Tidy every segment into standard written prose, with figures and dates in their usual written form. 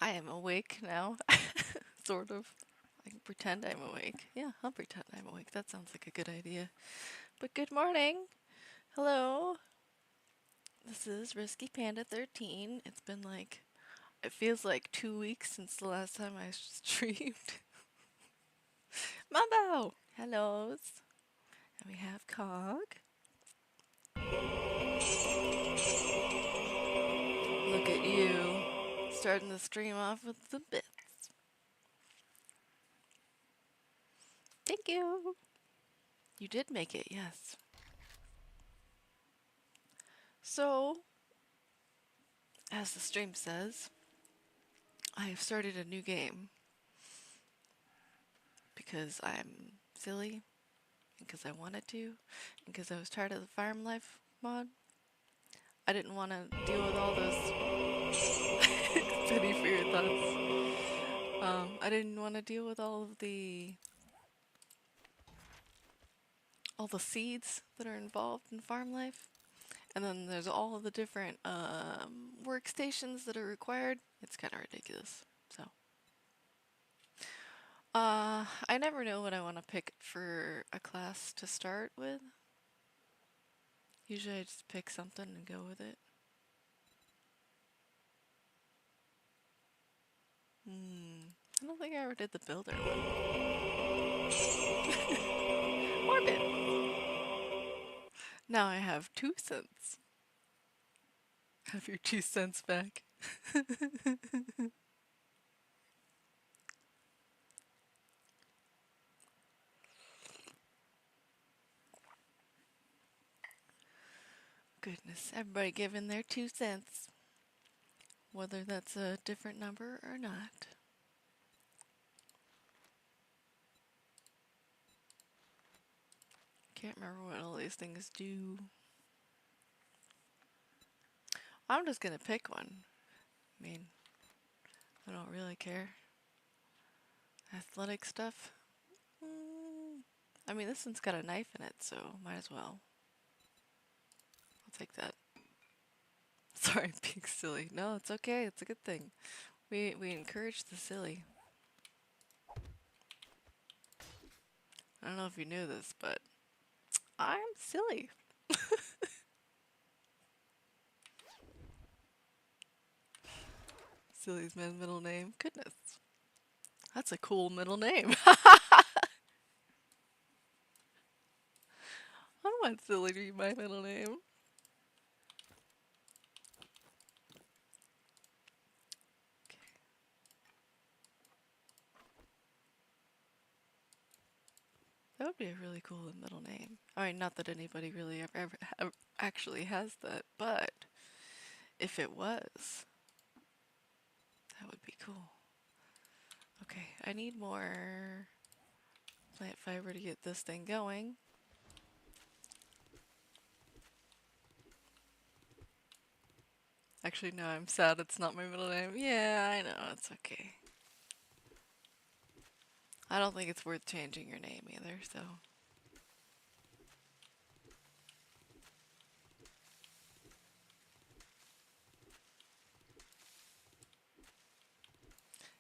I am awake now. Sort of. I can pretend I'm awake. Yeah, I'll pretend I'm awake. That sounds like a good idea. But good morning. Hello. This is Risky Panda 13. It's been like, it feels like 2 weeks since the last time I streamed. Mambo! Hellos. And we have Cog. Look at you. Starting the stream off with the bits. Thank you. You did make it, yes. So, as the stream says, I have started a new game because I'm silly, and because I wanted to, and because I was tired of the farm life mod. I didn't want to deal with all those penny for your thoughts. I didn't want to deal with all the seeds that are involved in farm life, and then there's all of the different workstations that are required. It's kind of ridiculous. So. I never know what I want to pick for a class to start with. Usually I just pick something and go with it. I don't think I ever did the builder one. Orbit! Now I have 2 cents. Have your 2 cents back. Goodness, everybody giving their 2 cents. Whether that's a different number or not. Can't remember what all these things do. I'm just gonna pick one. I mean, I don't really care. Athletic stuff. I mean, this one's got a knife in it, so might as well. I'll take that. Sorry, being silly. No, it's okay. It's a good thing. We encourage the silly. I don't know if you knew this, but I'm silly. Silly's my middle name. Goodness. That's a cool middle name. I want silly to be my middle name. That would be a really cool middle name. I mean, not that anybody really ever actually has that, but if it was, that would be cool. Okay, I need more plant fiber to get this thing going. Actually, no, I'm sad it's not my middle name. Yeah, I know, it's okay. I don't think it's worth changing your name either, so.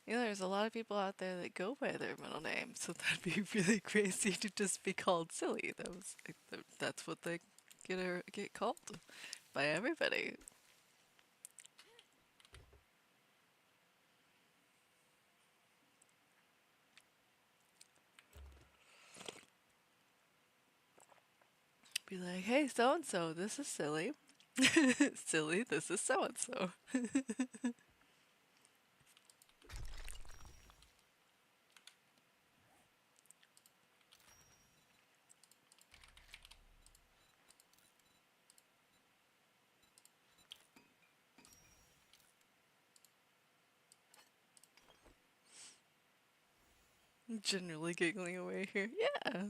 You know, there's a lot of people out there that go by their middle name, so that'd be really crazy to just be called silly. That's what they get called by everybody. Be like, hey, so and so, this is silly. Silly, this is so and so. Generally giggling away here. Yeah.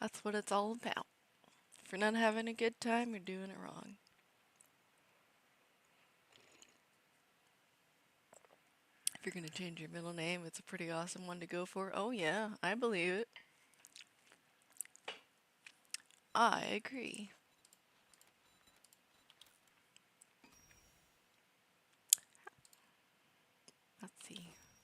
That's what it's all about. If you're not having a good time, you're doing it wrong. If you're gonna change your middle name, it's a pretty awesome one to go for. Oh yeah, I believe it. I agree.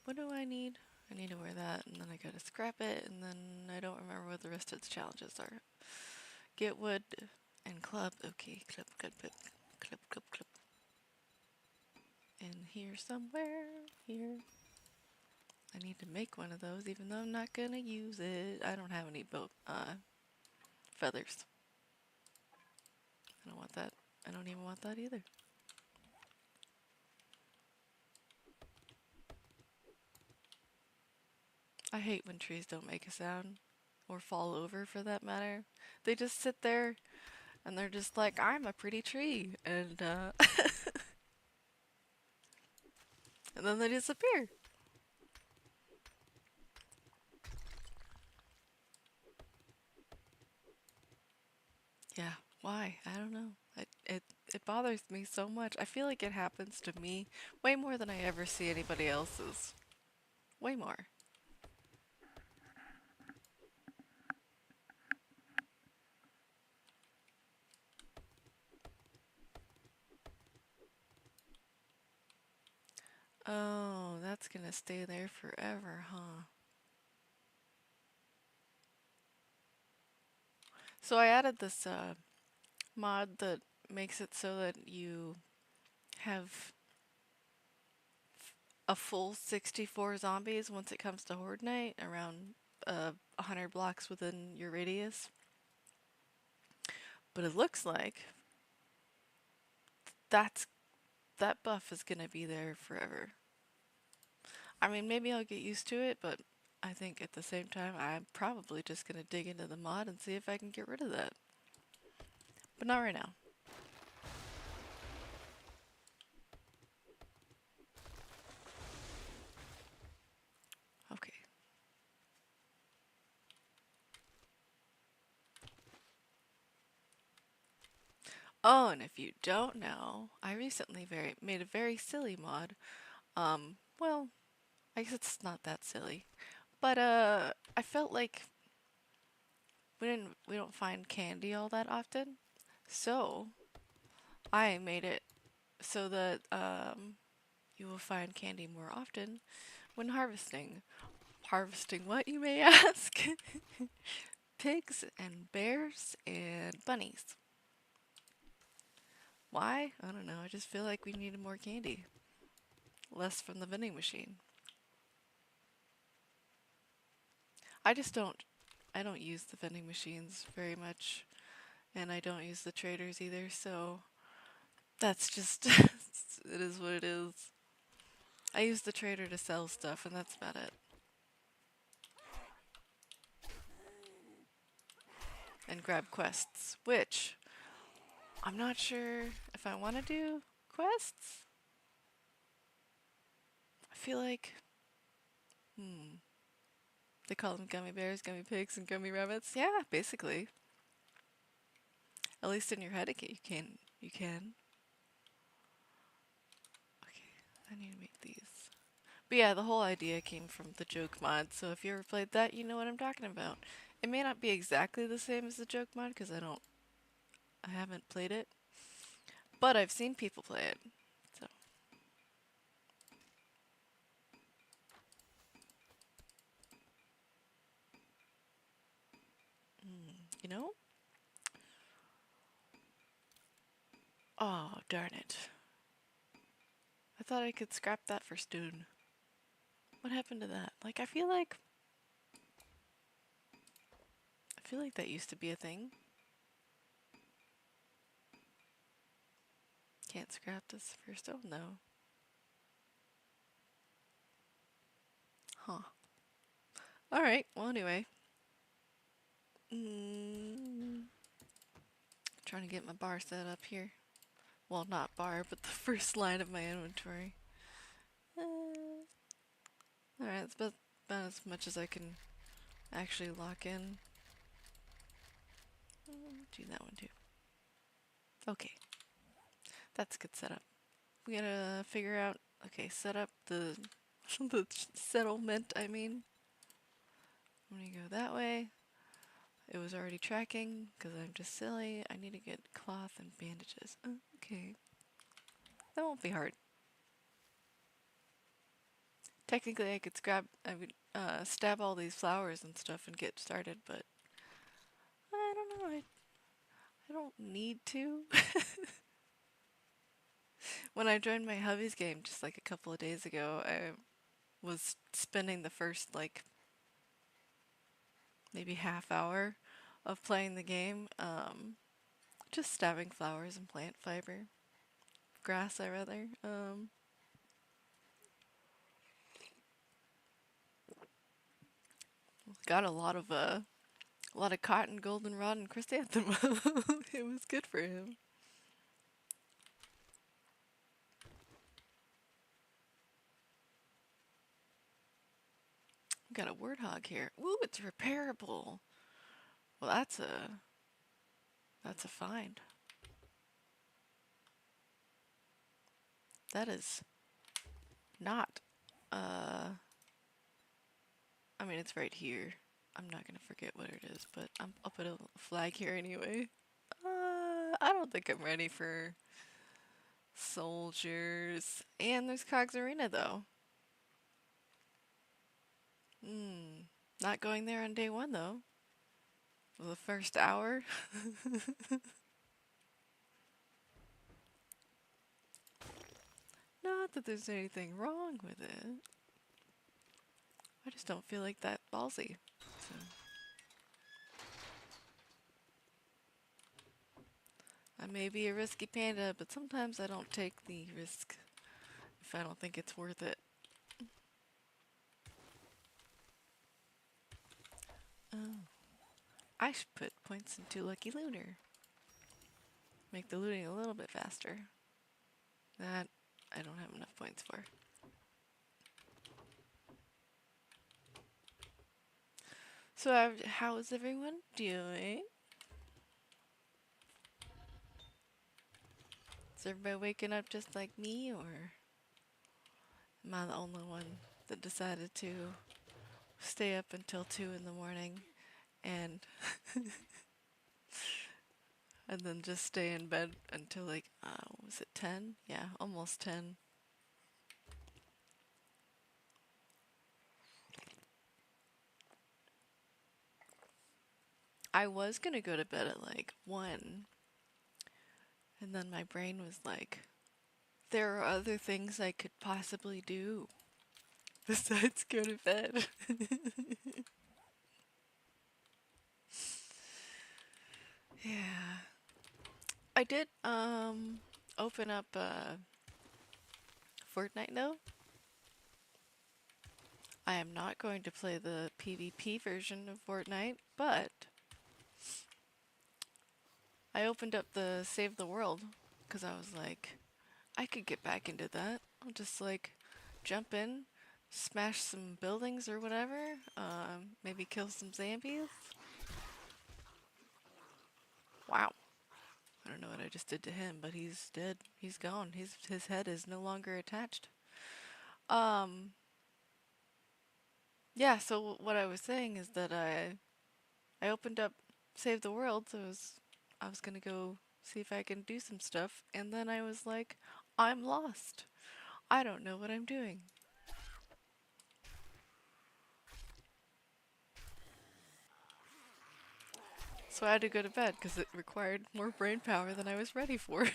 What do I need? I need to wear that, and then I gotta scrap it, and then I don't remember what the rest of the challenges are. Get wood and club. Okay, club, club, club, club, club, club. In here somewhere. Here. I need to make one of those, even though I'm not gonna use it. I don't have any boat feathers. I don't want that. I don't even want that either. I hate when trees don't make a sound, or fall over for that matter. They just sit there and they're just like, I'm a pretty tree, and and then they disappear. Yeah, why? I don't know. It bothers me so much. I feel like it happens to me way more than I ever see anybody else's. Way more. Oh, that's gonna stay there forever, huh? So I added this mod that makes it so that you have a full 64 zombies once it comes to Horde Night around 100 blocks within your radius. But it looks like that's that buff is gonna be there forever. I mean, maybe I'll get used to it, but I think at the same time, I'm probably just gonna dig into the mod and see if I can get rid of that. But not right now. Okay. Oh, and if you don't know, I recently made a very silly mod. Well, I guess it's not that silly, but I felt like we don't find candy all that often, so I made it so that you will find candy more often when harvesting. Harvesting what, you may ask? Pigs and bears and bunnies. Why? I don't know. I just feel like we needed more candy. Less from the vending machine. I just don't I don't use the vending machines very much, and I don't use the traders either, so that's just it is what it is. I use the trader to sell stuff, and that's about it. And grab quests, which I'm not sure if I want to do quests. I feel like, they call them gummy bears, gummy pigs, and gummy rabbits. Yeah, basically. At least in your head, you can. You can. Okay, I need to make these. But yeah, the whole idea came from the joke mod. So if you ever played that, you know what I'm talking about. It may not be exactly the same as the joke mod because I haven't played it, but I've seen people play it. So, you know? Oh, darn it. I thought I could scrap that for stone. What happened to that? Like, I feel like that used to be a thing. Can't scrap this for stone, though. Huh. Alright, well, anyway. Trying to get my bar set up here. Well, not bar, but the first line of my inventory. Alright, it's about as much as I can actually lock in. Do that one too. Okay. That's a good setup. We gotta figure out, okay, set up the, the settlement, I mean. I'm gonna go that way. It was already tracking, because I'm just silly. I need to get cloth and bandages. Okay. That won't be hard. Technically, I would stab all these flowers and stuff and get started, but I don't know. I don't need to. When I joined my hubby's game just like a couple of days ago, I was spending the first like maybe half hour of playing the game, just stabbing flowers and plant fiber, grass, I rather. Got a lot of cotton, goldenrod, and chrysanthemum. It was good for him. Got a warthog here. Ooh, it's repairable. Well, that's a find. That is not. I mean, it's right here. I'm not gonna forget what it is, but I'll put a flag here anyway. I don't think I'm ready for soldiers. And there's Cogs Arena though. Not going there on day one though. The first hour. Not that there's anything wrong with it. I just don't feel like that ballsy. So. I may be a risky panda, but sometimes I don't take the risk if I don't think it's worth it. Oh. I should put points into Lucky Looter. Make the looting a little bit faster. That I don't have enough points for. So how is everyone doing? Is everybody waking up just like me, or am I the only one that decided to stay up until 2 in the morning and and then just stay in bed until like, was it 10? Yeah, almost 10. I was gonna go to bed at like 1, and then my brain was like, there are other things I could possibly do besides go to bed. Yeah. I did open up Fortnite though. I am not going to play the PvP version of Fortnite, but I opened up the Save the World because I was like, I could get back into that. I'll just like jump in, smash some buildings or whatever, maybe kill some zombies. Wow. I don't know what I just did to him, but he's dead. He's gone. His head is no longer attached. Um, yeah, so what I was saying is that I opened up Save the World, so I was gonna go see if I can do some stuff, and then I was like, I'm lost. I don't know what I'm doing. So I had to go to bed because it required more brain power than I was ready for.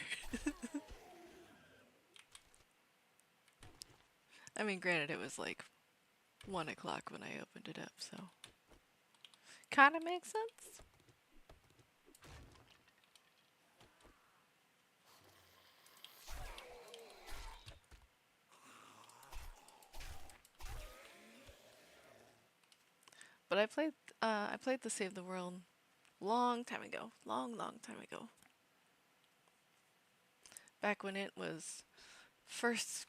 I mean, granted, it was like 1 o'clock when I opened it up, so kind of makes sense. But I played the Save the World long time ago, long time ago. Back when it was first,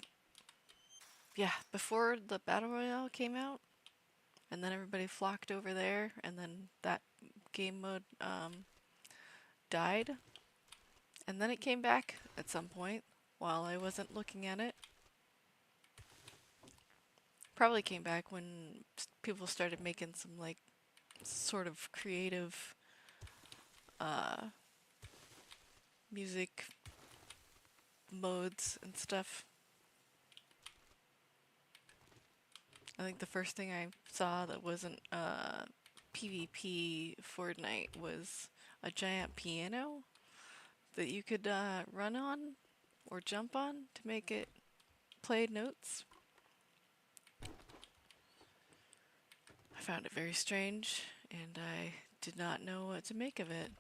yeah, before the Battle Royale came out, and then everybody flocked over there, and then that game mode died, and then it came back at some point while I wasn't looking at it. Probably came back when people started making some like sort of creative music modes and stuff. I think the first thing I saw that wasn't PvP Fortnite was a giant piano that you could run on or jump on to make it play notes. I found it very strange, and I did not know what to make of it.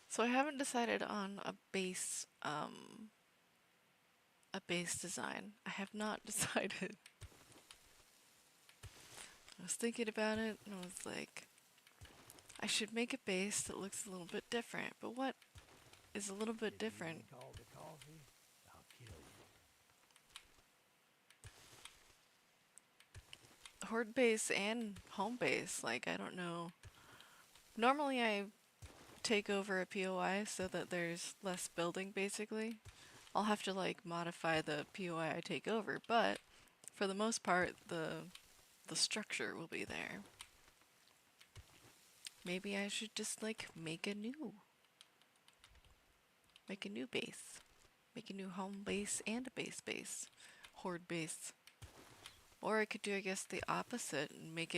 So I haven't decided on a base design. I have not decided. I was thinking about it, and I was like, I should make a base that looks a little bit different. But what is a little bit different? Horde base and home base, like, I don't know. Normally I take over a POI so that there's less building, basically. I'll have to, like, modify the POI I take over, but for the most part, the structure will be there. Maybe I should just, like, make a new base. Make a new home base and a base. Horde base. Or I could do, I guess, the opposite and make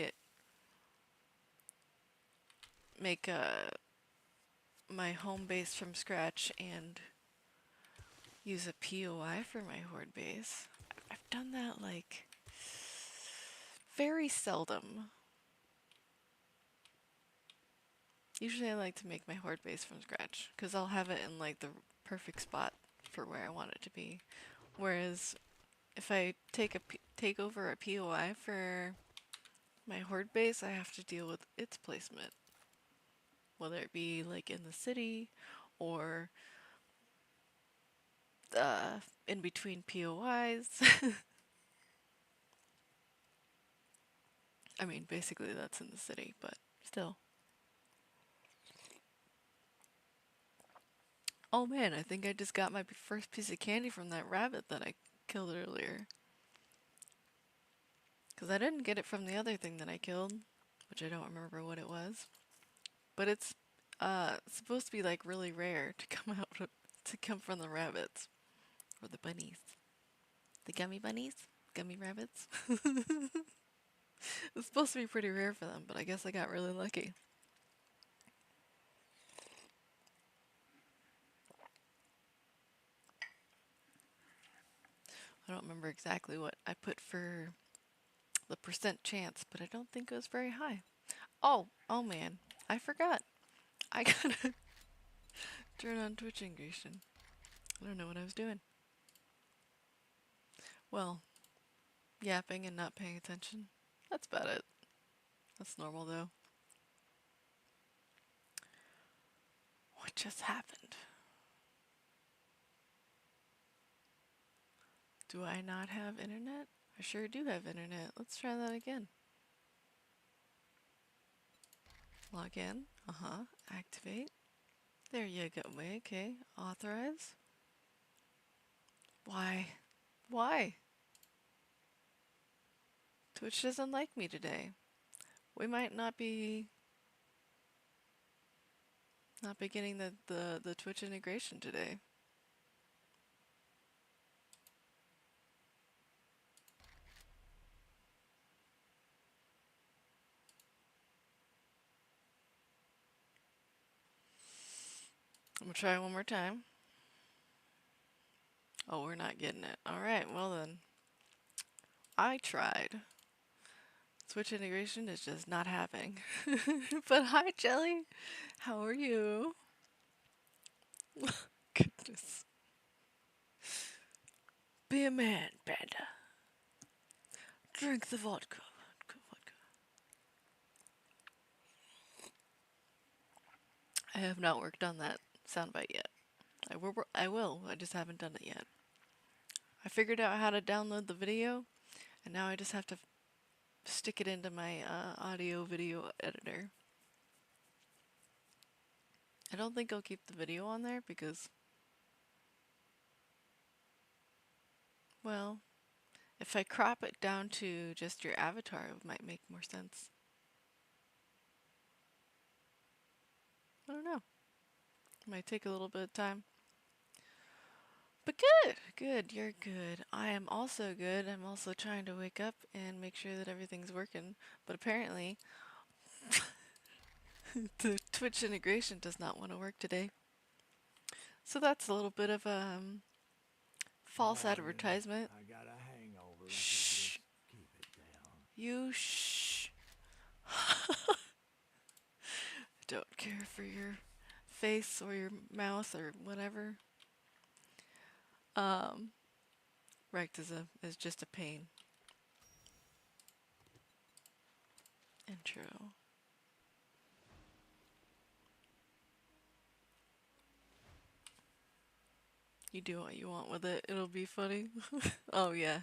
my home base from scratch and use a POI for my horde base. I've done that, like, very seldom. Usually I like to make my horde base from scratch, because I'll have it in, like, the perfect spot for where I want it to be. Whereas if I take over a POI for my horde base, I have to deal with its placement. Whether it be, like, in the city, or in between POIs. I mean, basically that's in the city, but still. Oh man, I think I just got my first piece of candy from that rabbit that I killed earlier. Because I didn't get it from the other thing that I killed, which I don't remember what it was. But it's supposed to be, like, really rare to come from the rabbits. Or the bunnies. The gummy bunnies? Gummy rabbits? It's supposed to be pretty rare for them, but I guess I got really lucky. I don't remember exactly what I put for the percent chance, but I don't think it was very high. Oh man, I forgot. I gotta turn on Twitch integration. I don't know what I was doing. Well, yapping and not paying attention. That's about it. That's normal though. What just happened? Do I not have internet? I sure do have internet. Let's try that again. Log in. Activate. There you go. Okay. Authorize. Why? Why? Twitch doesn't like me today. We might not be getting the Twitch integration today. I'm gonna try one more time. Oh, we're not getting it. Alright, well then. I tried. Twitch integration is just not happening. But hi, Jelly! How are you? Goodness. Be a man, Panda. Drink the vodka. I have not worked on that soundbite yet. I will. I just haven't done it yet. I figured out how to download the video, and now I just have to stick it into my audio video editor. I don't think I'll keep the video on there because, well, If I crop it down to just your avatar, it might make more sense. I don't know. Might take a little bit of time. But good, good, you're good. I am also good. I'm also trying to wake up and make sure that everything's working. But apparently, the Twitch integration does not want to work today. So that's a little bit of false advertisement. I got a hangover. Shh. Keep it down. You shh. Don't care for your face or your mouth or whatever. Rect is just a pain. Intro. You do what you want with it. It'll be funny. Oh yeah.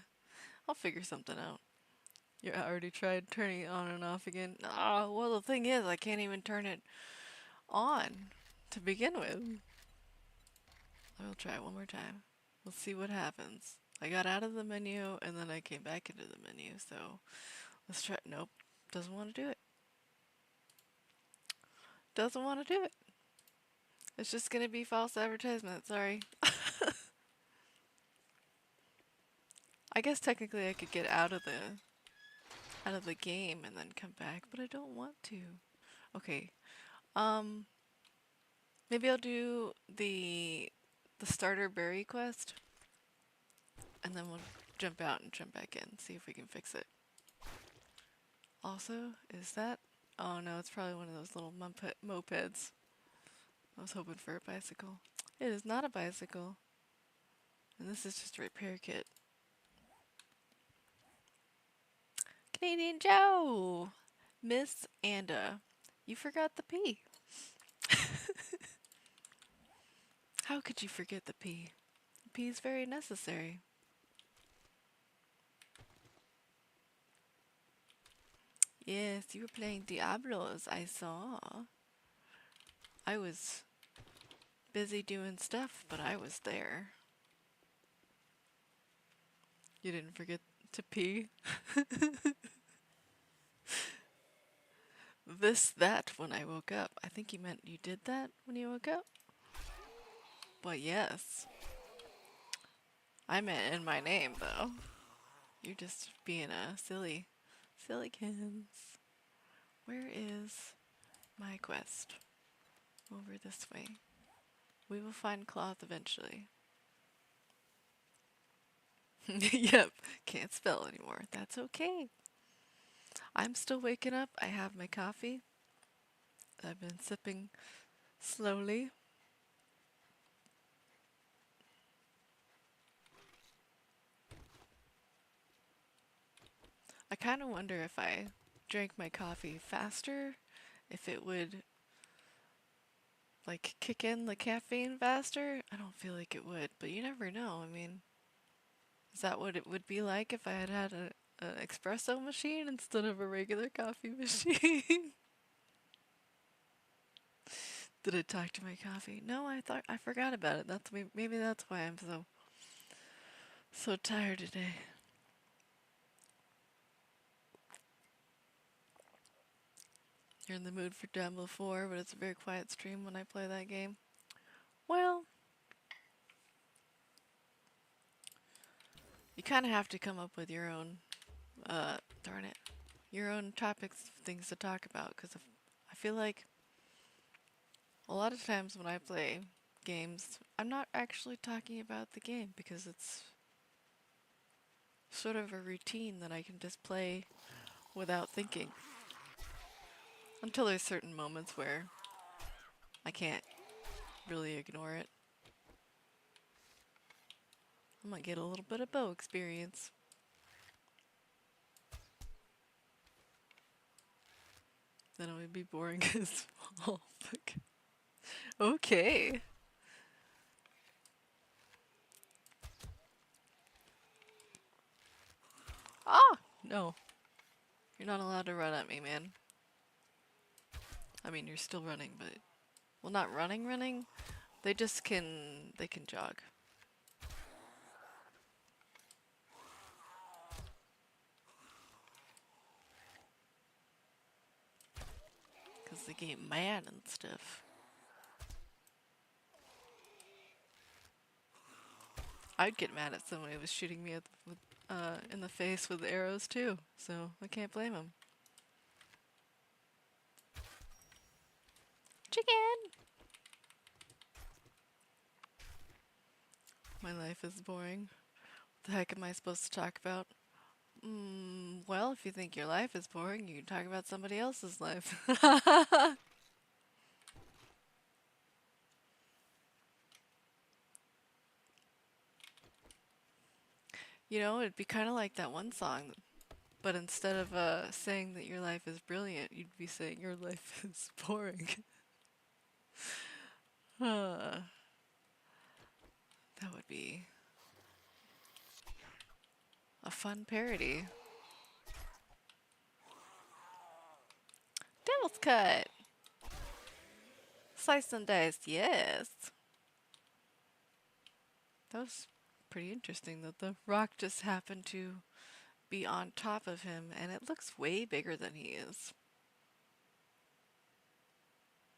I'll figure something out. You already tried turning it on and off again. Oh, well the thing is I can't even turn it on to begin with. I will try it one more time. We'll see what happens. I got out of the menu and then I came back into the menu, so let's try. Nope. Doesn't want to do it. Doesn't want to do it. It's just gonna be false advertisement, sorry. I guess technically I could get out of the game and then come back, but I don't want to. Okay. Maybe I'll do the starter berry quest and then we'll jump out and jump back in, see if we can fix it. Also, is that? Oh no, it's probably one of those little mopeds. I was hoping for a bicycle. It is not a bicycle. And this is just a repair kit. Canadian Joe! Miss Anda, you forgot the P. How could you forget the P? The P is very necessary. Yes, you were playing Diablos, I saw. I was busy doing stuff, but I was there. You didn't forget to pee? That when I woke up. I think you meant you did that when you woke up? Well, yes. I meant in my name, though. You're just being a sillykins. Where is my quest? Over this way. We will find cloth eventually. Yep, can't spell anymore. That's okay. I'm still waking up. I have my coffee. I've been sipping slowly. I kind of wonder if I drank my coffee faster, if it would like kick in the caffeine faster. I don't feel like it would, but you never know. I mean, is that what it would be like if I had had an espresso machine instead of a regular coffee machine? Did I talk to my coffee? No, I forgot about it. Maybe that's why I'm so tired today. You're in the mood for Diablo 4, but it's a very quiet stream when I play that game. Well, you kind of have to come up with your own, darn it, your own topics, things to talk about, because I feel like a lot of times when I play games, I'm not actually talking about the game because it's sort of a routine that I can just play without thinking. Until there's certain moments where I can't really ignore it. I might get a little bit of bow experience. Then it would be boring as well. Okay. Ah! No. You're not allowed to run at me, man. I mean, you're still running, but... Well, not running. They just can... They can jog. the game man and stuff. I'd get mad at someone who was shooting me in the face with arrows too, so I can't blame him. Chicken! My life is boring. What the heck am I supposed to talk about? Well, if you think your life is boring, you can talk about somebody else's life. You know, it'd be kind of like that one song, but instead of saying that your life is brilliant, you'd be saying your life is boring. That would be a fun parody. Devil's cut! Slice and dice, yes! That was pretty interesting that the rock just happened to be on top of him, and it looks way bigger than he is.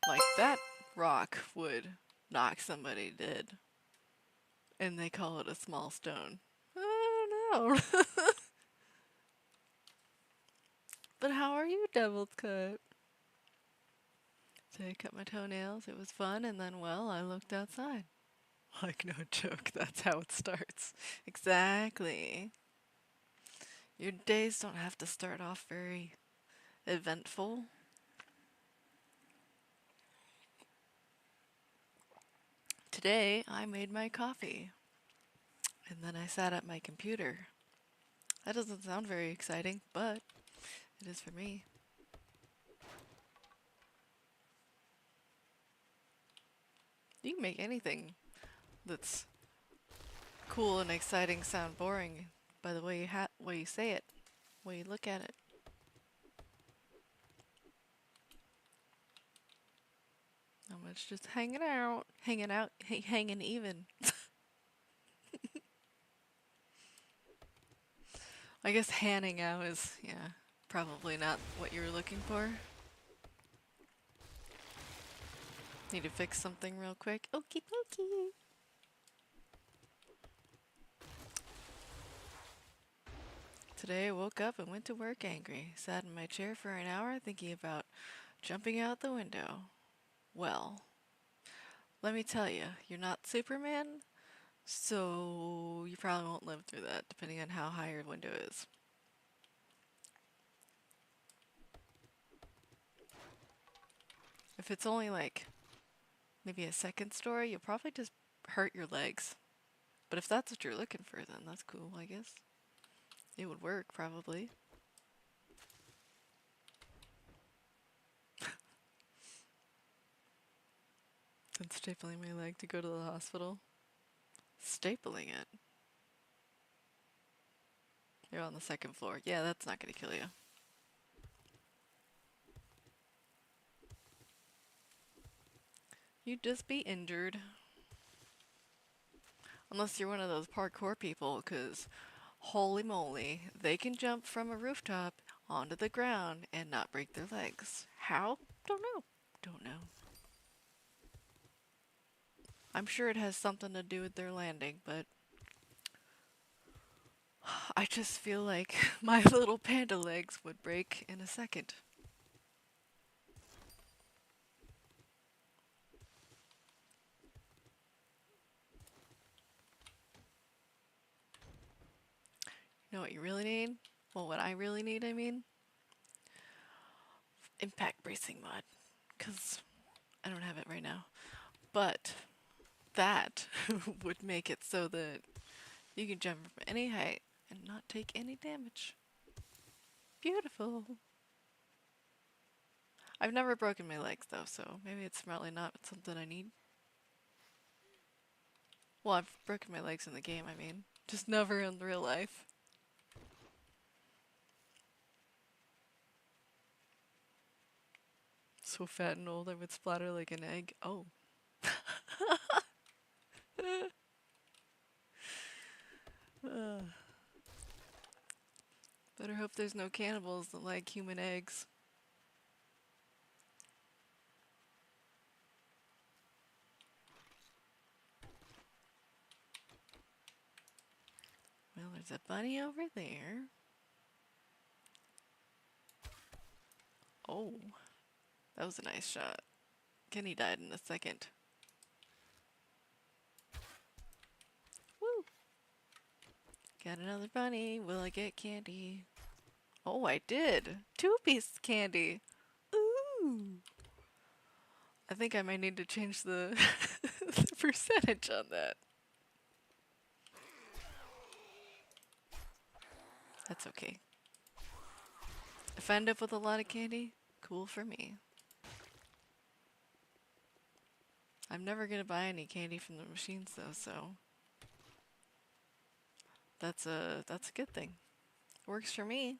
Like that rock would knock somebody dead, and they call it a small stone. I don't know. But how are you, Devil's Cut? So I cut my toenails, it was fun, and then, well, I looked outside. Like, no joke, that's how it starts. Exactly. Your days don't have to start off very eventful. Today, I made my coffee, and then I sat at my computer. That doesn't sound very exciting, but it is for me. You can make anything that's cool and exciting sound boring by the way way you say it, way you look at it. How much just hanging out, hanging even. I guess hanning out is, yeah, probably not what you were looking for. Need to fix something real quick. Okie dokie. Today I woke up and went to work angry. Sat in my chair for an hour thinking about jumping out the window. Well, let me tell you, you're not Superman, so you probably won't live through that, depending on how high your window is. If it's only like maybe a second story, you'll probably just hurt your legs. But if that's what you're looking for, then that's cool, I guess. It would work, probably. Then stapling my leg to go to the hospital. Stapling it? You're on the second floor. Yeah, that's not gonna kill you. You'd just be injured. Unless you're one of those parkour people, because holy moly, they can jump from a rooftop onto the ground and not break their legs. How? Don't know. Don't know. I'm sure it has something to do with their landing, but I just feel like my little panda legs would break in a second. You know what you really need? Well, what I really need, I mean? Impact bracing mod. Because I don't have it right now. But that would make it so that you can jump from any height and not take any damage. Beautiful. I've never broken my legs though, so maybe it's probably not something I need. Well, I've broken my legs in the game, I mean. Just never in real life. So fat and old I would splatter like an egg. Oh. Better hope there's no cannibals that like human eggs. There's a bunny over there. Oh, that was a nice shot. Kenny died in a second. Woo! Got another bunny. Will I get candy? Oh, I did. 2-piece candy. Ooh. I think I might need to change the, the percentage on that. That's okay. If I end up with a lot of candy, cool for me. I'm never gonna buy any candy from the machines though, so that's a good thing. Works for me.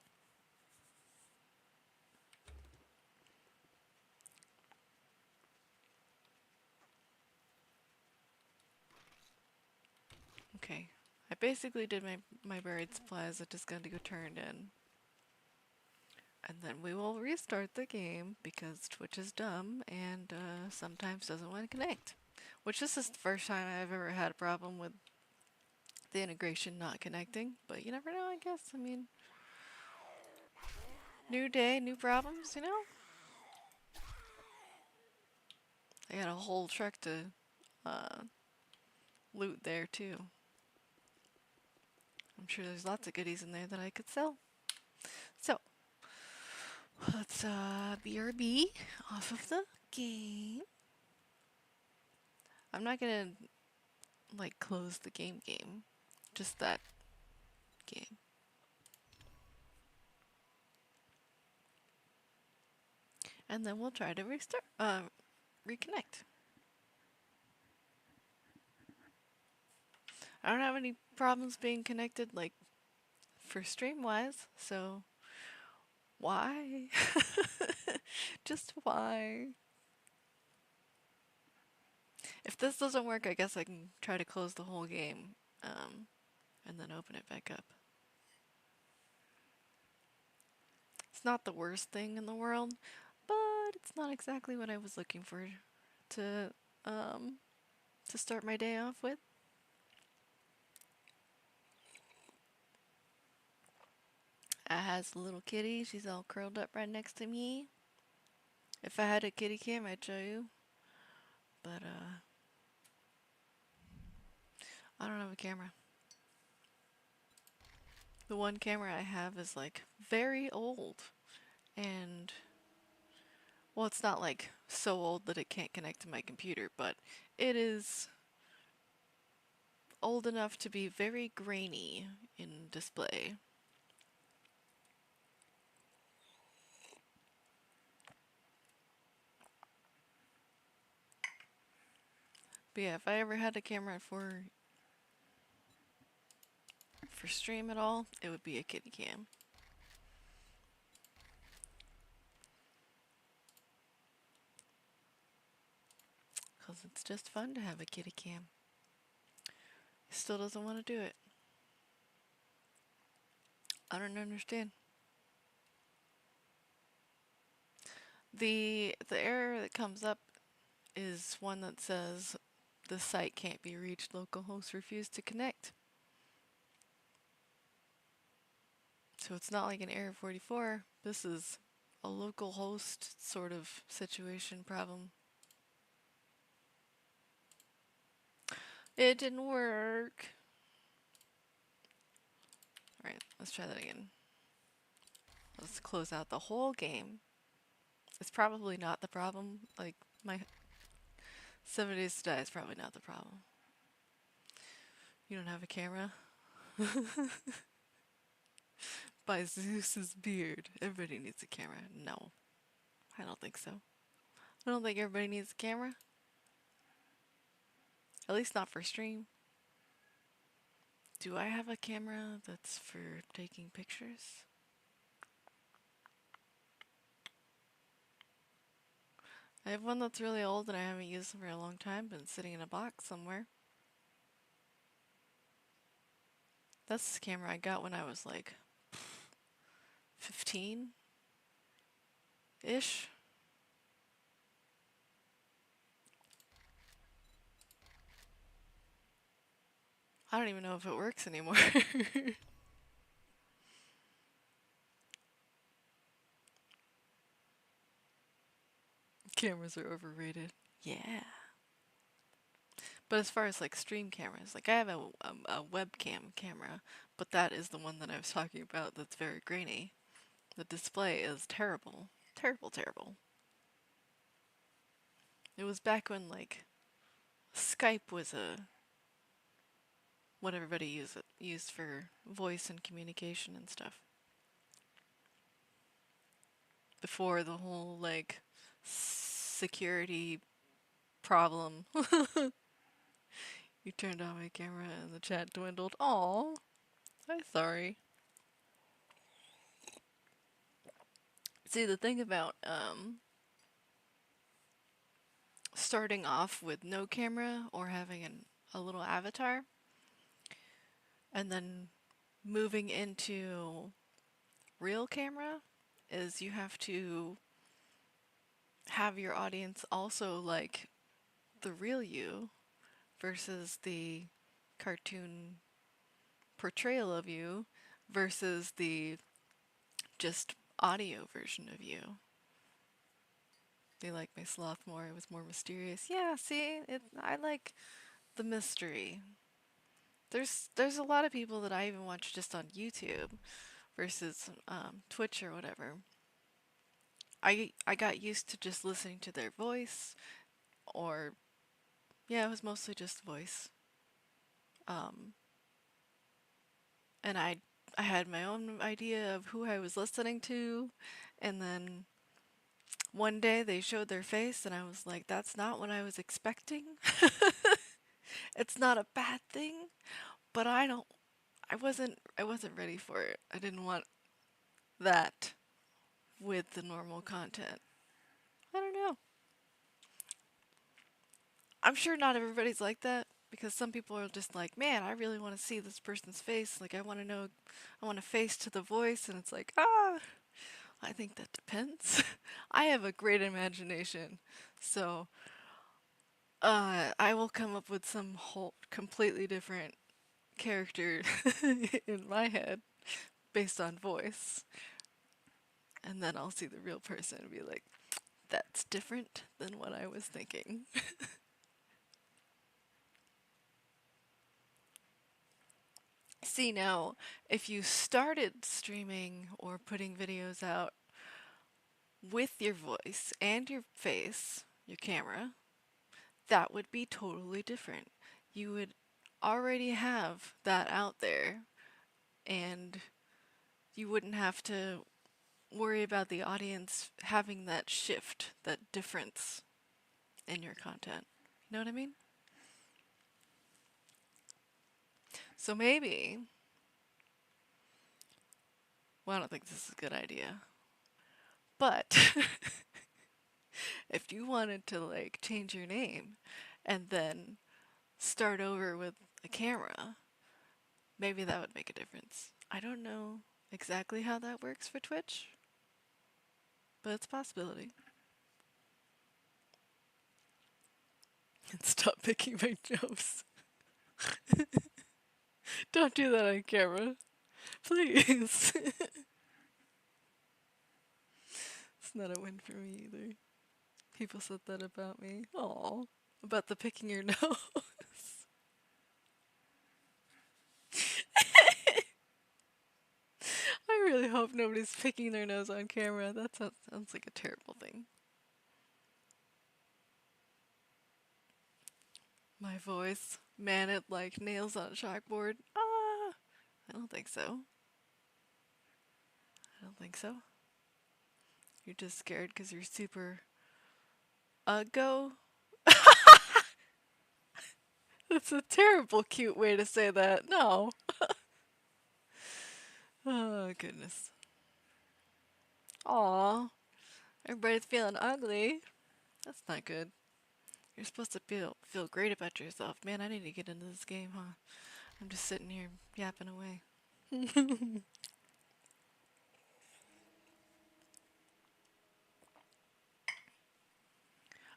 Okay. I basically did my buried supplies. I just got to go turn in. And then we will restart the game because Twitch is dumb and sometimes doesn't want to connect. Which this is the first time I've ever had a problem with the integration not connecting. But you never know, I guess. I mean, new day, new problems, you know? I got a whole truck to uh, loot there too. I'm sure there's lots of goodies in there that I could sell. So, let's BRB off of the game. I'm not gonna like close the game, just that game. And then we'll try to restart, reconnect. I don't have any problems being connected, like, for stream-wise, so why? Just why? If this doesn't work, I guess I can try to close the whole game, and then open it back up. It's not the worst thing in the world, but it's not exactly what I was looking for to, to start my day off with. I has a little kitty. She's all curled up right next to me. If I had a kitty cam, I'd show you. But, I don't have a camera. The one camera I have is, like, very old. And, well, it's not, like, so old that it can't connect to my computer, but it is old enough to be very grainy in display. But yeah, if I ever had a camera for stream at all, it would be a kitty cam. Because it's just fun to have a kitty cam. He still doesn't want to do it. I don't understand. The error that comes up is one that says the site can't be reached, localhost refused to connect. So it's not like an error 44. This is a localhost sort of situation problem. It didn't work. Alright, let's try that again. Let's close out the whole game. It's probably not the problem. Like, my 7 days to die is probably not the problem. You don't have a camera? By Zeus's beard. Everybody needs a camera. No. I don't think so. I don't think everybody needs a camera. At least not for stream. Do I have a camera that's for taking pictures? I have one that's really old and I haven't used for a long time, been sitting in a box somewhere. That's the camera I got when I was like 15-ish. I don't even know if it works anymore. Cameras are overrated. Yeah. But as far as like stream cameras, like I have a webcam camera, but that is the one that I was talking about that's very grainy. The display is terrible. Terrible, terrible. It was back when like Skype was a what everybody used for voice and communication and stuff. Before the whole like security problem. You turned on my camera and the chat dwindled. Aw, I'm sorry. See, the thing about starting off with no camera or having a little avatar and then moving into real camera is you have to have your audience also like the real you versus the cartoon portrayal of you versus the just audio version of you. They like my sloth more. It was more mysterious. Yeah, see, I like the mystery. There's a lot of people that I even watch just on YouTube versus Twitch or whatever. I got used to just listening to their voice, or yeah, it was mostly just voice. Um, and I had my own idea of who I was listening to, and then one day they showed their face, and I was like, that's not what I was expecting. It's not a bad thing, but I wasn't ready for it. I didn't want that with the normal content. I don't know. I'm sure not everybody's like that because some people are just like, man, I really want to see this person's face. Like, I want to know, I want a face to the voice. And it's like, I think that depends. I have a great imagination. So, I will come up with some whole completely different character in my head based on voice. And then I'll see the real person and be like, that's different than what I was thinking. See, now, if you started streaming or putting videos out with your voice and your face, your camera, that would be totally different. You would already have that out there, and you wouldn't have to worry about the audience having that shift, that difference in your content. You know what I mean? So maybe, well, I don't think this is a good idea, but if you wanted to like change your name and then start over with a camera, maybe that would make a difference. I don't know exactly how that works for Twitch, but it's a possibility. And stop picking my nose. Don't do that on camera. Please. It's not a win for me either. People said that about me. Aw. About the picking your nose. I really hope nobody's picking their nose on camera. That sounds like a terrible thing. My voice. Man, it like nails on a chalkboard. Ah! I don't think so. I don't think so. You're just scared because you're super go. That's a terrible cute way to say that. No. Oh goodness. Aw. Everybody's feeling ugly. That's not good. You're supposed to feel great about yourself. Man, I need to get into this game, huh? I'm just sitting here yapping away.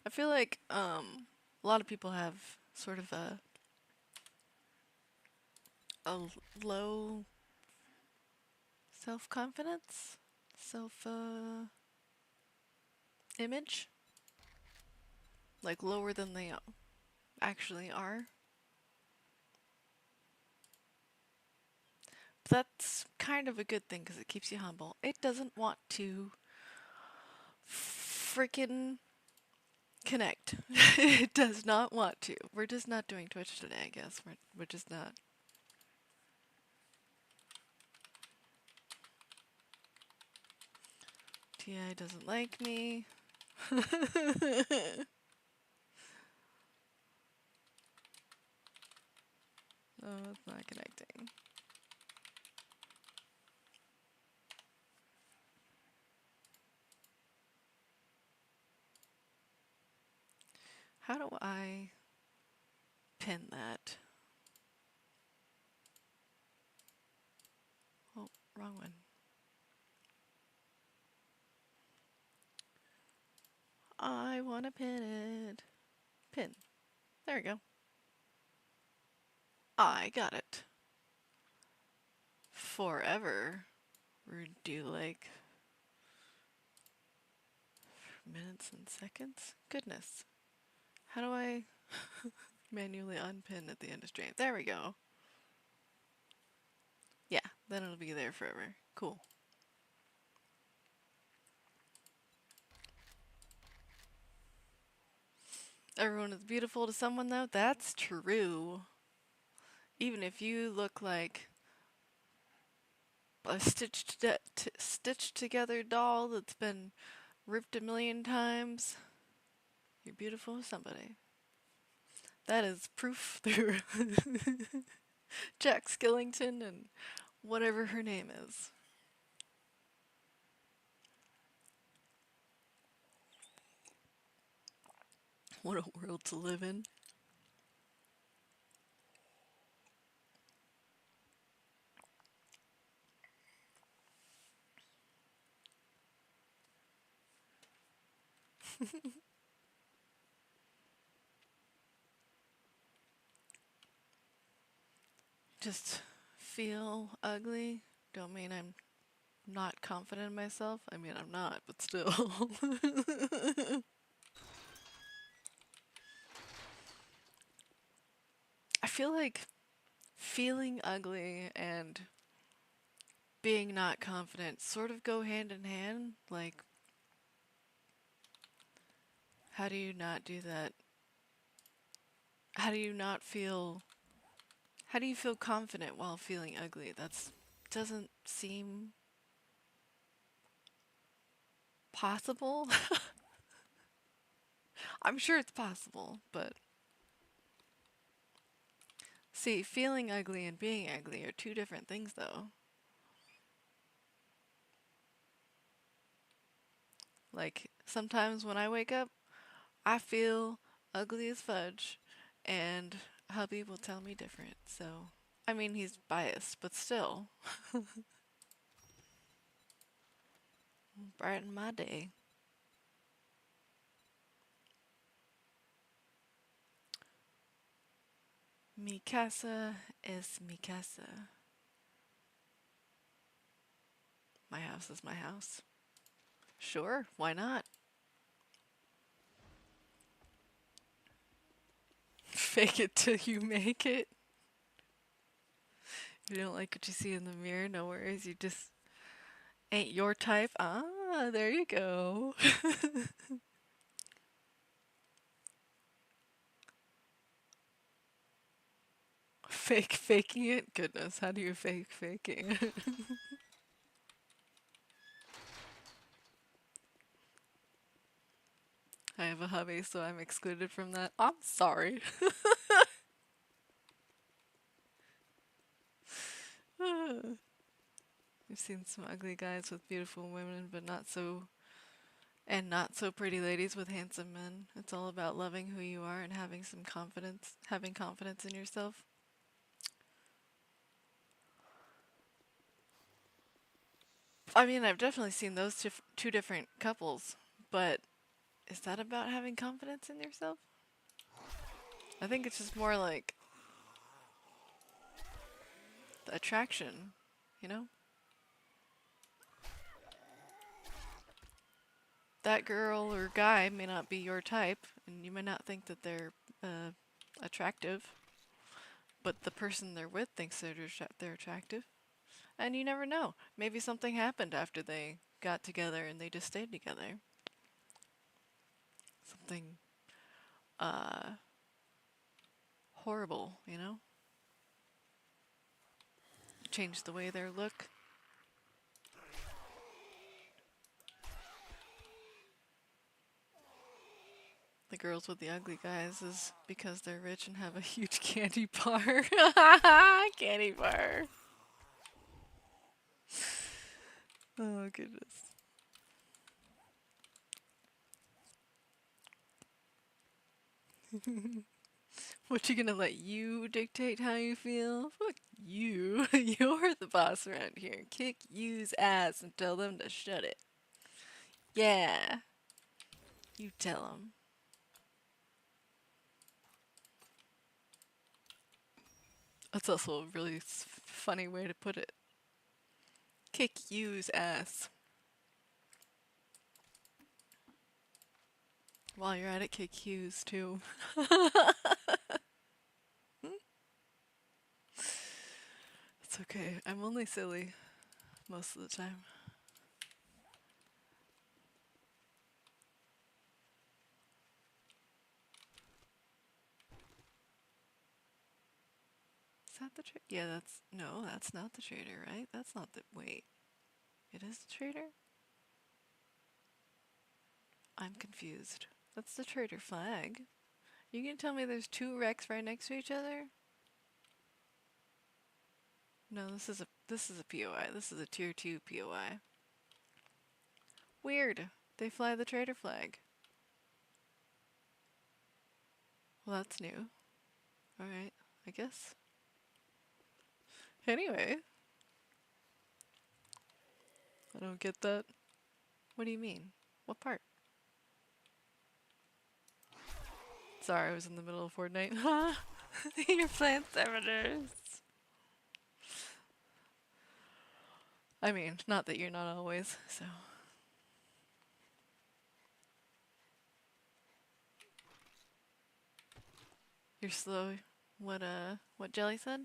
I feel like a lot of people have sort of a low self-confidence, self image. like lower than they actually are. That's kind of a good thing because it keeps you humble. It doesn't want to freaking connect. It does not want to. We're just not doing Twitch today, I guess. We're just not. TI doesn't like me. Oh, it's not connecting. How do I pin that? Oh, wrong one. I want to pin it. Pin. There we go. I got it. Forever. We're due like minutes and seconds. Goodness. How do I manually unpin at the end of stream? There we go. Yeah, then it'll be there forever. Cool. Everyone is beautiful to someone though? That's true. Even if you look like a stitched together doll that's been ripped a million times, you're beautiful to somebody. That is proof through Jack Skillington and whatever her name is. What a world to live in. Just feel ugly. Don't mean I'm not confident in myself. I mean, I'm not, but still. I feel like feeling ugly and being not confident sort of go hand in hand. Like, how do you not do that? How do you not feel. How do you feel confident while feeling ugly? That doesn't seem possible. I'm sure it's possible, but see, feeling ugly and being ugly are two different things, though. Like, sometimes when I wake up, I feel ugly as fudge, and hubby will tell me different, so. I mean, he's biased, but still. Brighten my day. Mi casa es mi casa. My house is my house. Sure, why not? Fake it till you make it. If you don't like what you see in the mirror, no worries. You just ain't your type. Ah, there you go. Faking it? Goodness, how do you fake faking it? I have a hubby, so I'm excluded from that. I'm sorry. I've seen some ugly guys with beautiful women, but not so pretty ladies with handsome men. It's all about loving who you are and having confidence in yourself. I mean, I've definitely seen those two different couples, but is that about having confidence in yourself? I think it's just more like the attraction, you know? that girl or guy may not be your type, and you may not think that they're uh, attractive, but the person they're with thinks they're attractive, and you never know. Maybe something happened after they got together and they just stayed together. Something uh, horrible, you know? Changed the way they look. The girls with the ugly guys is because they're rich and have a huge candy bar. Candy bar. Oh, goodness. What, you gonna let you dictate how you feel? Fuck you. You're the boss around here. Kick you's ass and tell them to shut it. Yeah. You tell them. That's also a really funny way to put it. Kick you's ass. While you're at it, kick Hughes too. It's okay. I'm only silly most of the time. Is that the trader? Yeah, that's... No, that's not the trader, right? That's not the... Wait. It is the trader? I'm confused. That's the trader flag. You can tell me there's two wrecks right next to each other? No, this is a POI. This is a tier 2 POI. Weird. They fly the trader flag. Well, that's new. Alright, I guess. Anyway, I don't get that. What do you mean? What part? Sorry, I was in the middle of Fortnite. Huh? You're playing Servitors. I mean, not that you're not always, so. You're slow. What Jelly said?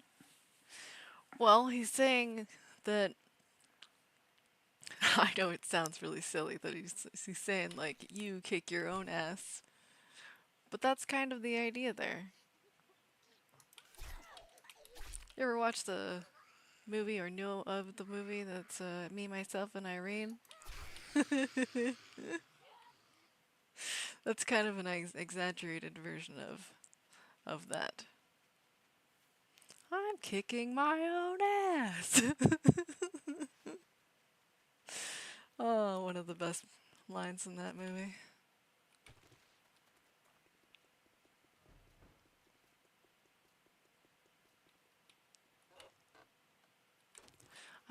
Well, he's saying that I know it sounds really silly that he's saying like you kick your own ass. But that's kind of the idea there. You ever watch the movie or know of the movie that's Me, Myself, and Irene? That's kind of an exaggerated version of that. I'm kicking my own ass. Oh, one of the best lines in that movie.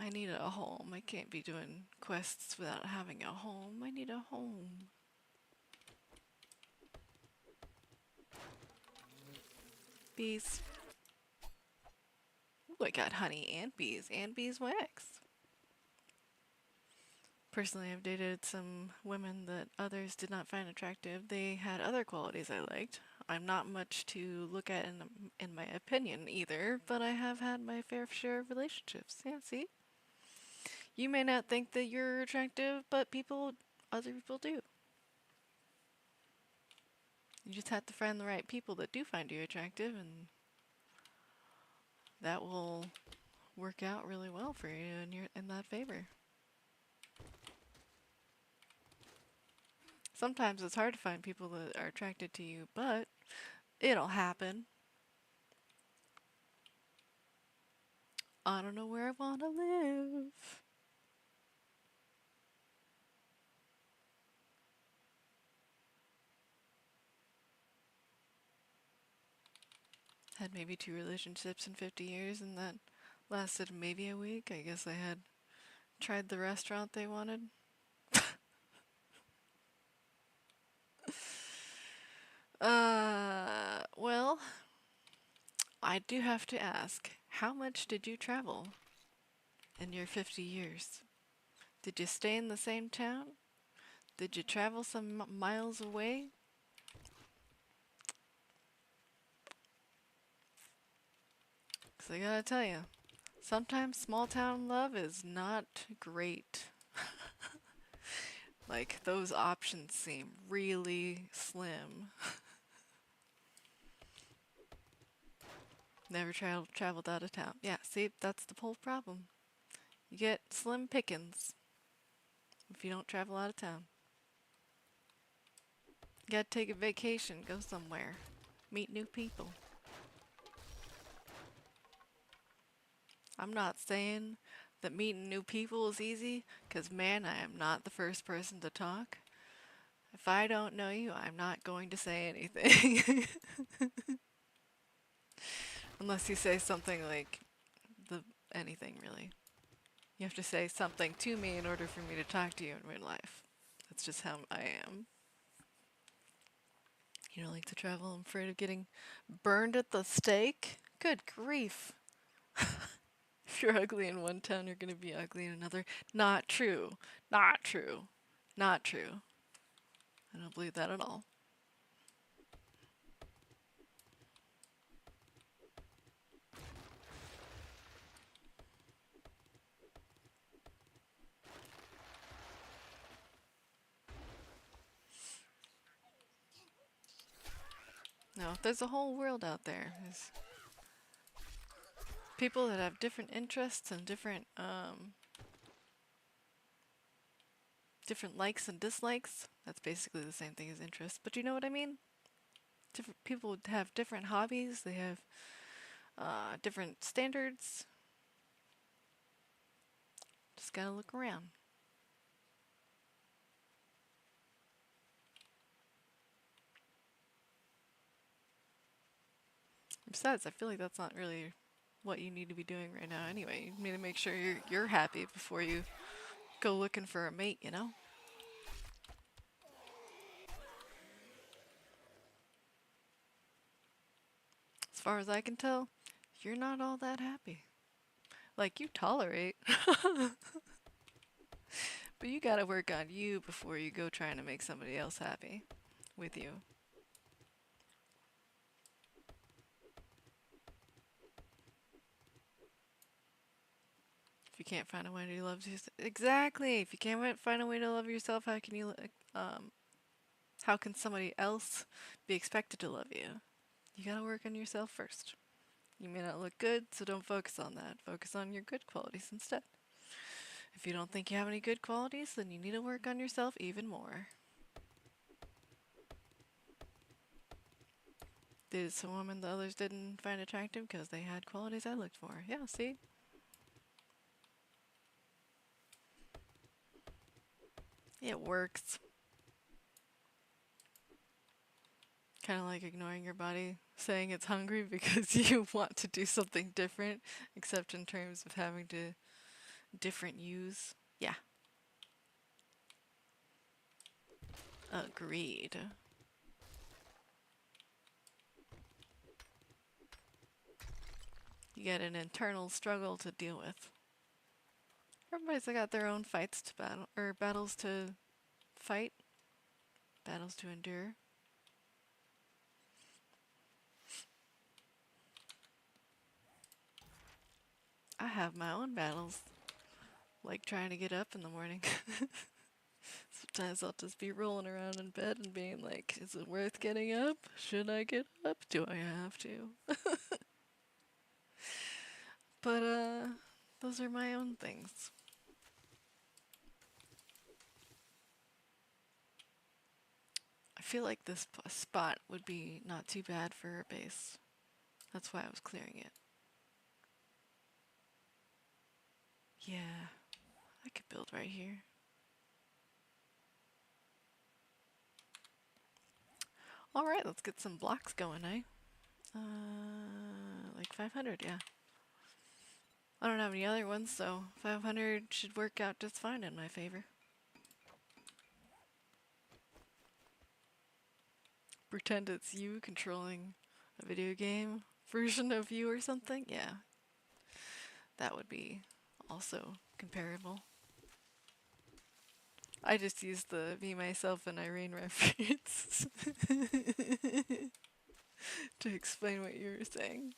I need a home. I can't be doing quests without having a home. I need a home. Bees. Ooh, I got honey and beeswax. Personally, I've dated some women that others did not find attractive. They had other qualities I liked. I'm not much to look at in my opinion either, but I have had my fair share of relationships. Yeah, see? You may not think that you're attractive, but other people do. You just have to find the right people that do find you attractive, and that will work out really well for you in that favor. Sometimes it's hard to find people that are attracted to you, but it'll happen. I don't know where I want to live. Had maybe 2 relationships in 50 years, and that lasted maybe a week. I guess I had tried the restaurant they wanted. Well, I do have to ask, how much did you travel in your 50 years? Did you stay in the same town? Did you travel some miles away? Because I gotta tell you, sometimes small town love is not great. Like, those options seem really slim. Never traveled out of town. Yeah, see, that's the whole problem. You get slim pickings if you don't travel out of town. You gotta take a vacation, go somewhere, meet new people. I'm not saying that meeting new people is easy, because man, I am not the first person to talk. If I don't know you, I'm not going to say anything. Unless you say something like the anything really. You have to say something to me in order for me to talk to you in real life. That's just how I am. You don't like to travel? I'm afraid of getting burned at the stake? Good grief. If you're ugly in one town, you're gonna be ugly in another. Not true. Not true. Not true. I don't believe that at all. No, there's a whole world out there. There's people that have different interests and different likes and dislikes. That's basically the same thing as interests, but you know what I mean? Different people have different hobbies. They have different standards. Just gotta look around. Besides, I feel like that's not really what you need to be doing right now anyway. You need to make sure you're happy before you go looking for a mate, you know? As far as I can tell, you're not all that happy. Like, you tolerate, but you gotta work on you before you go trying to make somebody else happy with you. If you can't find a way to love yourself, exactly. If you can't find a way to love yourself, how can you? How can somebody else be expected to love you? You gotta work on yourself first. You may not look good, so don't focus on that. Focus on your good qualities instead. If you don't think you have any good qualities, then you need to work on yourself even more. Did some women the others didn't find attractive because they had qualities I looked for? Yeah, see? It works. Kind of like ignoring your body, saying it's hungry because you want to do something different, except in terms of having to different use. Yeah, agreed. You get an internal struggle to deal with. Everybody's got their own fights to battle, or battles to fight, battles to endure. I have my own battles, like trying to get up in the morning. Sometimes I'll just be rolling around in bed and being like, is it worth getting up? Should I get up? Do I have to? But, those are my own things. I feel like this spot would be not too bad for a base. That's why I was clearing it. Yeah, I could build right here. Alright, let's get some blocks going, eh? Like 500, yeah. I don't have any other ones, so 500 should work out just fine in my favor. Pretend it's you controlling a video game version of you or something? Yeah. That would be also comparable. I just used the me, myself, and Irene reference to explain what you were saying.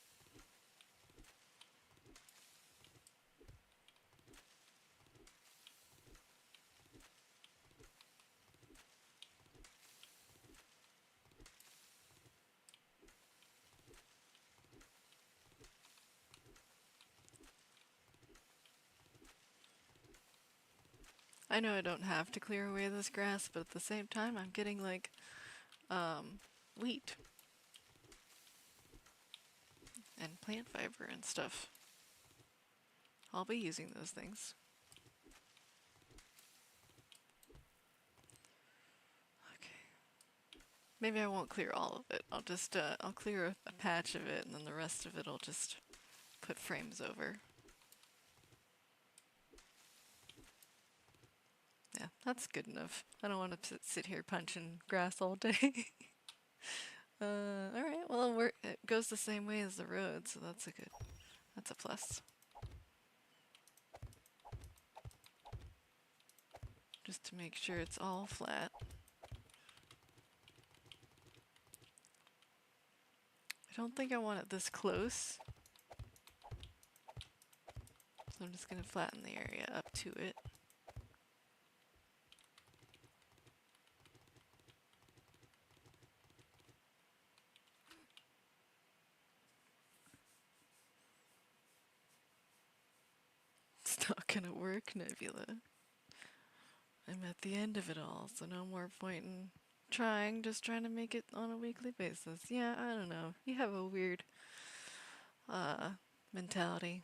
I know I don't have to clear away this grass, but at the same time, I'm getting like wheat and plant fiber and stuff. I'll be using those things. Okay. Maybe I won't clear all of it. I'll just I'll clear a patch of it, and then the rest of it I'll just put frames over. Yeah, that's good enough. I don't want to sit here punching grass all day. All right. Well, it goes the same way as the road, so that's a plus. Just to make sure it's all flat. I don't think I want it this close, so I'm just gonna flatten the area up to it. It's not gonna work, Nebula. I'm at the end of it all, so no more point in trying, just trying to make it on a weekly basis. Yeah, I don't know. You have a weird mentality.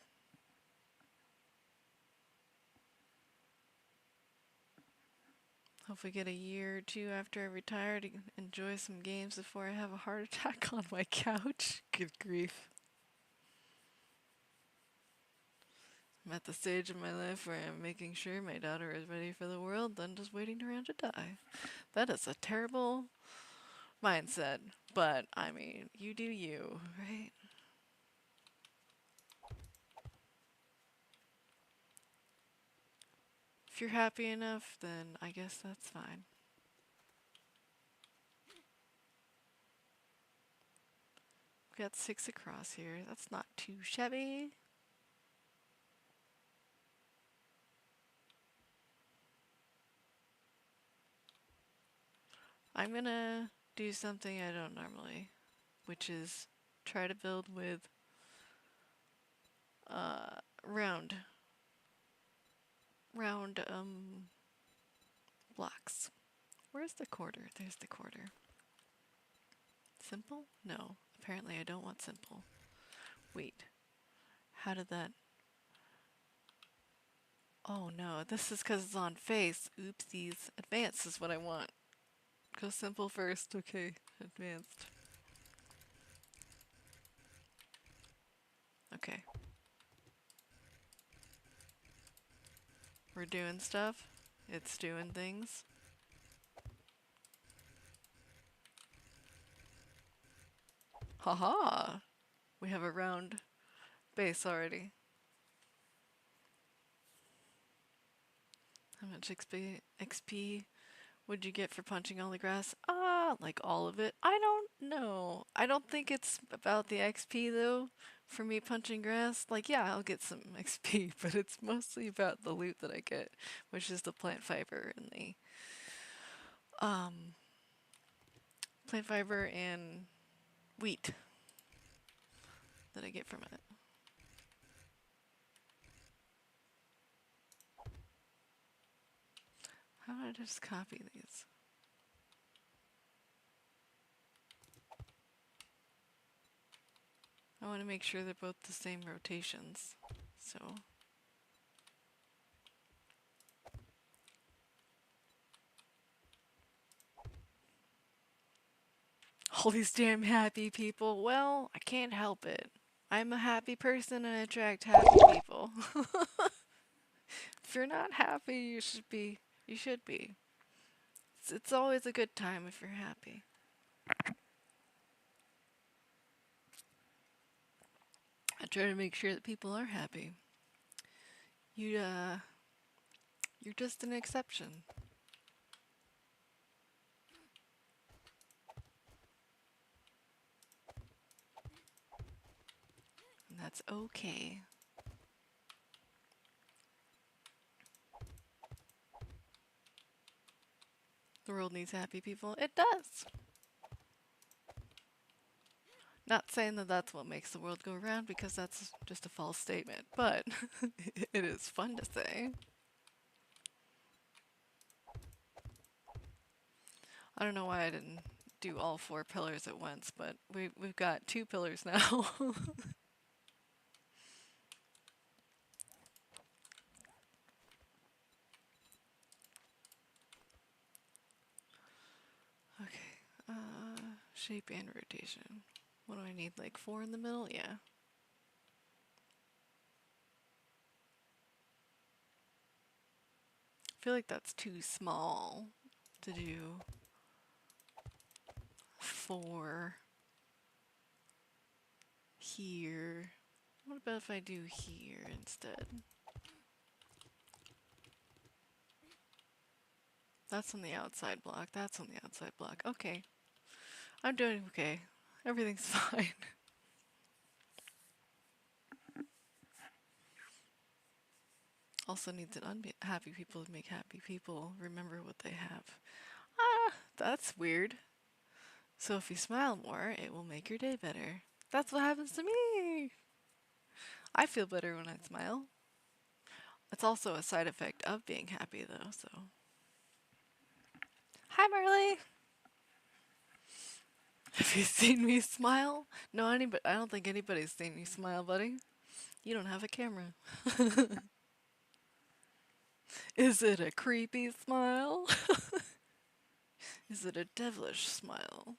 Hope we get a year or two after I retire to enjoy some games before I have a heart attack on my couch. Good grief. I'm at the stage of my life where I'm making sure my daughter is ready for the world, then just waiting around to die. That is a terrible mindset, but I mean, you do you, right? If you're happy enough, then I guess that's fine. We got 6 across here. That's not too shabby. I'm gonna do something I don't normally, which is try to build with round blocks. Where's the quarter? There's the quarter. Simple? No. Apparently I don't want simple. Wait. How did that... Oh no, this is because it's on face. Oopsies. Advanced is what I want. Go simple first. Okay, advanced. Okay. We're doing stuff. It's doing things. Haha! We have a round base already. How much XP would you get for punching all the grass? Like all of it? I don't know. I don't think it's about the XP though. For me punching grass, like yeah, I'll get some XP, but it's mostly about the loot that I get, which is the plant fiber and the plant fiber and wheat that I get from it. How do I just copy these? I want to make sure they're both the same rotations. So all these damn happy people. Well, I can't help it. I'm a happy person and I attract happy people. If you're not happy, you should be. You should be. It's always a good time if you're happy. I try to make sure that people are happy. You, you're just an exception. And that's okay. The world needs happy people. It does. Not saying that that's what makes the world go around because that's just a false statement, but it is fun to say. I don't know why I didn't do all 4 pillars at once, but we've got 2 pillars now. Okay, shape and rotation. What do I need, like 4 in the middle? Yeah. I feel like that's too small to do 4 here. What about if I do here instead? That's on the outside block. That's on the outside block. Okay. I'm doing okay. Everything's fine. Also needs an unhappy people to make happy people remember what they have. Ah, that's weird. So if you smile more, it will make your day better. That's what happens to me. I feel better when I smile. It's also a side effect of being happy though, so. Hi Marley! Have you seen me smile? No, anybody. I don't think anybody's seen you smile, buddy. You don't have a camera. Is it a creepy smile? Is it a devilish smile?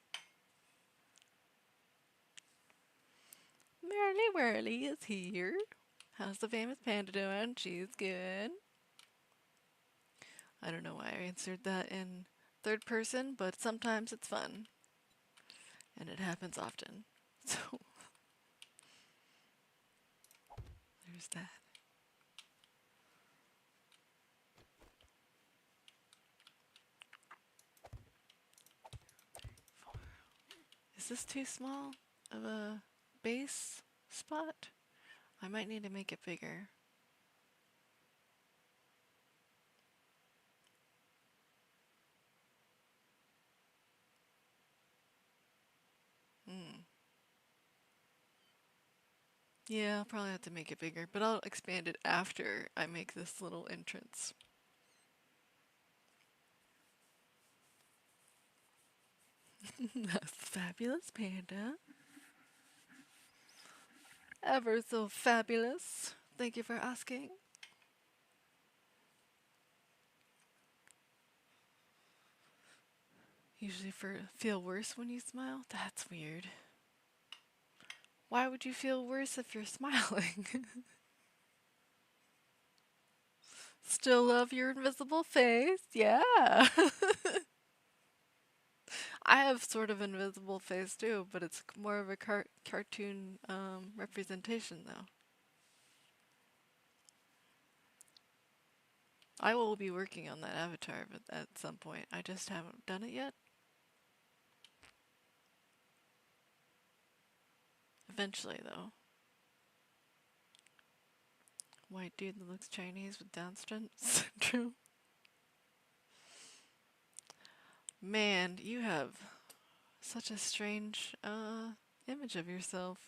Merrily Whirly is here. How's the famous panda doing? She's good. I don't know why I answered that in third person, but sometimes it's fun. And it happens often. So, there's that. Is this too small of a base spot? I might need to make it bigger. Hmm. Yeah, I'll probably have to make it bigger, but I'll expand it after I make this little entrance. That's fabulous, Panda. Ever so fabulous. Thank you for asking. Usually feel worse when you smile? That's weird. Why would you feel worse if you're smiling? Still love your invisible face? Yeah. I have sort of invisible face too, but it's more of a cartoon representation though. I will be working on that avatar at some point. I just haven't done it yet. Eventually though. White dude that looks Chinese with Down syndrome. Man, you have such a strange image of yourself.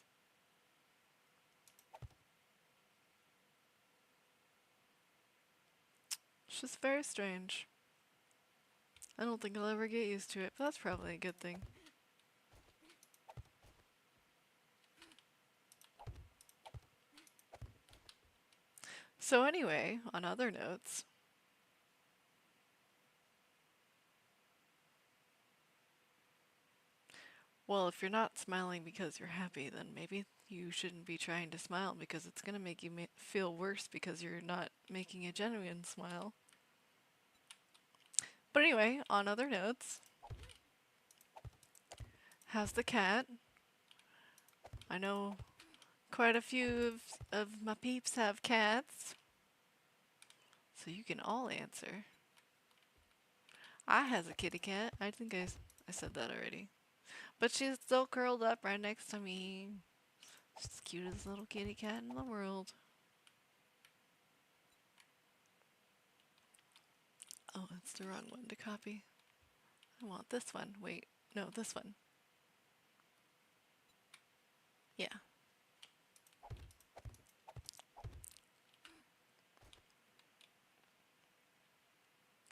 It's just very strange. I don't think I'll ever get used to it, but that's probably a good thing. So anyway, on other notes, well, if you're not smiling because you're happy, then maybe you shouldn't be trying to smile because it's going to make you feel worse because you're not making a genuine smile. But anyway, on other notes, how's the cat? I know quite a few of my peeps have cats, so you can all answer. I has a kitty cat. I think I said that already. But she's still curled up right next to me. Just the cutest little kitty cat in the world. Oh, it's the wrong one to copy. I want this one. Wait, no, this one. Yeah.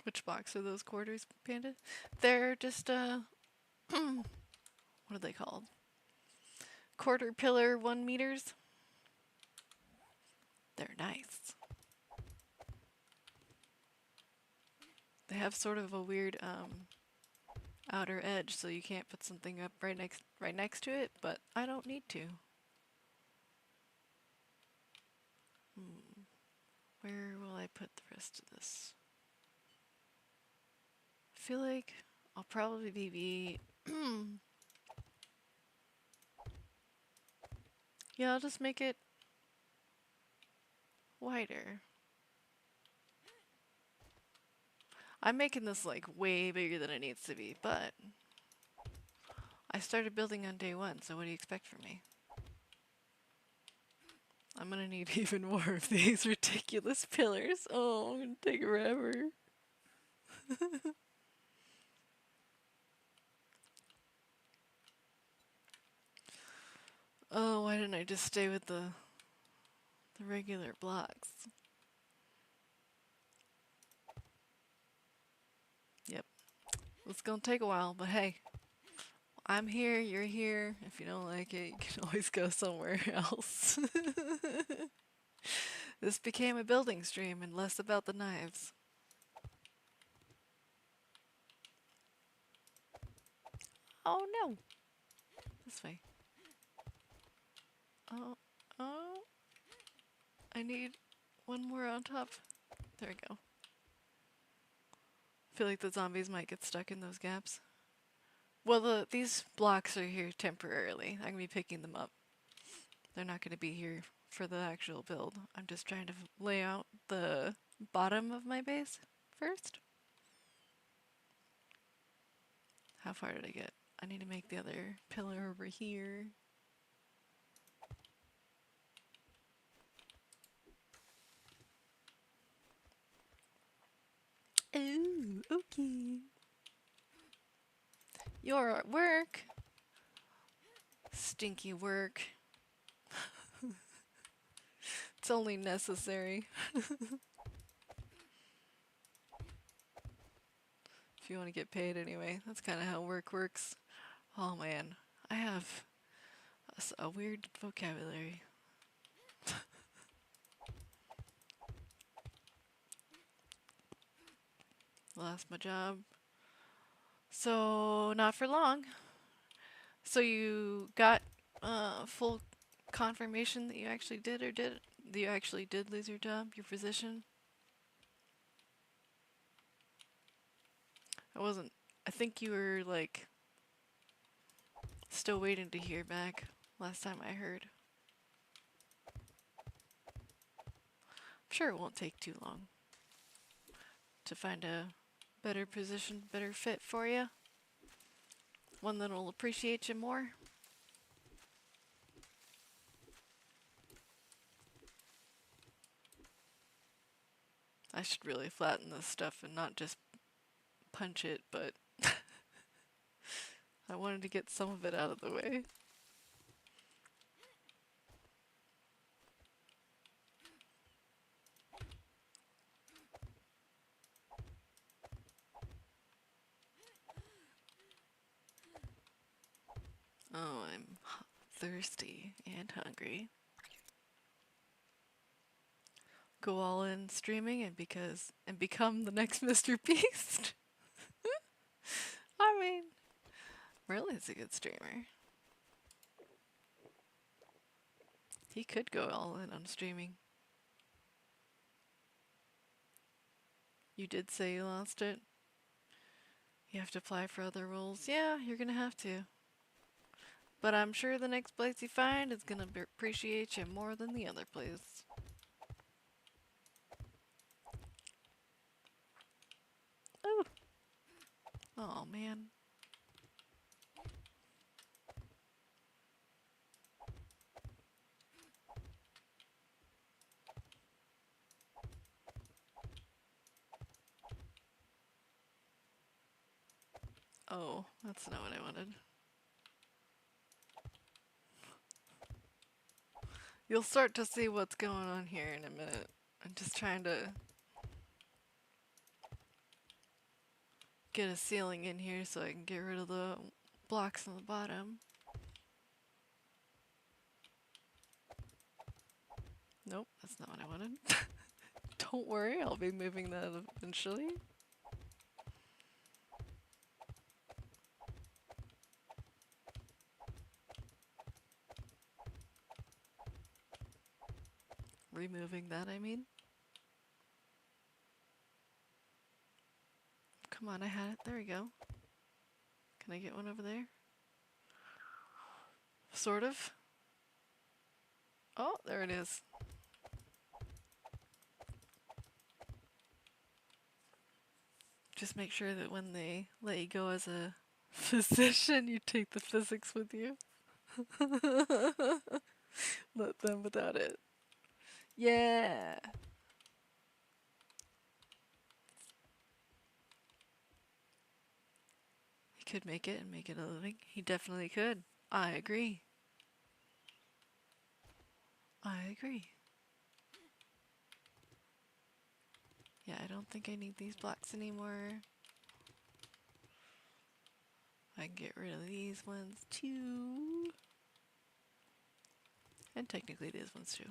Which box are those quarters, Panda? They're just, what are they called? Quarter pillar 1 meters. They're nice. They have sort of a weird, outer edge, so you can't put something up right next to it, but I don't need to. Where will I put the rest of this? I feel like I'll probably be yeah, I'll just make it wider. I'm making this like way bigger than it needs to be, but I started building on day 1, so what do you expect from me? I'm gonna need even more of these ridiculous pillars. Oh, I'm gonna take forever. Oh, why didn't I just stay with the regular blocks? Yep. It's gonna take a while, but hey, I'm here, you're here. If you don't like it, you can always go somewhere else. This became a building stream and less about the knives. Oh no! This way. Oh, oh. I need one more on top. There we go. I feel like the zombies might get stuck in those gaps. Well, these blocks are here temporarily. I'm gonna be picking them up. They're not gonna be here for the actual build. I'm just trying to lay out the bottom of my base first. How far did I get? I need to make the other pillar over here. Oh, okay. You're at work. Stinky work. It's only necessary. If you want to get paid anyway. That's kind of how work works. Oh man, I have a weird vocabulary. Lost my job. So, not for long. So you got full confirmation that you actually did that you actually did lose your job, your position? I think you were like still waiting to hear back last time I heard. I'm sure it won't take too long to find a better position, better fit for you. One that'll appreciate you more. I should really flatten this stuff and not just punch it, but I wanted to get some of it out of the way. Oh, I'm thirsty and hungry. Go all in streaming and become the next Mr. Beast. I mean, Merlin's a good streamer. He could go all in on streaming. You did say you lost it. You have to apply for other roles. Yeah, you're gonna have to. But I'm sure the next place you find is gonna appreciate you more than the other place. Oh. Oh man. Oh, that's not what I wanted. You'll start to see what's going on here in a minute. I'm just trying to get a ceiling in here so I can get rid of the blocks on the bottom. Nope, that's not what I wanted. Don't worry, I'll be moving that eventually. Removing that, I mean. Come on, I had it. There we go. Can I get one over there? Sort of. Oh, there it is. Just make sure that when they let you go as a physician, you take the physics with you. Let them without it. Yeah! He could make it and make it a living. He definitely could. I agree. I agree. Yeah, I don't think I need these blocks anymore. I can get rid of these ones too. And technically these ones too.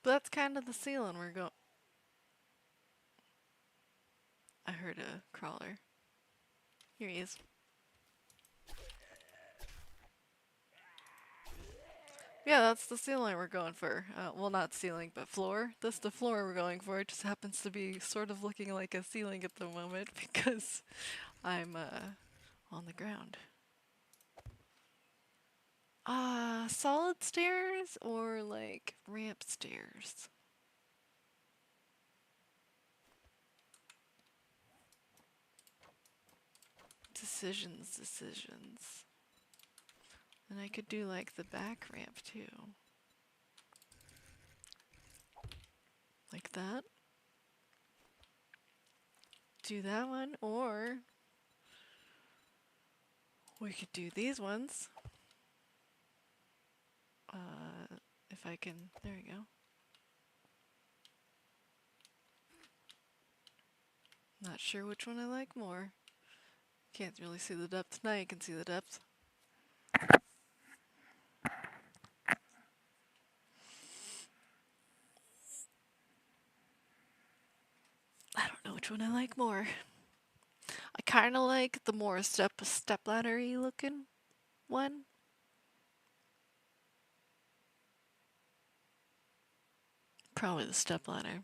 But that's kind of the ceiling we're going. I heard a crawler. Here he is. Yeah, that's the ceiling we're going for. Well, not ceiling, but floor. That's the floor we're going for. It just happens to be sort of looking like a ceiling at the moment because I'm on the ground. Solid stairs or like ramp stairs? Decisions. And I could do like the back ramp too. Like that. Do that one, or we could do these ones. If I can, there we go. Not sure which one I like more. Can't really see the depth. Now you can see the depth. I don't know which one I like more. I kind of like the more stepladdery looking one. Probably the stepladder.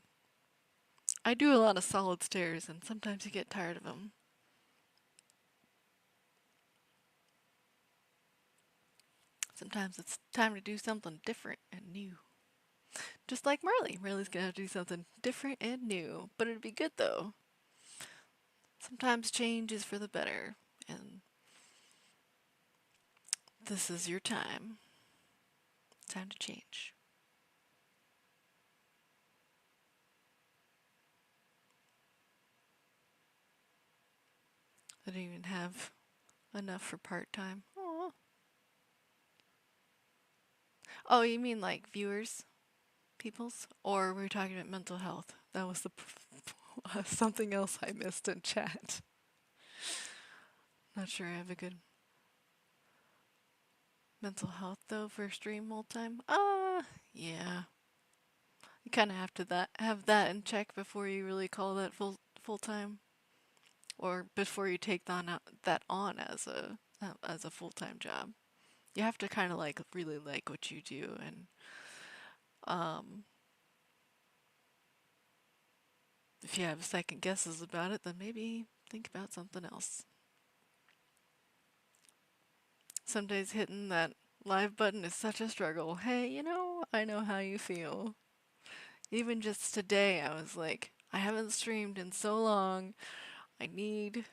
I do a lot of solid stairs, and sometimes you get tired of them. Sometimes it's time to do something different and new. Just like Marley. Marley's gonna have to do something different and new. But it'd be good though. Sometimes change is for the better, and this is your time. Time to change. I don't even have enough for part-time. Aww. Oh, you mean like viewers? Peoples? Or were we talking about mental health? That was the something else I missed in chat. Not sure I have a good mental health though for stream whole time. Yeah. You kind of have to have that in check before you really call that full time, or before you take that on as a full time job. You have to kind of like really like what you do, and if you have second guesses about it, then maybe think about something else. Some days hitting that live button is such a struggle. Hey, I know how you feel. Even just today, I was like, I haven't streamed in so long. I need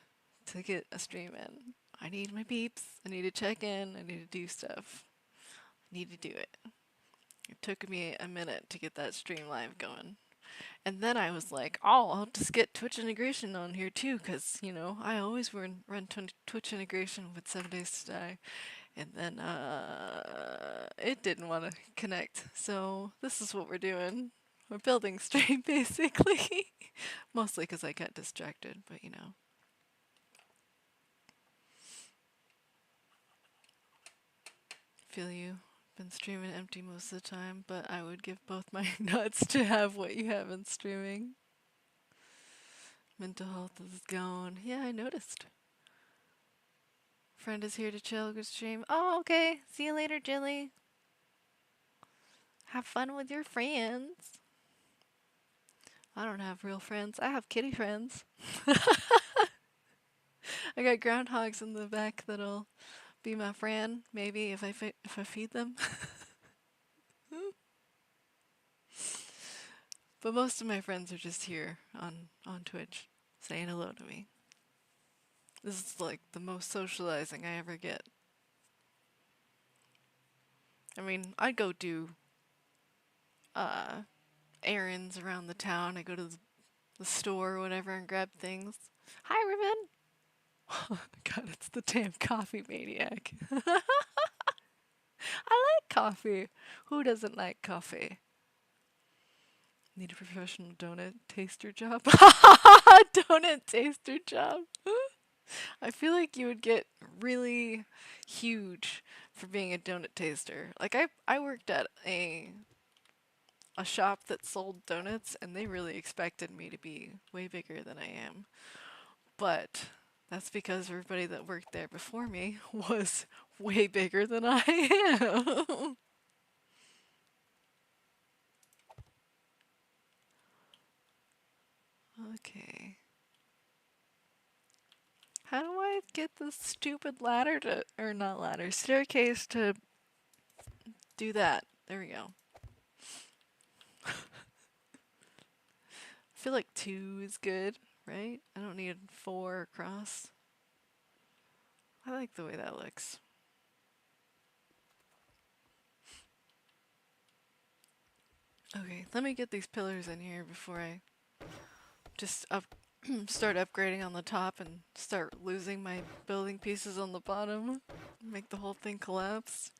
to get a stream in. I need my peeps. I need to check in. I need to do stuff. I need to do it. It took me a minute to get that stream live going. And then I was like, oh, I'll just get Twitch integration on here too, because, you know, I always run Twitch integration with 7 Days to Die. And then it didn't want to connect. So this is what we're doing. We're building stream basically. Mostly because I got distracted, but you know. Feel you. Been streaming empty most of the time, but I would give both my nuts to have what you have in streaming. Mental health is gone. Yeah, I noticed. Friend is here to chill, good stream. Oh, okay. See you later, Jilly. Have fun with your friends. I don't have real friends. I have kitty friends. I got groundhogs in the back that'll be my friend, maybe if I feed them. But most of my friends are just here on Twitch saying hello to me. This is like the most socializing I ever get. I mean, I'd go do uh, errands around the town. I go to the store or whatever and grab things. Hi, Ribbon. God, it's the damn coffee maniac. I like coffee. Who doesn't like coffee? Need a professional donut taster job? Donut taster job. I feel like you would get really huge for being a donut taster. Like I worked at a shop that sold donuts and they really expected me to be way bigger than I am. But that's because everybody that worked there before me was way bigger than I am. Okay. How do I get this stupid ladder to, or not ladder, staircase to do that? There we go. I feel like 2 is good, right? I don't need 4 across. I like the way that looks. Okay, let me get these pillars in here before I just start upgrading on the top and start losing my building pieces on the bottom. Make the whole thing collapse.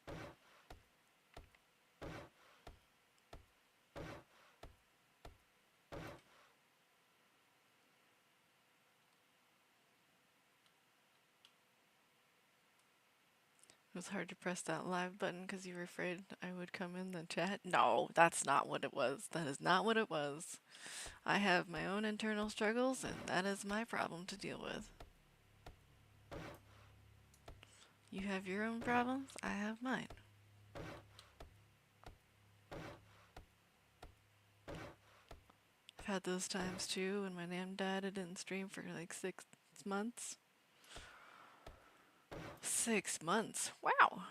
It was hard to press that live button because you were afraid I would come in the chat. No, that's not what it was. That is not what it was. I have my own internal struggles, and that is my problem to deal with. You have your own problems, I have mine. I've had those times too. When my nan died, I didn't stream for like 6 months. 6 months? Wow.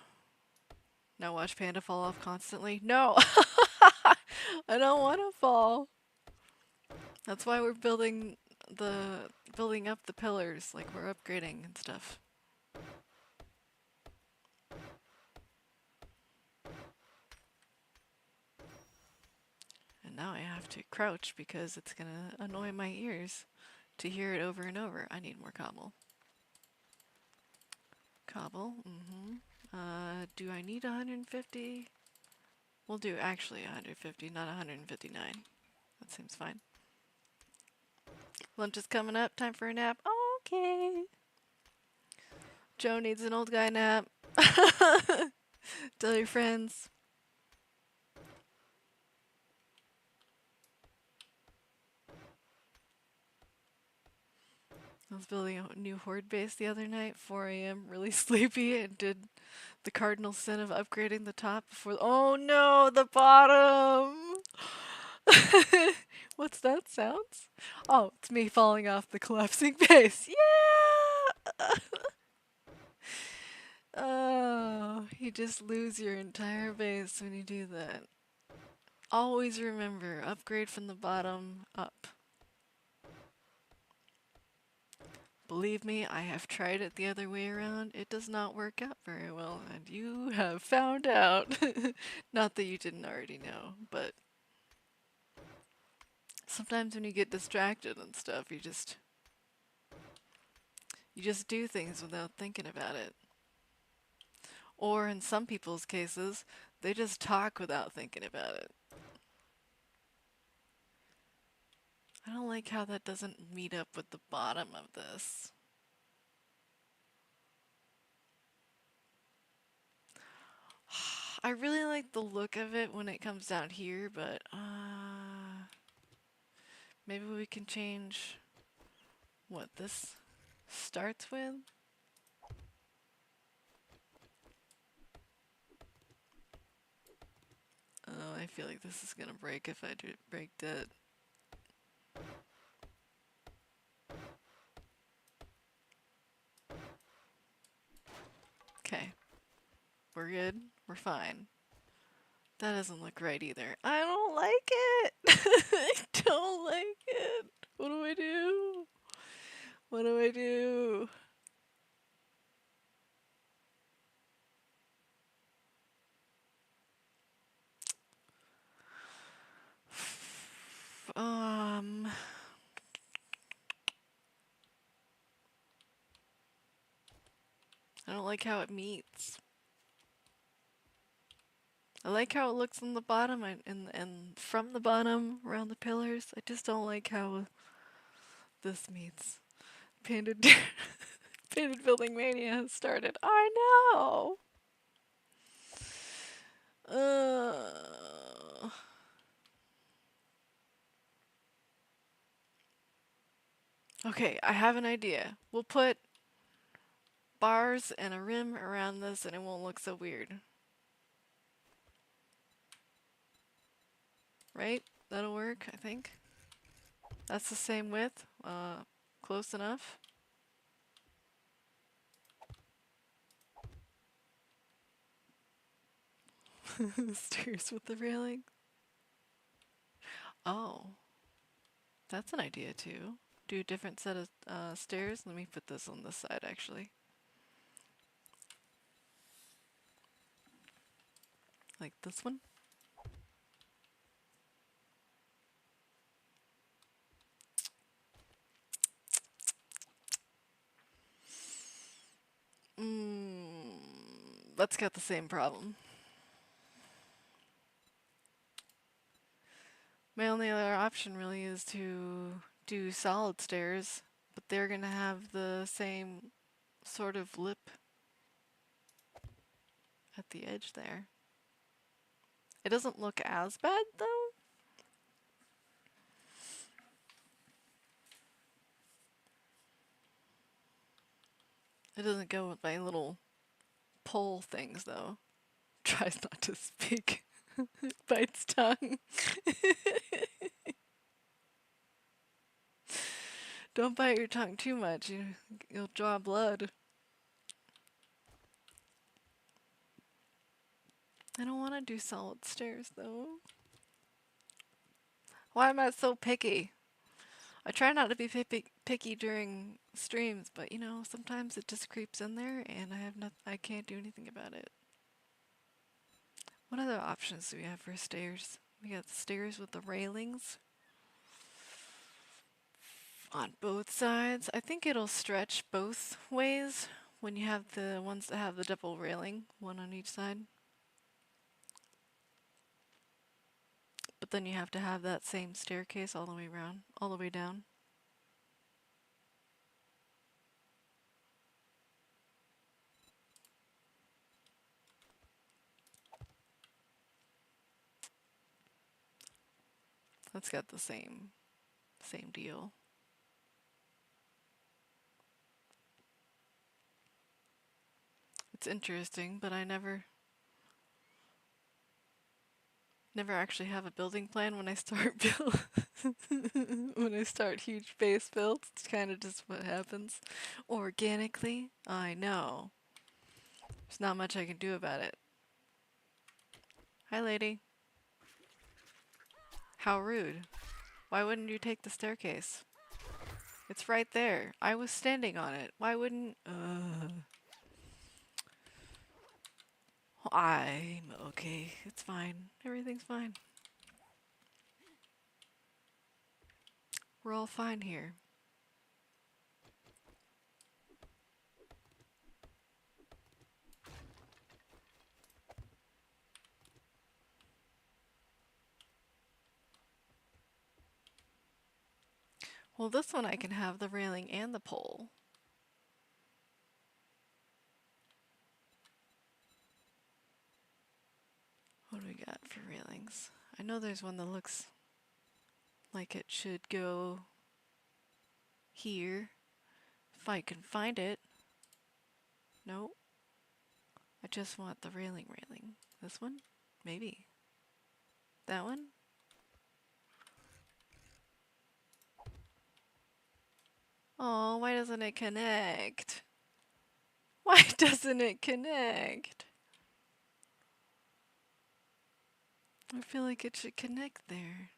Now watch Panda fall off constantly? No! I don't want to fall. That's why we're building up the pillars, like we're upgrading and stuff. And now I have to crouch because it's gonna annoy my ears to hear it over and over. I need more cobble. Cobble, do I need 150? We'll do actually 150, not 159. That seems fine. Lunch is coming up, time for a nap. Okay. Joe needs an old guy nap. Tell your friends. I was building a new horde base the other night, 4 a.m., really sleepy, and did the cardinal sin of upgrading the top before. Oh no, the bottom! What's that sounds? Oh, it's me falling off the collapsing base. Yeah! Oh, you just lose your entire base when you do that. Always remember, upgrade from the bottom up. Believe me, I have tried it the other way around. It does not work out very well, and you have found out. Not that you didn't already know, but Sometimes when you get distracted and stuff, you just do things without thinking about it. Or in some people's cases, they just talk without thinking about it. I don't like how that doesn't meet up with the bottom of this. I really like the look of it when it comes down here, but maybe we can change what this starts with. Oh, I feel like this is gonna break if I do break that. Okay, we're good. We're fine. That doesn't look right either. I don't like it. I don't like it. What do I do? What do I do? Um, I don't like how it meets. I like how it looks on the bottom and from the bottom around the pillars. I just don't like how this meets. Painted Painted Building Mania has started. I know. Okay, I have an idea. We'll put bars and a rim around this and it won't look so weird. Right? That'll work, I think. That's the same width. Close enough. Stairs with the railing. Oh, that's an idea too. Do a different set of stairs. Let me put this on this side actually. Like this one. That's got the same problem. My only other option really is to do solid stairs, but they're gonna have the same sort of lip at the edge there. It doesn't look as bad though. It doesn't go with my little pole things though. Tries not to speak. Bites tongue. Don't bite your tongue too much. You'll draw blood. I don't want to do solid stairs though. Why am I so picky? I try not to be picky during streams, but you know, sometimes it just creeps in there and I can't do anything about it. What other options do we have for stairs? We got stairs with the railings on both sides. I think it'll stretch both ways when you have the ones that have the double railing, one on each side. But then you have to have that same staircase all the way around, all the way down. That's got the same deal. It's interesting, but I never actually have a building plan when I start build when I start huge base builds. It's kind of just what happens organically. I know. There's not much I can do about it. Hi, lady. How rude. Why wouldn't you take the staircase? It's right there. I was standing on it. Why wouldn't... I'm okay. It's fine. Everything's fine. We're all fine here. Well, this one I can have the railing and the pole. What do we got for railings? I know there's one that looks like it should go here. If I can find it. Nope. I just want the railing. This one? Maybe. That one? Oh, why doesn't it connect? Why doesn't it connect? I feel like it should connect there.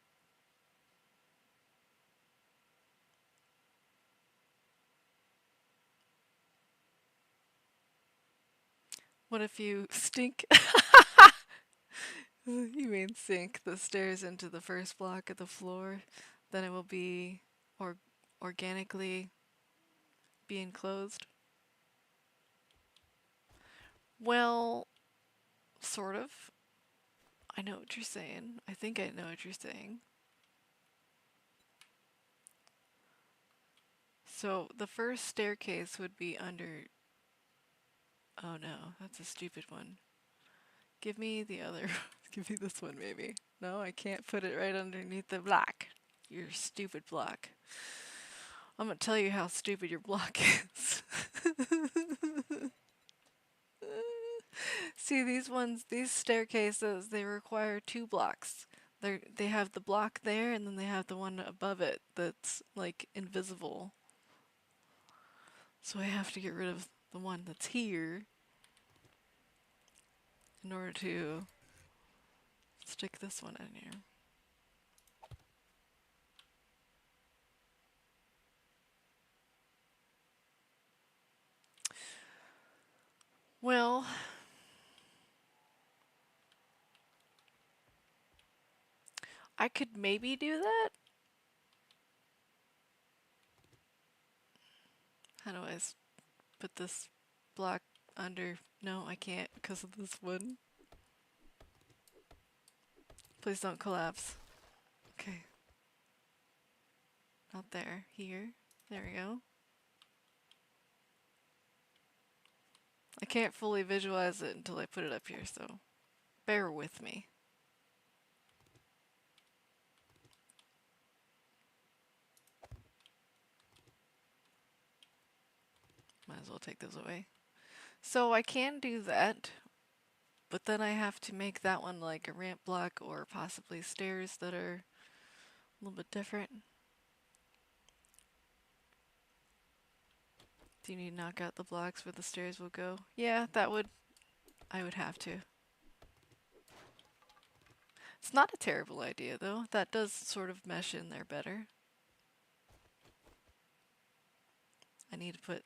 What if you stink? You mean sink the stairs into the first block of the floor? Then it will be or organically be enclosed? Well, sort of. I know what you're saying. I think I know what you're saying. So the first staircase would be under. Oh no, that's a stupid one. Give me the other. Give me this one, maybe. No, I can't put it right underneath the block. Your stupid block. I'm gonna tell you how stupid your block is. See, these staircases, they require 2 blocks. They have the block there, and then they have the one above it that's like invisible. So I have to get rid of the one that's here in order to stick this one in here. Well, I could maybe do that. How do I put this block under? No, I can't because of this one. Please don't collapse. Okay. Not there. Here. There we go. I can't fully visualize it until I put it up here, so bear with me. Might as well take those away. So I can do that, but then I have to make that one like a ramp block or possibly stairs that are a little bit different. Do you need to knock out the blocks where the stairs will go? Yeah, I would have to. It's not a terrible idea though. That does sort of mesh in there better. I need to put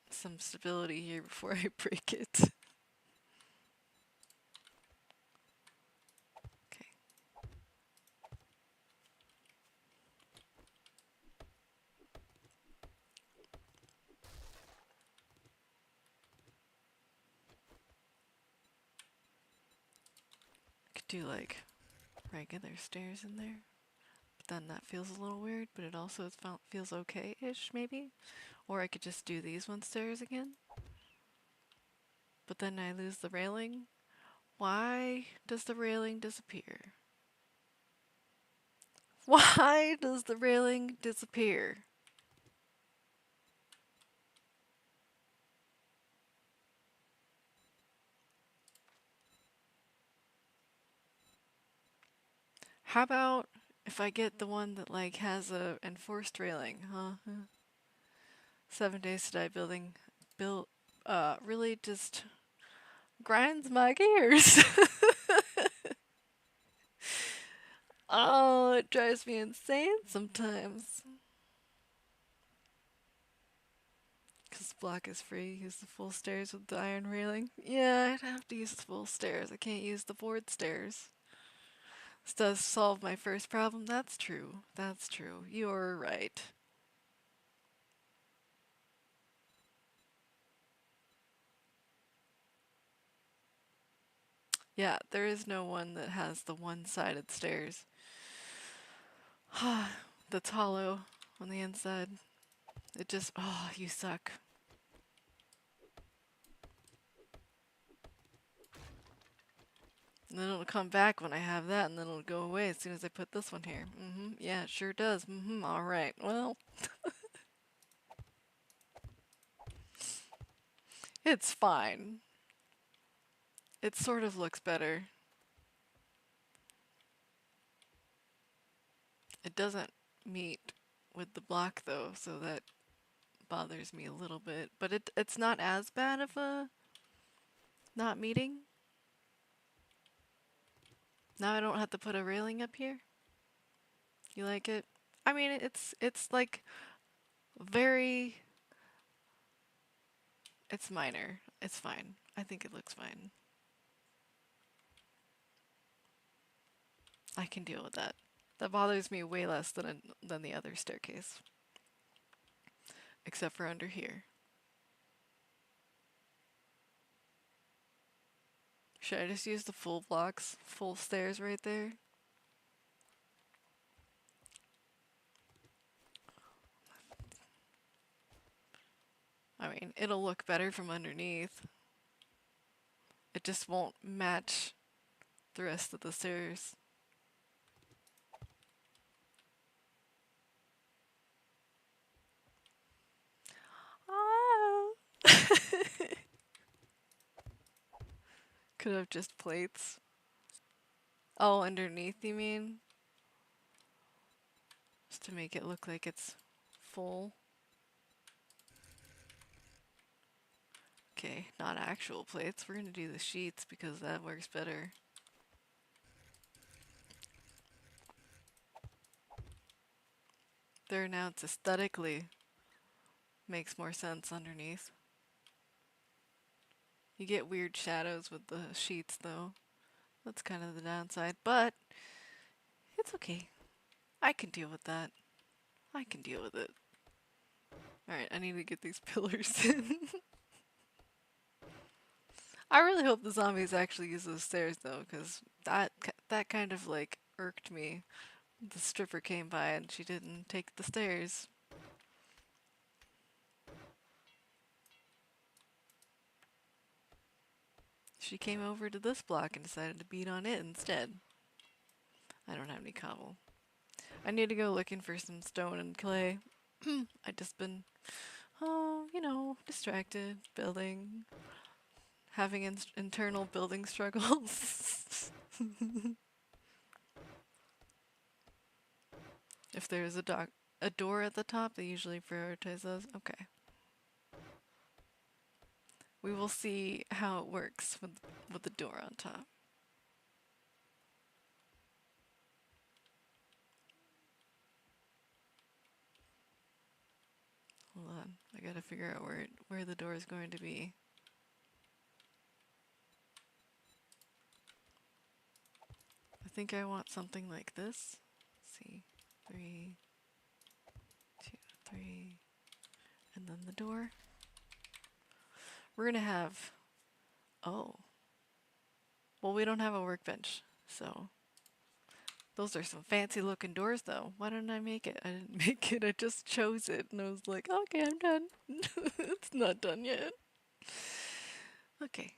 some stability here before I break it. Okay. I could do like regular stairs in there. But then that feels a little weird, but it also feels okay-ish maybe. Or I could just do these one stairs again. But then I lose the railing. Why does the railing disappear? Why does the railing disappear? How about if I get the one that like has a enforced railing, huh? 7 days to die build really just grinds my gears. Oh, it drives me insane sometimes. Because block is free, use the full stairs with the iron railing. Yeah, I'd have to use the full stairs. I can't use the board stairs. This does solve my first problem. That's true. That's true. You're right. Yeah, there is no one that has the one-sided stairs. That's hollow on the inside. It just, oh, you suck. And then it'll come back when I have that, and then it'll go away as soon as I put this one here. Yeah, it sure does. Alright. Well, it's fine. It sort of looks better. It doesn't meet with the block, though, so that bothers me a little bit. But it's not as bad of a not meeting. Now I don't have to put a railing up here. You like it? I mean, it's like very. It's minor. It's fine. I think it looks fine. I can deal with that. That bothers me way less than the other staircase, except for under here. Should I just use the full blocks, full stairs right there? I mean, it'll look better from underneath. It just won't match the rest of the stairs. Oh. Could have just plates. Oh, underneath you mean? Just to make it look like it's full. Okay, not actual plates. We're gonna do the sheets because that works better. There, now it's aesthetically makes more sense underneath. You get weird shadows with the sheets though. That's kind of the downside, but it's okay. I can deal with that. I can deal with it. Alright, I need to get these pillars in. I really hope the zombies actually use those stairs though, because that kind of like irked me. The stripper came by and she didn't take the stairs. She came over to this block and decided to beat on it instead. I don't have any cobble. I need to go looking for some stone and clay. I've just been, oh, you know, distracted, building, having internal building struggles. If there's a door at the top, they usually prioritize those. Okay. We will see how it works with the door on top. Hold on, I gotta figure out where the door is going to be. I think I want something like this. Let's see, 3, 2, 3, and then the door. We're gonna have, oh, well, we don't have a workbench, so those are some fancy looking doors though. Why didn't I make it? I didn't make it, I just chose it and I was like, okay, I'm done. It's not done yet. Okay.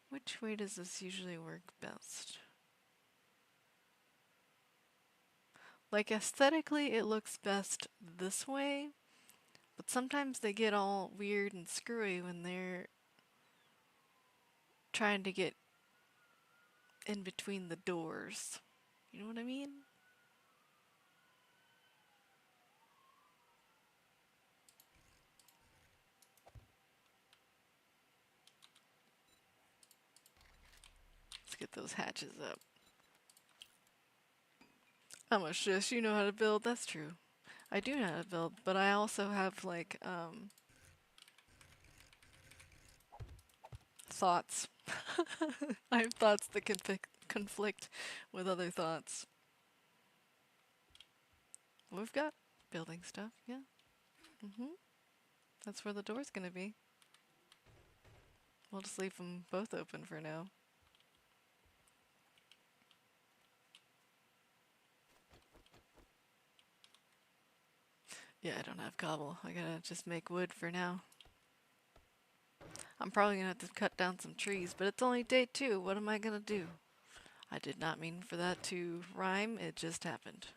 Which way does this usually work best? Like aesthetically it looks best this way, but sometimes they get all weird and screwy when they're trying to get in between the doors. You know what I mean? Let's get those hatches up. I'm a shush, you know how to build, that's true. I do know how to build, but I also have like thoughts. I have thoughts that conflict with other thoughts. We've got building stuff, yeah. That's where the door's gonna be. We'll just leave them both open for now. Yeah, I don't have cobble. I gotta just make wood for now. I'm probably gonna have to cut down some trees, but it's only day 2. What am I gonna do? I did not mean for that to rhyme. It just happened.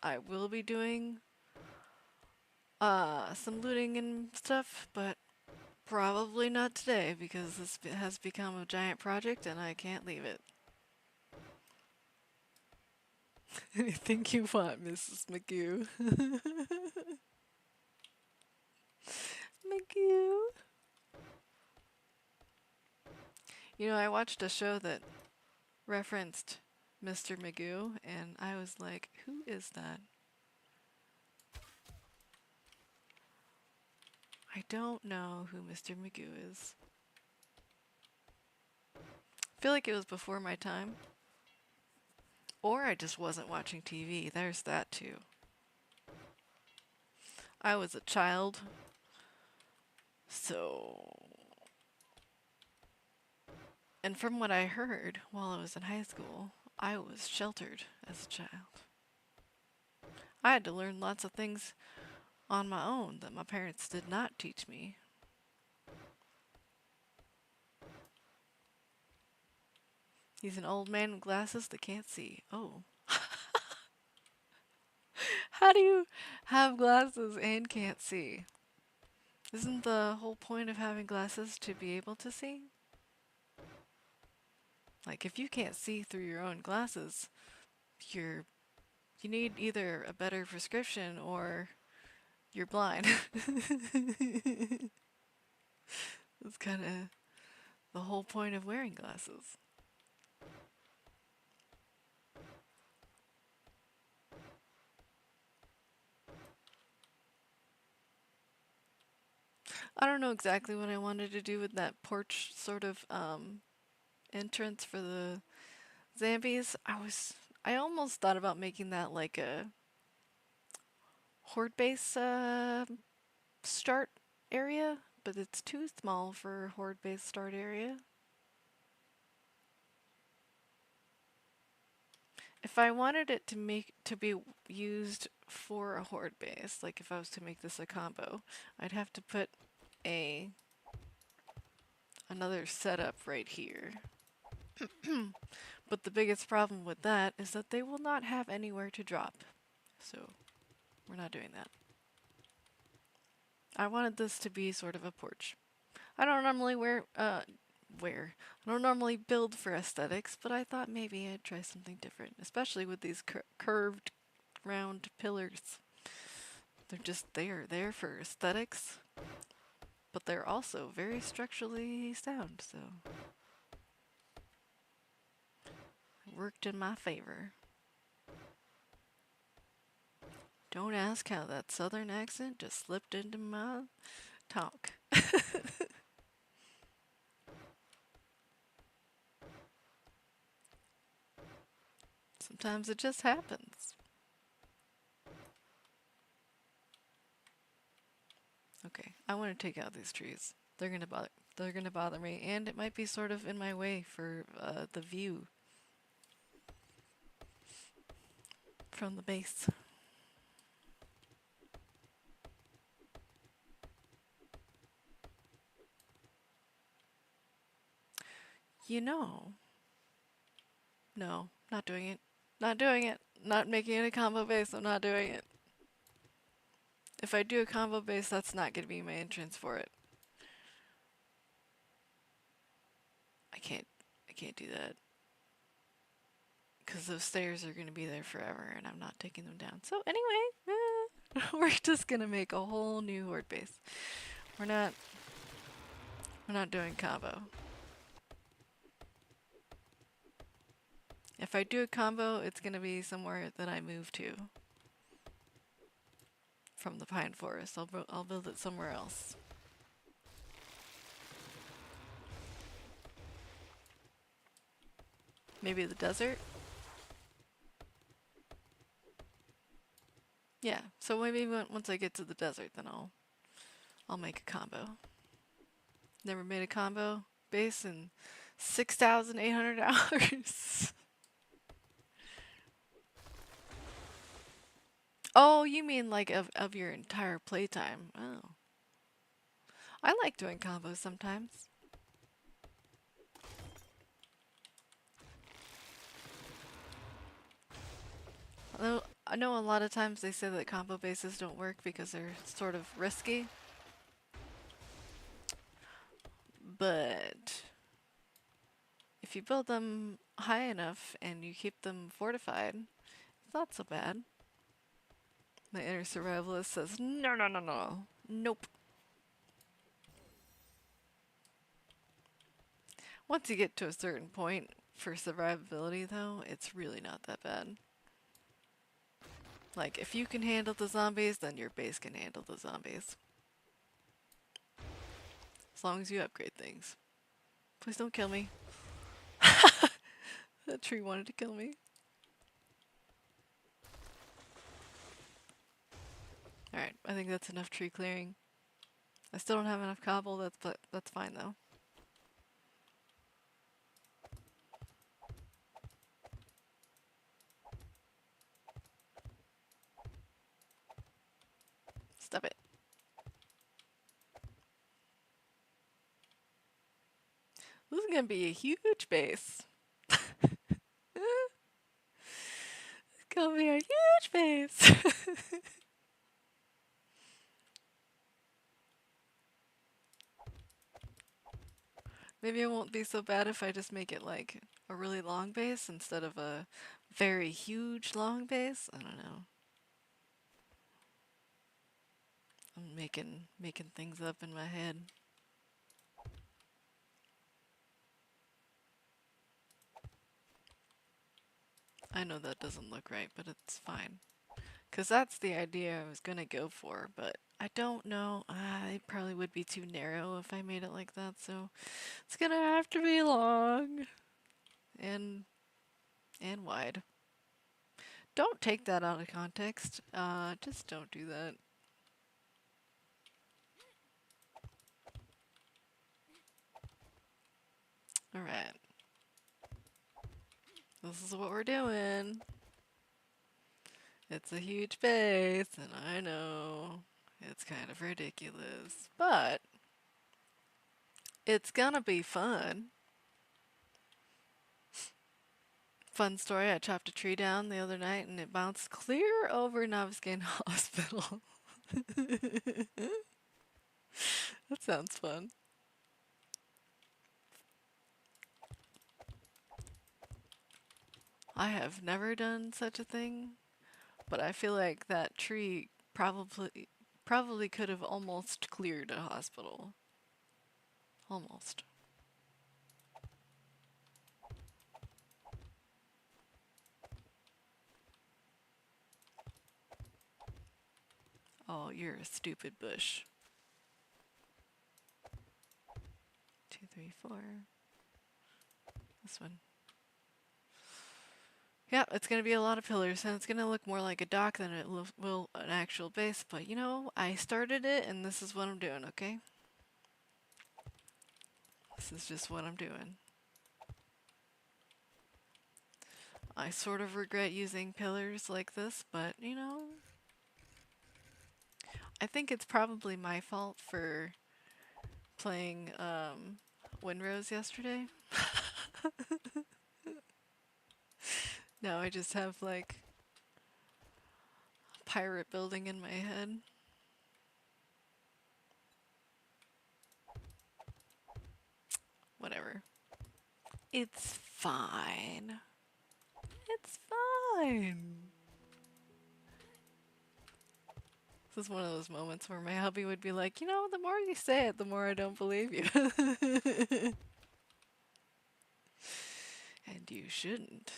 I will be doing some looting and stuff, but probably not today because this has become a giant project and I can't leave it. Anything you want, Mrs. McGoo. McGoo. You know, I watched a show that referenced Mr. Magoo, and I was like, who is that? I don't know who Mr. Magoo is. I feel like it was before my time. Or I just wasn't watching TV. There's that too. I was a child, so... And from what I heard while I was in high school, I was sheltered as a child. I had to learn lots of things on my own that my parents did not teach me. He's an old man with glasses that can't see. Oh. How do you have glasses and can't see? Isn't the whole point of having glasses to be able to see? Like, if you can't see through your own glasses, you need either a better prescription or you're blind. That's kind of the whole point of wearing glasses. I don't know exactly what I wanted to do with that porch sort of entrance for the zombies. I almost thought about making that like a horde base start area, but it's too small for horde base start area. If I wanted it to be used for a horde base, like if I was to make this a combo, I'd have to put another setup right here. But the biggest problem with that is that they will not have anywhere to drop. So we're not doing that. I wanted this to be sort of a porch. I don't normally I don't normally build for aesthetics, but I thought maybe I'd try something different, especially with these curved round pillars. They are there for aesthetics, but they're also very structurally sound, so it worked in my favor. Don't ask how that southern accent just slipped into my talk. Sometimes it just happens. Okay, I want to take out these trees. They're gonna bother me, and it might be sort of in my way for the view from the base. You know, no, not doing it. Not doing it. Not making it a combo base. I'm not doing it. If I do a combo base, that's not gonna be my entrance for it. I can't do that. Because those stairs are going to be there forever and I'm not taking them down. So anyway, we're just going to make a whole new horde base. We're not doing combo. If I do a combo, it's gonna be somewhere that I move to from the pine forest. I'll build it somewhere else. Maybe the desert? Yeah, so maybe once I get to the desert, then I'll make a combo. Never made a combo base in 6,800 hours. Oh, you mean like of your entire playtime. Oh. I like doing combos sometimes. Although I know a lot of times they say that combo bases don't work because they're sort of risky. But if you build them high enough and you keep them fortified, it's not so bad. My inner survivalist says, no, no, no, no. Nope. Once you get to a certain point for survivability, though, it's really not that bad. Like, if you can handle the zombies, then your base can handle the zombies. As long as you upgrade things. Please don't kill me. That tree wanted to kill me. Alright, I think that's enough tree clearing. I still don't have enough cobble, that's fine though. Stop it. This is gonna be a huge base. It's gonna be a huge base. Maybe it won't be so bad if I just make it like a really long base instead of a very huge long base. I don't know. I'm making things up in my head. I know that doesn't look right, but it's fine. Because that's the idea I was going to go for, but I don't know. It probably would be too narrow if I made it like that, so it's going to have to be long and wide. Don't take that out of context. Just don't do that. Alright. This is what we're doing. It's a huge base, and I know it's kind of ridiculous, but it's gonna be fun. Fun story, I chopped a tree down the other night and it bounced clear over Navascan Hospital. That sounds fun. I have never done such a thing, but I feel like that tree probably could have almost cleared a hospital. Almost. Oh, you're a stupid bush. 2, 3, 4. This one. Yeah, it's going to be a lot of pillars, and it's going to look more like a dock than it will an actual base, but you know, I started it, and this is what I'm doing, okay? This is just what I'm doing. I sort of regret using pillars like this, but you know, I think it's probably my fault for playing Windrose yesterday. Now I just have like pirate building in my head. Whatever. It's fine. It's fine. This is one of those moments where my hubby would be like, you know, the more you say it, the more I don't believe you. And you shouldn't.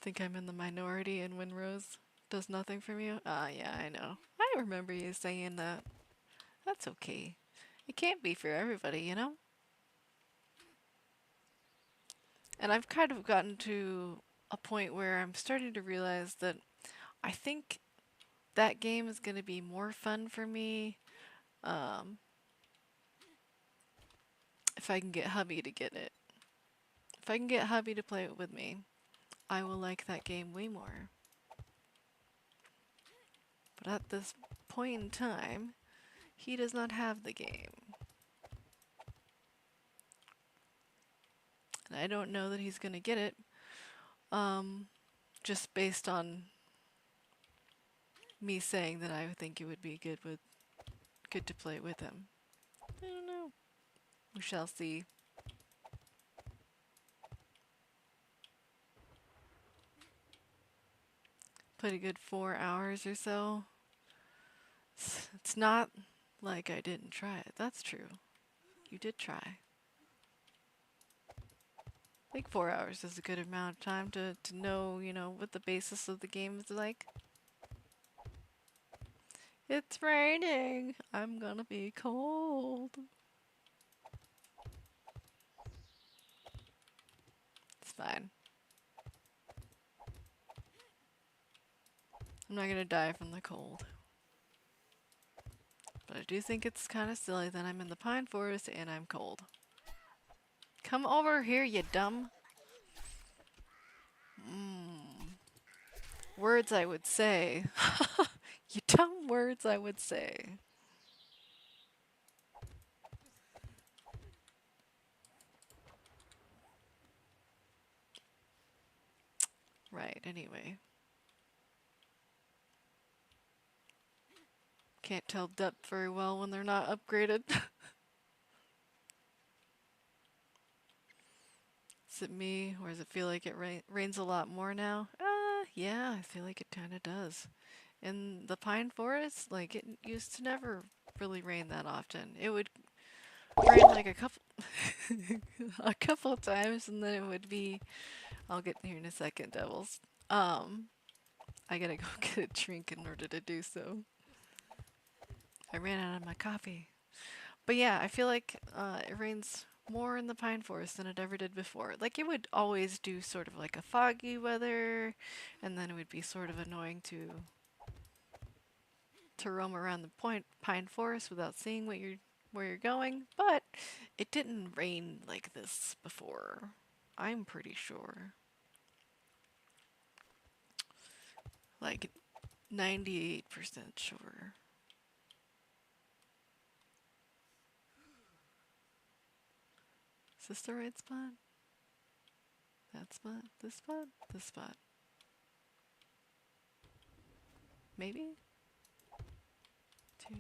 Think I'm in the minority and Winrose does nothing from you? Ah, yeah, I know. I remember you saying that. That's okay. It can't be for everybody, you know? And I've kind of gotten to a point where I'm starting to realize that I think that game is going to be more fun for me um, if I can get hubby to get it. If I can get hubby to play it with me, I will like that game way more. But at this point in time, he does not have the game. And I don't know that he's going to get it just based on me saying that I think it would be good to play with him. I don't know. We shall see. Played a good 4 hours or so. It's not like I didn't try it. That's true. You did try. I think 4 hours is a good amount of time to know, you know, what the basis of the game is like. It's raining. I'm gonna be cold. It's fine. I'm not gonna die from the cold. But I do think it's kind of silly that I'm in the pine forest and I'm cold. Come over here, you dumb. Words I would say. You dumb words I would say. Right, anyway. Can't tell depth very well when they're not upgraded. Is it me, or does it feel like it rains a lot more now? Yeah, I feel like it kinda does. In the pine forest, like, it used to never really rain that often. It would rain like a couple a couple times, and then it would be... I'll get here in a second, devils. I gotta go get a drink in order to do so. I ran out of my coffee. But yeah, I feel like it rains more in the pine forest than it ever did before. Like, it would always do sort of like a foggy weather, and then it would be sort of annoying to roam around the pine forest without seeing where you're going. But it didn't rain like this before. I'm pretty sure. Like 98% sure. Is this the right spot? That spot? This spot? This spot? Maybe? 2,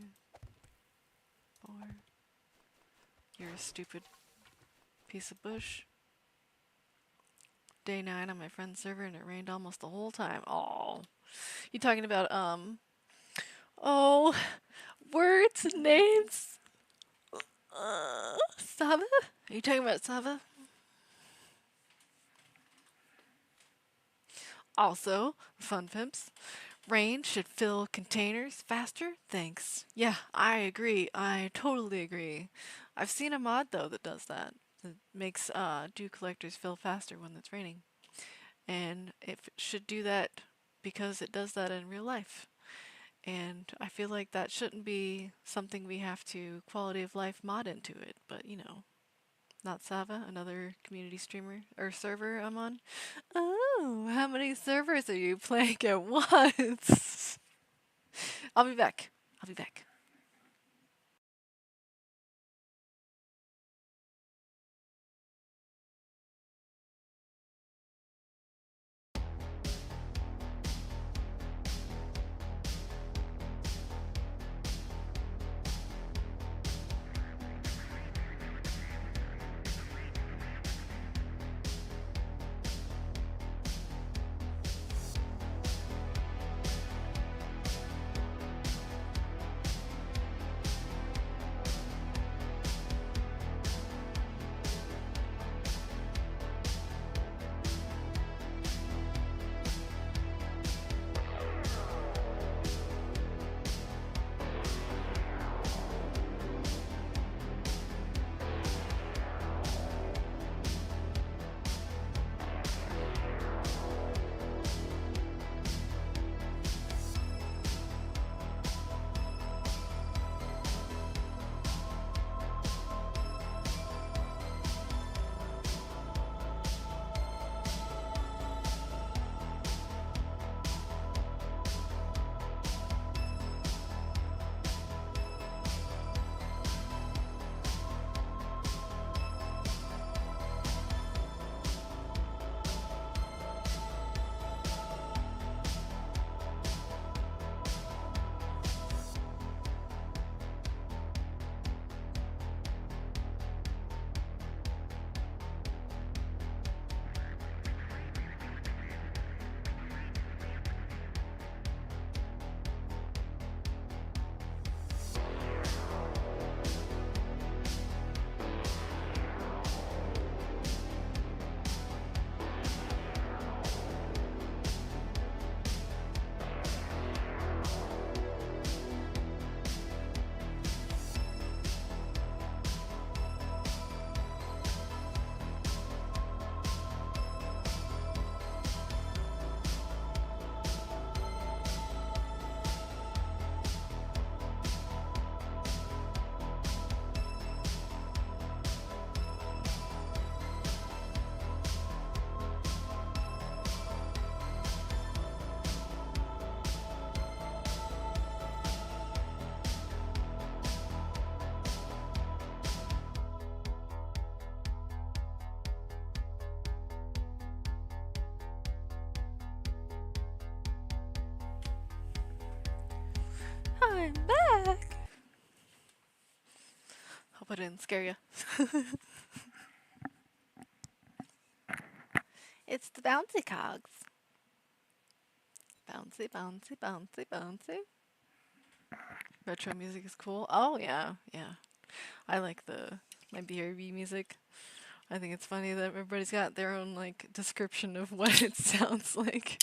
4. You're a stupid piece of bush. Day 9 on my friend's server and it rained almost the whole time. Oh, you talking about, oh, words and names? Sava? Are you talking about Sava? Also, fun pimps. Rain should fill containers faster? Thanks. Yeah, I agree. I totally agree. I've seen a mod, though, that does that. That makes dew collectors fill faster when it's raining. And it should do that because it does that in real life. And I feel like that shouldn't be something we have to quality of life mod into it, but you know. Not Sava, another community streamer or server I'm on. Oh, how many servers are you playing at once? I'll be back. I'll be back. I'm back. Hope I didn't scare you. It's the bouncy cogs. Bouncy, bouncy, bouncy, bouncy. Retro music is cool. Oh yeah, yeah. I like the my BRB music. I think it's funny that everybody's got their own like description of what it sounds like.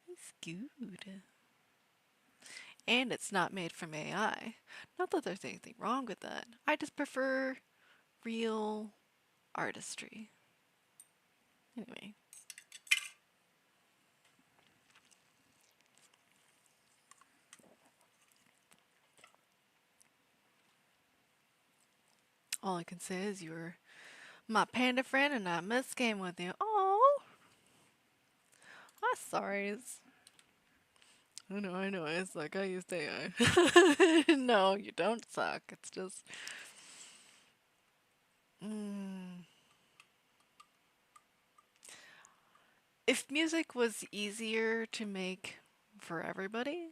It's good. And it's not made from AI. Not that there's anything wrong with that. I just prefer real artistry. Anyway, all I can say is you're my panda friend and I must game with you. Oh, I'm sorry. I know. It's like I used AI. No, you don't suck. It's just. Mm, if music was easier to make for everybody,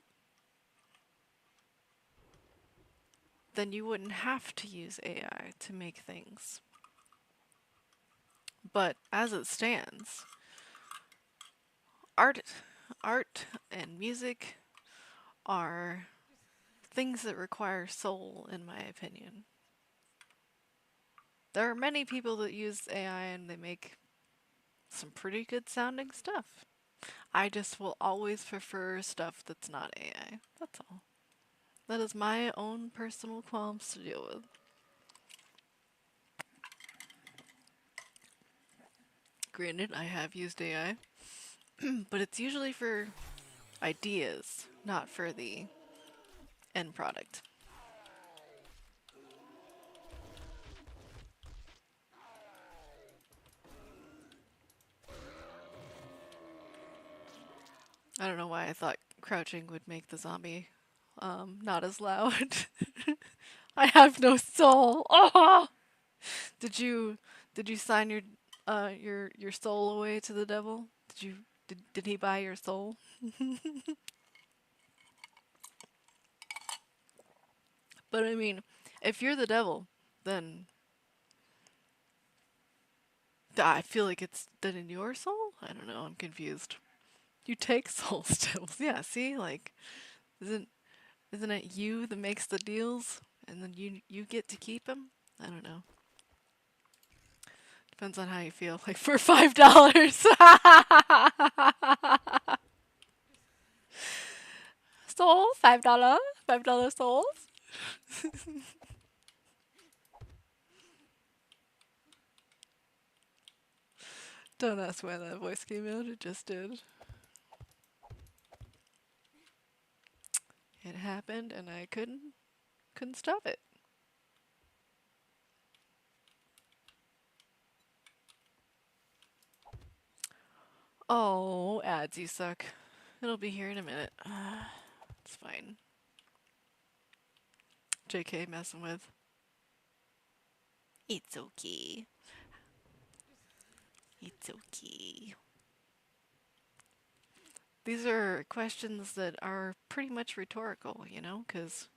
then you wouldn't have to use AI to make things. But as it stands, art, art and music are things that require soul, in my opinion. There are many people that use AI and they make some pretty good sounding stuff. I just will always prefer stuff that's not AI. That's all. That is my own personal qualms to deal with. Granted, I have used AI, but it's usually for ideas, not for the end product. I don't know why I thought crouching would make the zombie not as loud. I have no soul. Oh! Did you did you sign your soul away to the devil? Did he buy your soul? But I mean, if you're the devil, then I feel like it's then in your soul? I don't know, I'm confused. You take souls, devils. Yeah, see, like isn't isn't it you that makes the deals and then you get to keep them? I don't know. Depends on how you feel. Like for $5. Soul, $5. $5 souls. Don't ask why that voice came out, it just did. It happened and I couldn't stop it. Oh, ads, you suck. It'll be here in a minute. It's fine. JK messing with. It's okay. It's okay. These are questions that are pretty much rhetorical, you know, because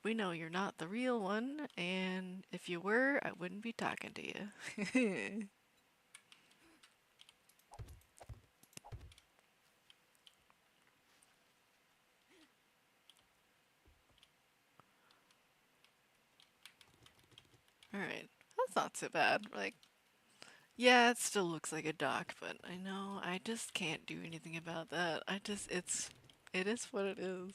we know you're not the real one, and if you were, I wouldn't be talking to you. Alright, that's not so bad. Like, yeah, it still looks like a dock, but I know, I just can't do anything about that. It is what it is.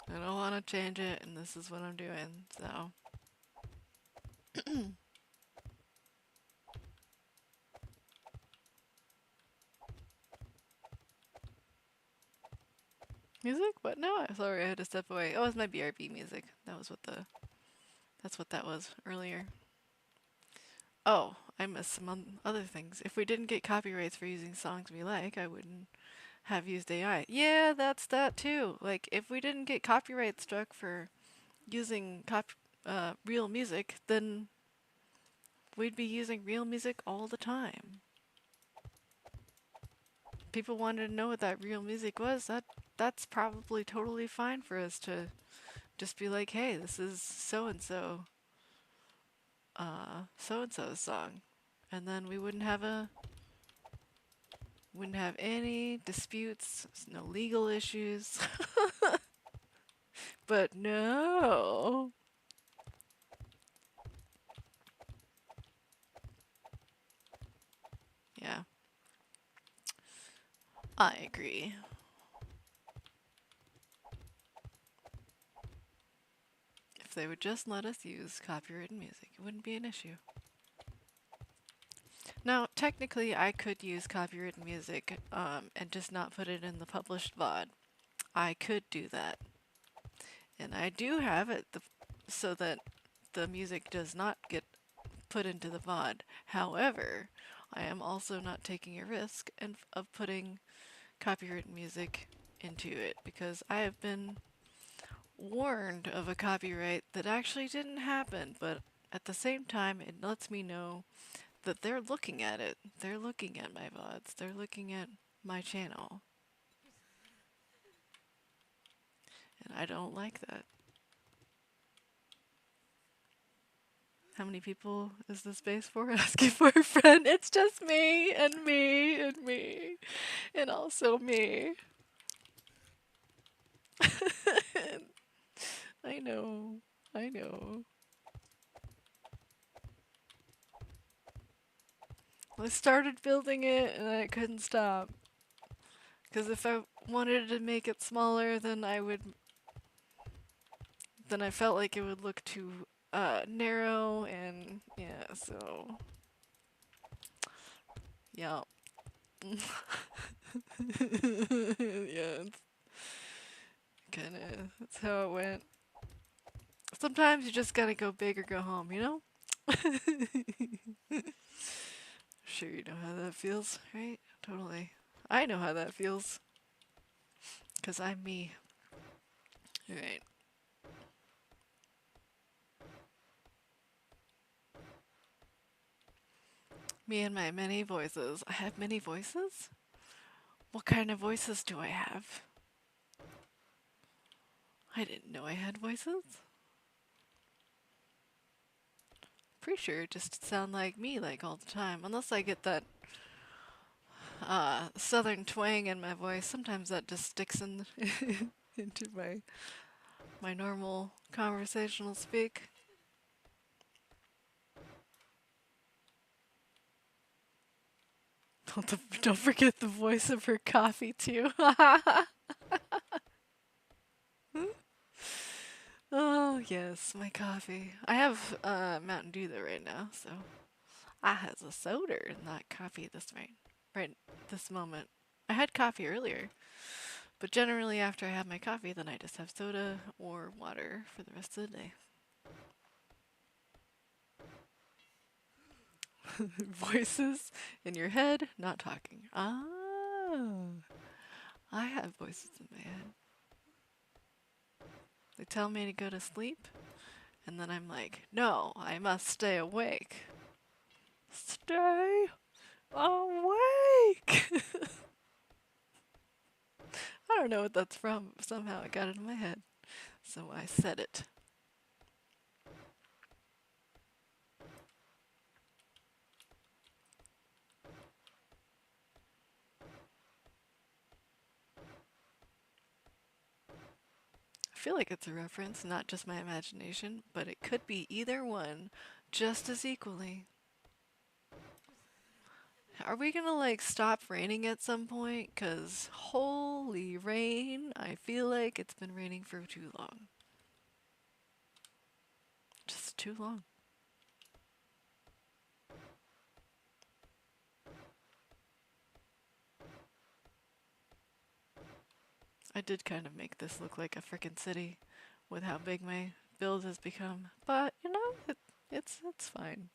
I don't want to change it, and this is what I'm doing, so. Music? What? No, sorry, I had to step away. Oh, it's my BRB music. That's what that was earlier. Oh, I miss some other things. If we didn't get copyrights for using songs we like, I wouldn't have used AI. Yeah, that's that too. Like, if we didn't get copyright struck for using real music, then we'd be using real music all the time. People wanted to know what that real music was. That's probably totally fine for us to just be like, hey, this is so and so's song, and then we wouldn't have any disputes, no legal issues. But no. Yeah, I agree. If they would just let us use copyrighted music, it wouldn't be an issue. Now, technically, I could use copyrighted music and just not put it in the published VOD. I could do that. And I do have it so that the music does not get put into the VOD. However, I am also not taking a risk of putting copyrighted music into it because I have been warned of a copyright that actually didn't happen, but at the same time, it lets me know that they're looking at it. They're looking at my VODs. They're looking at my channel. And I don't like that. How many people is the space for? Asking for a friend. It's just me and me and me. And also me. I know. I know. I started building it and I couldn't stop. Because if I wanted to make it smaller, then I felt like it would look too narrow, and yeah, so yeah. Yeah, it's that's how it went. Sometimes you just gotta go big or go home, you know? Sure, you know how that feels, right? Totally. I know how that feels, because I'm me. Alright. Me and my many voices. I have many voices? What kind of voices do I have? I didn't know I had voices. Pretty sure it just sound like me like all the time. Unless I get that southern twang in my voice. Sometimes that just sticks in into my normal conversational speak. Don't forget the voice of her coffee too. Oh yes, my coffee. I have Mountain Dew though right now, so I has a soda and not coffee right this moment. I had coffee earlier, but generally after I have my coffee, then I just have soda or water for the rest of the day. Voices in your head, not talking. Ah, I have voices in my head. They tell me to go to sleep, and then I'm like, no, I must stay awake. Stay awake! I don't know what that's from. Somehow it got in my head. So I said it. I feel like it's a reference, not just my imagination, but it could be either one just as equally. Are we gonna like stop raining at some point? Cause holy rain, I feel like it's been raining for too long. Just too long. I did kind of make this look like a frickin' city with how big my build has become. But, you know, it's fine.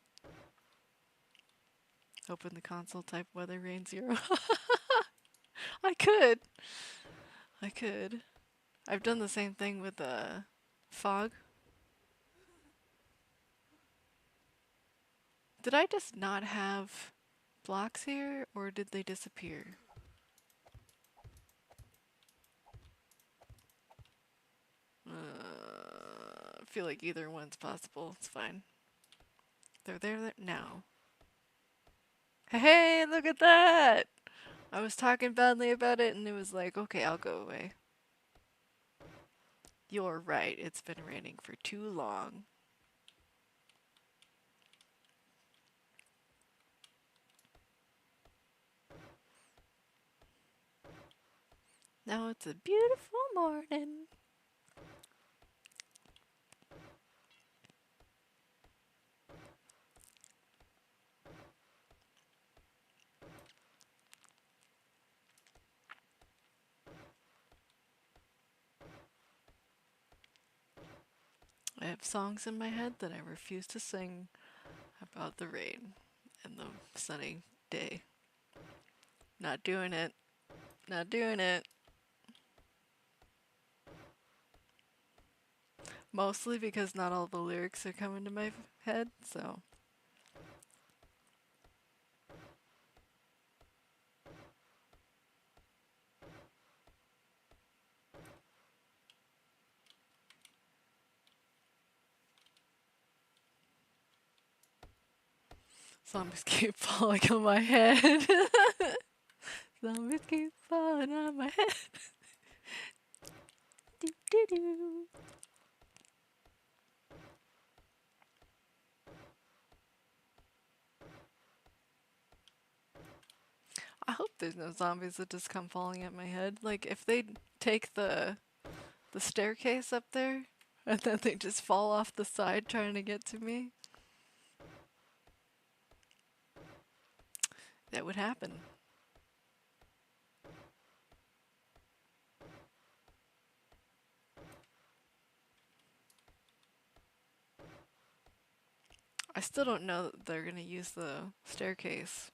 Open the console, type weather rain 0. I could. I could. I've done the same thing with fog. Did I just not have blocks here, or did they disappear? I feel like either one's possible. It's fine. They're there now. Hey, look at that! I was talking badly about it, and it was like, okay, I'll go away. You're right. It's been raining for too long. Now it's a beautiful morning. I have songs in my head that I refuse to sing about the rain and the sunny day. Not doing it. Not doing it. Mostly because not all the lyrics are coming to my head, so. Zombies keep falling on my head. Zombies keep falling on my head. Do, do, do. I hope there's no zombies that just come falling at my head. Like, if they take the staircase up there, and then they just fall off the side trying to get to me, that would happen. I still don't know that they're gonna use the staircase,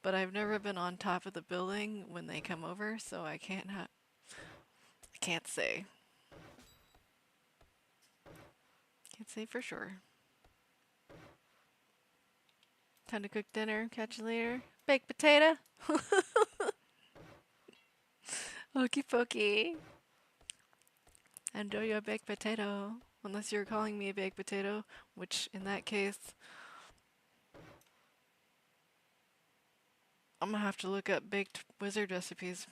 but I've never been on top of the building when they come over, so I can't say. Can't say for sure. Time to cook dinner. Catch you later. Baked potato. Okey pokey. Enjoy your baked potato. Unless you're calling me a baked potato, which in that case, I'm gonna have to look up baked wizard recipes.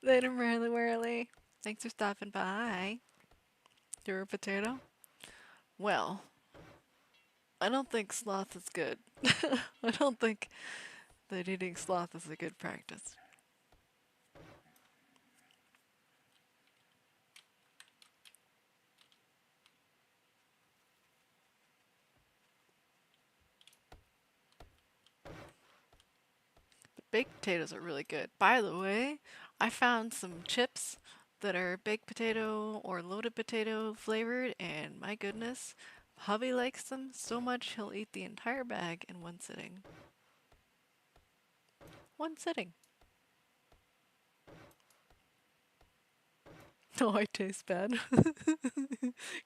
Later, Merly Whirly. Thanks for stopping by. You're a potato? Well, I don't think sloth is good. I don't think that eating sloth is a good practice. Baked potatoes are really good. By the way, I found some chips that are baked potato or loaded potato flavored, and my goodness, hubby likes them so much he'll eat the entire bag in one sitting. One sitting. Oh, I taste bad.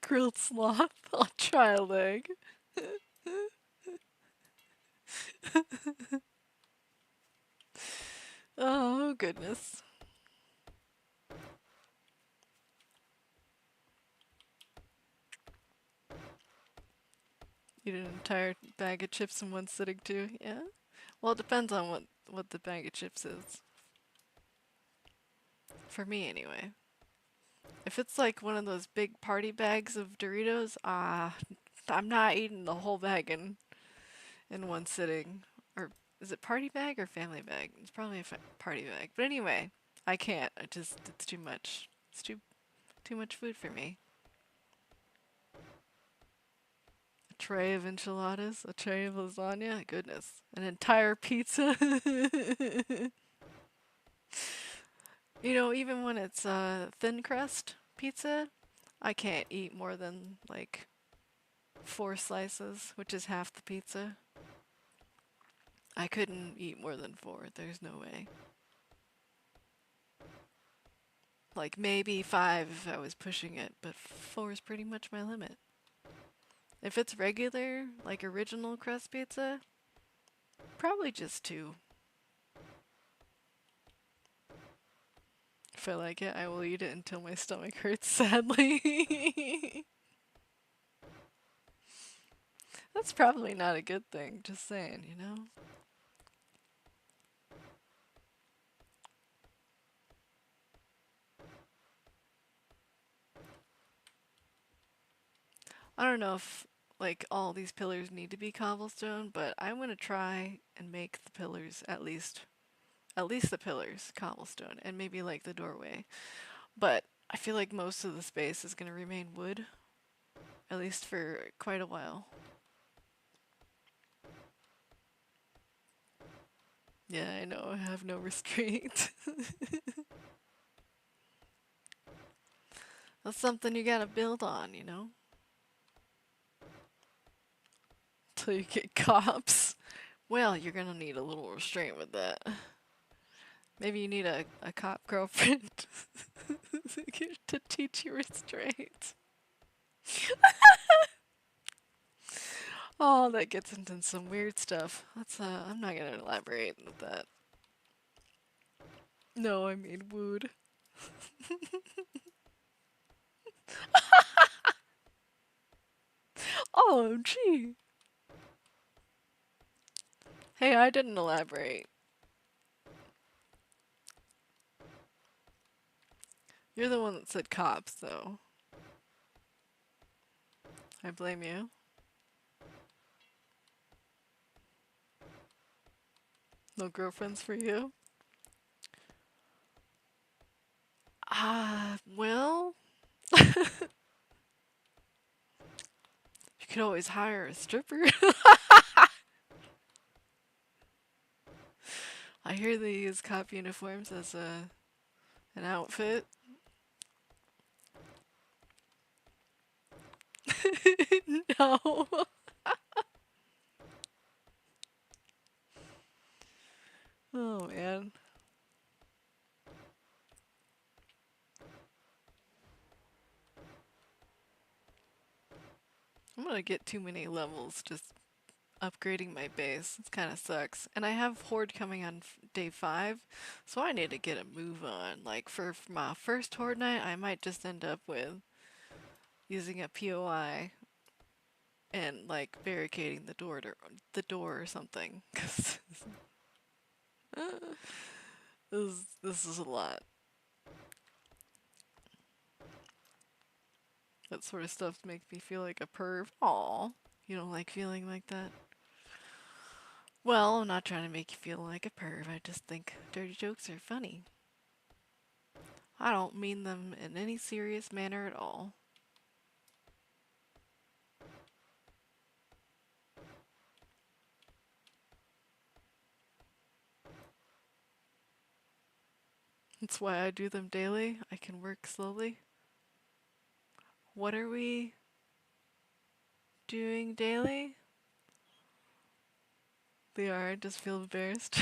Grilled sloth. I'll try a leg. Oh, goodness. Eat an entire bag of chips in one sitting too, yeah? Well, it depends on what the bag of chips is. For me, anyway. If it's like one of those big party bags of Doritos, I'm not eating the whole bag in one sitting. Or is it party bag or family bag? It's probably a party bag. But anyway, I can't. It's too much. It's too much food for me. A tray of enchiladas, a tray of lasagna. Goodness, an entire pizza. You know, even when it's thin crust pizza, I can't eat more than like 4 slices, which is half the pizza. I couldn't eat more than 4. There's no way. Like maybe 5 if I was pushing it, but 4 is pretty much my limit. If it's regular, like original crust pizza, probably just 2. If I like it, I will eat it until my stomach hurts, sadly. That's probably not a good thing, just saying, you know? I don't know if like all these pillars need to be cobblestone, but I'm gonna try and make the pillars at least the pillars cobblestone and maybe like the doorway. But I feel like most of the space is gonna remain wood, at least for quite a while. Yeah, I know, I have no restraint. That's something you gotta build on, you know? Till you get cops. Well, you're gonna need a little restraint with that. Maybe you need a cop girlfriend to teach you restraint. Oh, that gets into some weird stuff. I'm not gonna elaborate with that. No, I mean wooed. Oh, gee. Hey, I didn't elaborate. You're the one that said cops, though. I blame you. No girlfriends for you? Well, you could always hire a stripper. I hear they use cop uniforms as an outfit. No. Oh man. I'm gonna get too many levels just upgrading my base. It kind of sucks. And I have Horde coming on day 5, so I need to get a move on. Like for my first Horde night, I might just end up with using a POI and like barricading the door or something. Cause this is a lot. That sort of stuff makes me feel like a perv. Aw, you don't like feeling like that? Well, I'm not trying to make you feel like a perv. I just think dirty jokes are funny. I don't mean them in any serious manner at all. That's why I do them daily. I can work slowly. What are we doing daily? They are, I just feel embarrassed.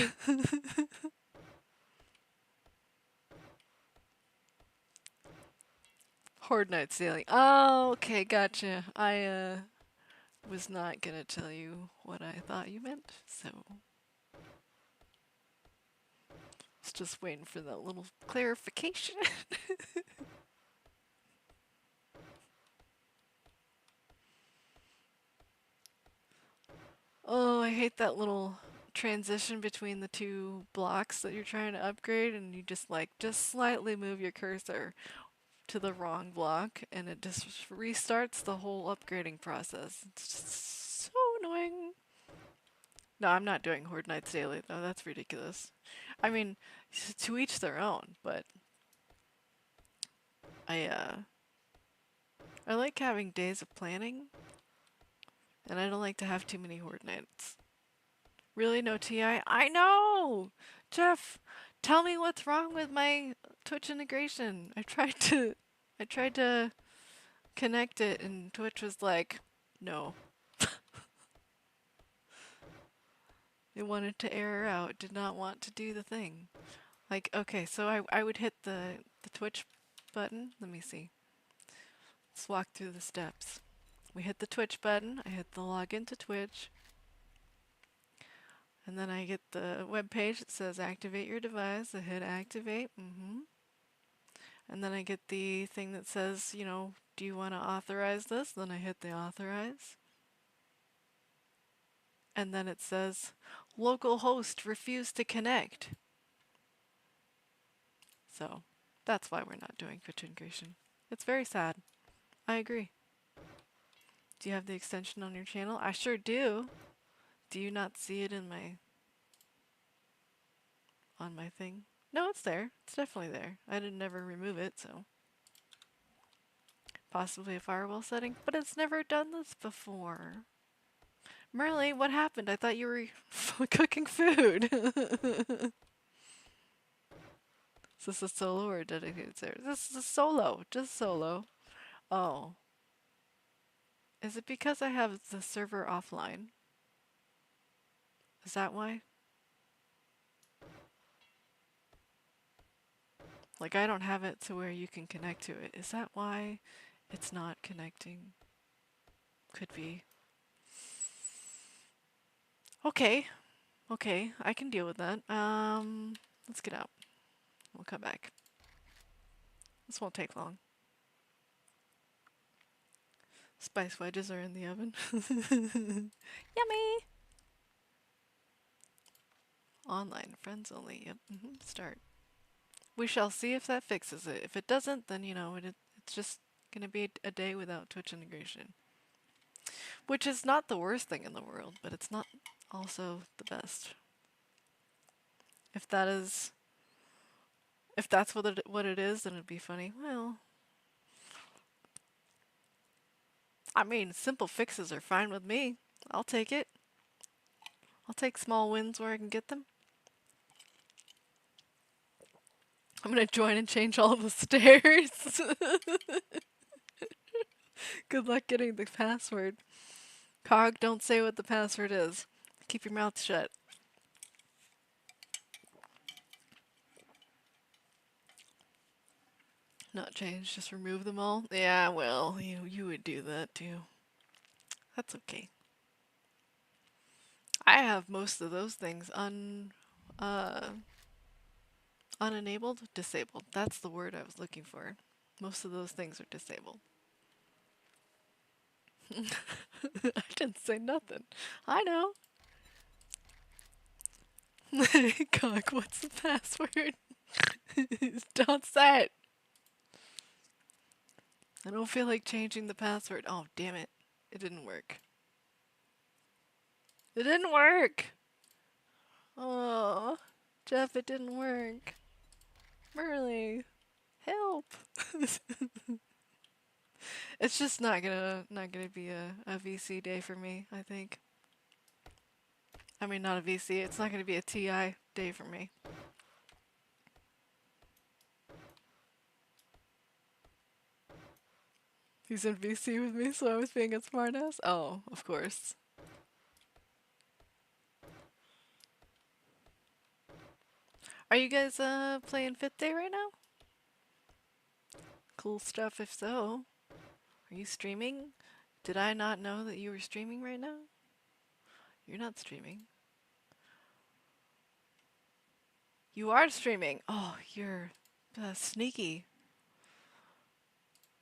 Horde night sailing. Oh, okay, gotcha. I was not gonna tell you what I thought you meant, so was just waiting for that little clarification. Oh, I hate that little transition between the two blocks that you're trying to upgrade, and you just slightly move your cursor to the wrong block and it just restarts the whole upgrading process. It's just so annoying. No, I'm not doing Horde Nights daily though. That's ridiculous. I mean, to each their own, but I uh I like having days of planning and I don't like to have too many Horde Nights. Really, no TI? I know! Jeff, tell me what's wrong with my Twitch integration. I tried to connect it and Twitch was like, No. It wanted to error out, did not want to do the thing. Like, okay, so I would hit the Twitch button. Let me see. Let's walk through the steps. We hit the Twitch button, I hit the login to Twitch, and then I get the web page that says activate your device. I hit activate, and then I get the thing that says, you know, do you want to authorize this? Then I hit the authorize. And then it says local host refused to connect. So that's why we're not doing Twitch integration. It's very sad. I agree. Do you have the extension on your channel? I sure do. Do you not see it in my on my thing? No, it's there. It's definitely there. I didn't never remove it, so possibly a firewall setting, but it's never done this before. Merle, what happened? I thought you were cooking food. Is this a solo or a dedicated server? This is a solo, just solo. Oh. Is it because I have the server offline? Is that why? Like, I don't have it to where you can connect to it. Is that why it's not connecting? Could be. Okay. Okay, I can deal with that. Let's get out. We'll come back. This won't take long. Spice wedges are in the oven. Yummy! Online, friends only. Yep. Start. We shall see if that fixes it. If it doesn't, then, you know, it's just gonna be a day without Twitch integration. Which is not the worst thing in the world, but it's not also the best. If that's what it is, then it'd be funny. Well, I mean, simple fixes are fine with me. I'll take it. I'll take small wins where I can get them. I'm gonna join and change all the stairs. Good luck getting the password. Cog, don't say what the password is. Keep your mouth shut. Not change, just remove them all? Yeah, well, you would do that too. That's okay. I have most of those things unenabled, disabled. That's the word I was looking for. Most of those things are disabled. I didn't say nothing. I know. Cog, what's the password? Don't say it. I don't feel like changing the password. Oh, damn it. It didn't work. It didn't work! Oh, Jeff, it didn't work. Merle, help! It's just not gonna be a VC day for me, I think. I mean, not a VC, it's not gonna be a TI day for me. He's in VC with me, so I was being a smartass? Oh, of course. Are you guys playing 5th Day right now? Cool stuff if so. Are you streaming? Did I not know that you were streaming right now? You're not streaming. You are streaming! Oh, you're sneaky.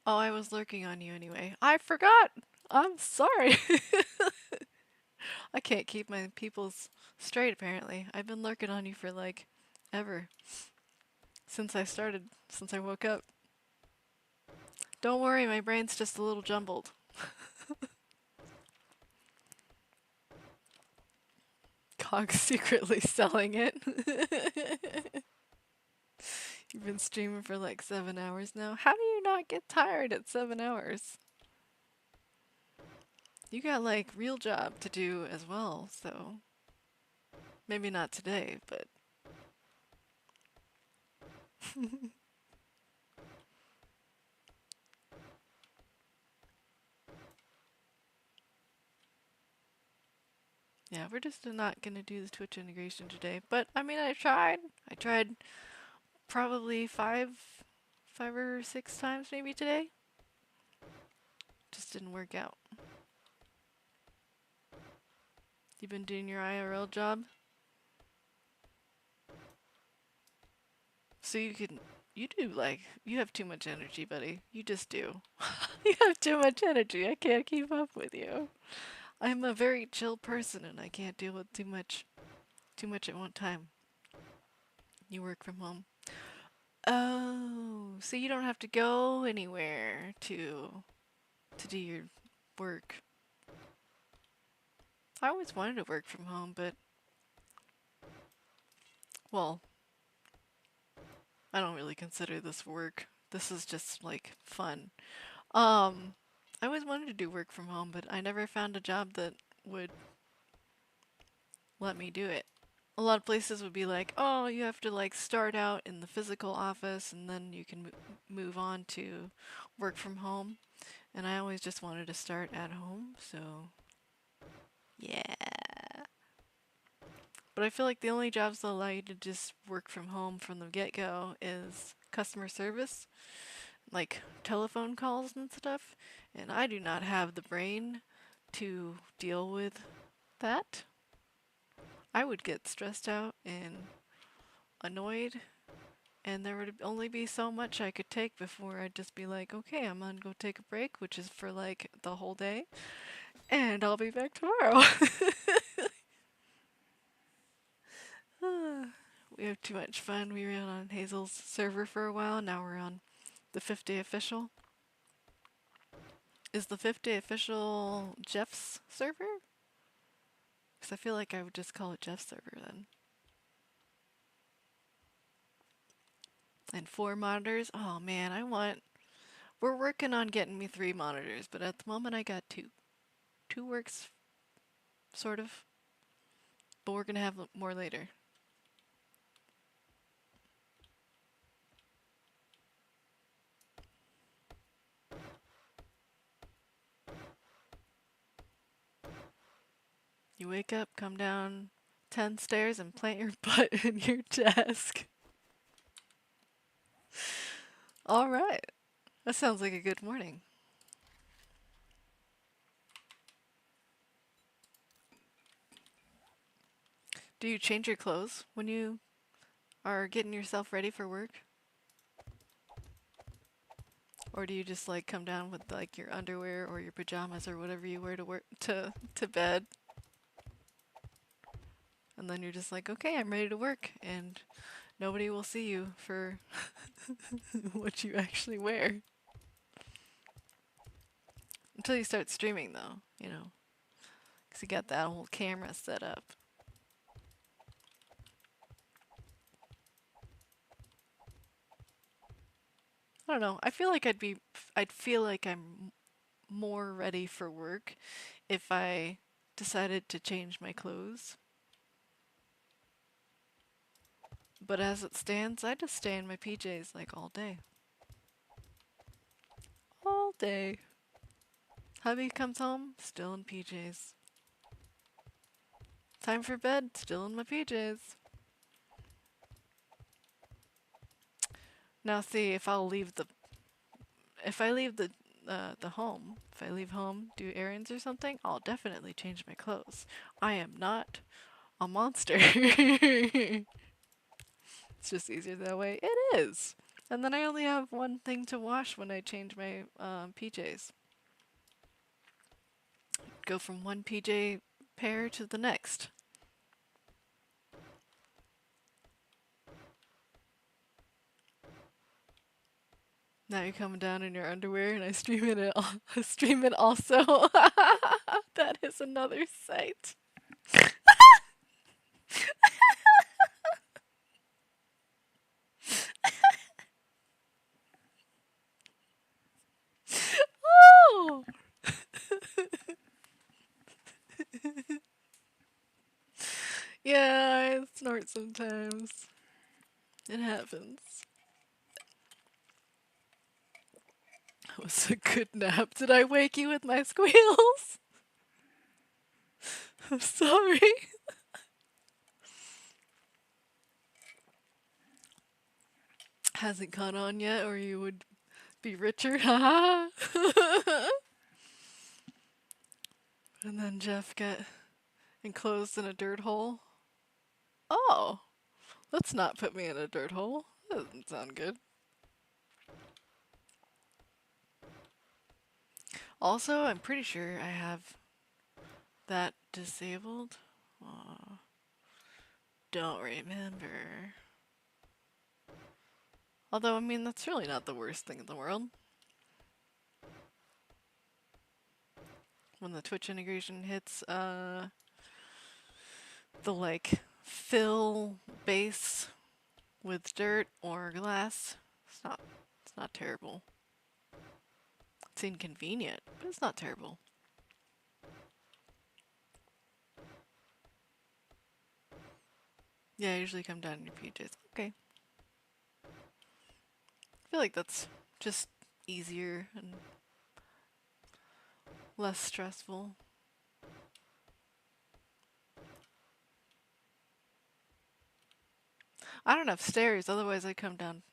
Oh, I was lurking on you anyway. I forgot! I'm sorry! I can't keep my peoples straight apparently. I've been lurking on you for like ever. Since I woke up. Don't worry, my brain's just a little jumbled. Cog's secretly selling it. You've been streaming for like 7 hours now. How do you not get tired at 7 hours? You got like real job to do as well, so maybe not today, but Yeah, we're just not gonna do the Twitch integration today. But I mean, I tried. I tried probably five or six times maybe today. Just didn't work out. You been doing your IRL job? So you do like, you have too much energy, buddy. You just do. You have too much energy. I can't keep up with you. I'm a very chill person and I can't deal with too much at one time. You work from home. Oh, so you don't have to go anywhere to do your work. I always wanted to work from home, but well, I don't really consider this work. This is just like fun. Um, I always wanted to do work from home, but I never found a job that would let me do it. A lot of places would be like, "Oh, you have to like start out in the physical office and then you can move on to work from home." And I always just wanted to start at home, so yeah. But I feel like the only jobs that allow you to just work from home from the get-go is customer service, like telephone calls and stuff. And I do not have the brain to deal with that. I would get stressed out and annoyed, and there would only be so much I could take before I'd just be like, okay, I'm gonna go take a break, which is for like the whole day, and I'll be back tomorrow. We have too much fun. We were on Hazel's server for a while. Now we're on the 50 official. Is the 50 official Jeff's server? Because I feel like I would just call it Jeff's server then. And 4 monitors. Oh man, we're working on getting me 3 monitors, but at the moment I got 2. 2 works, sort of. But we're gonna have more later. You wake up, come down 10 stairs, and plant your butt in your desk. Alright. That sounds like a good morning. Do you change your clothes when you are getting yourself ready for work? Or do you just like come down with like your underwear or your pajamas or whatever you wear to work to bed? And then you're just like, okay, I'm ready to work, and nobody will see you for what you actually wear. Until you start streaming though, you know. Because you got that whole camera set up. I don't know. I feel like I'd feel like I'm more ready for work if I decided to change my clothes. But as it stands, I just stay in my PJs like all day. All day. Hubby comes home, still in PJs. Time for bed, still in my PJs. Now see, if I leave the home, if I leave home, do errands or something, I'll definitely change my clothes. I am not a monster. It's just easier that way. It is. And then I only have one thing to wash when I change my PJs. Go from one PJ pair to the next. Now you're coming down in your underwear, and I stream it. I stream it also. That is another sight. Oh, yeah, I snort sometimes. It happens. That was a good nap. Did I wake you with my squeals? I'm sorry. Hasn't caught on yet, or you would be richer. Haha. And then Jeff got enclosed in a dirt hole. Oh, let's not put me in a dirt hole. That doesn't sound good. Also, I'm pretty sure I have that disabled. Aw, don't remember. Although, I mean, that's really not the worst thing in the world. When the Twitch integration hits, the like fill base with dirt or glass, it's not terrible. It's inconvenient, but it's not terrible. Yeah, I usually come down in your PJs. Okay. I feel like that's just easier and less stressful. I don't have stairs, otherwise I come down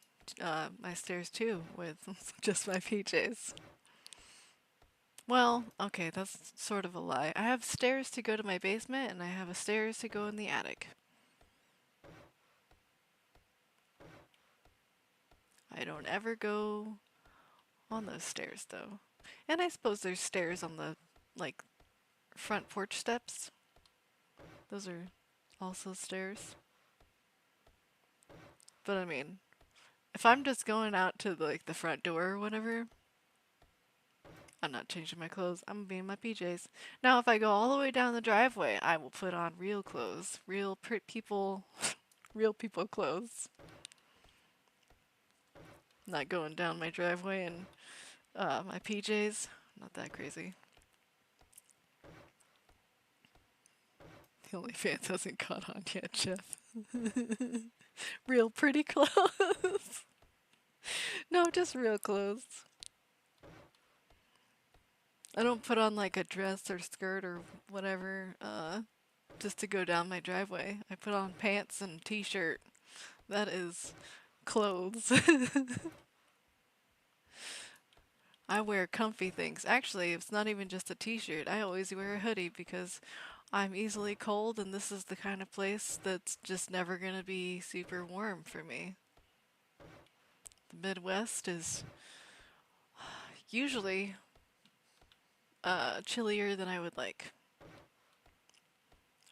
my stairs too with just my PJs. Well, okay, that's sort of a lie. I have stairs to go to my basement and I have a stairs to go in the attic. I don't ever go on those stairs though. And I suppose there's stairs on the like front porch steps. Those are also stairs. But I mean, if I'm just going out to like the front door or whatever, I'm not changing my clothes. I'm gonna be in my PJs. Now, if I go all the way down the driveway, I will put on real clothes, real people, real people clothes. Not going down my driveway in my PJs. Not that crazy. The OnlyFans hasn't caught on yet, Jeff. Real pretty clothes. No, just real clothes. I don't put on like a dress or skirt or whatever just to go down my driveway. I put on pants and t-shirt. That is clothes. I wear comfy things. Actually, it's not even just a t-shirt. I always wear a hoodie because I'm easily cold and this is the kind of place that's just never gonna be super warm for me. The Midwest is usually chillier than I would like.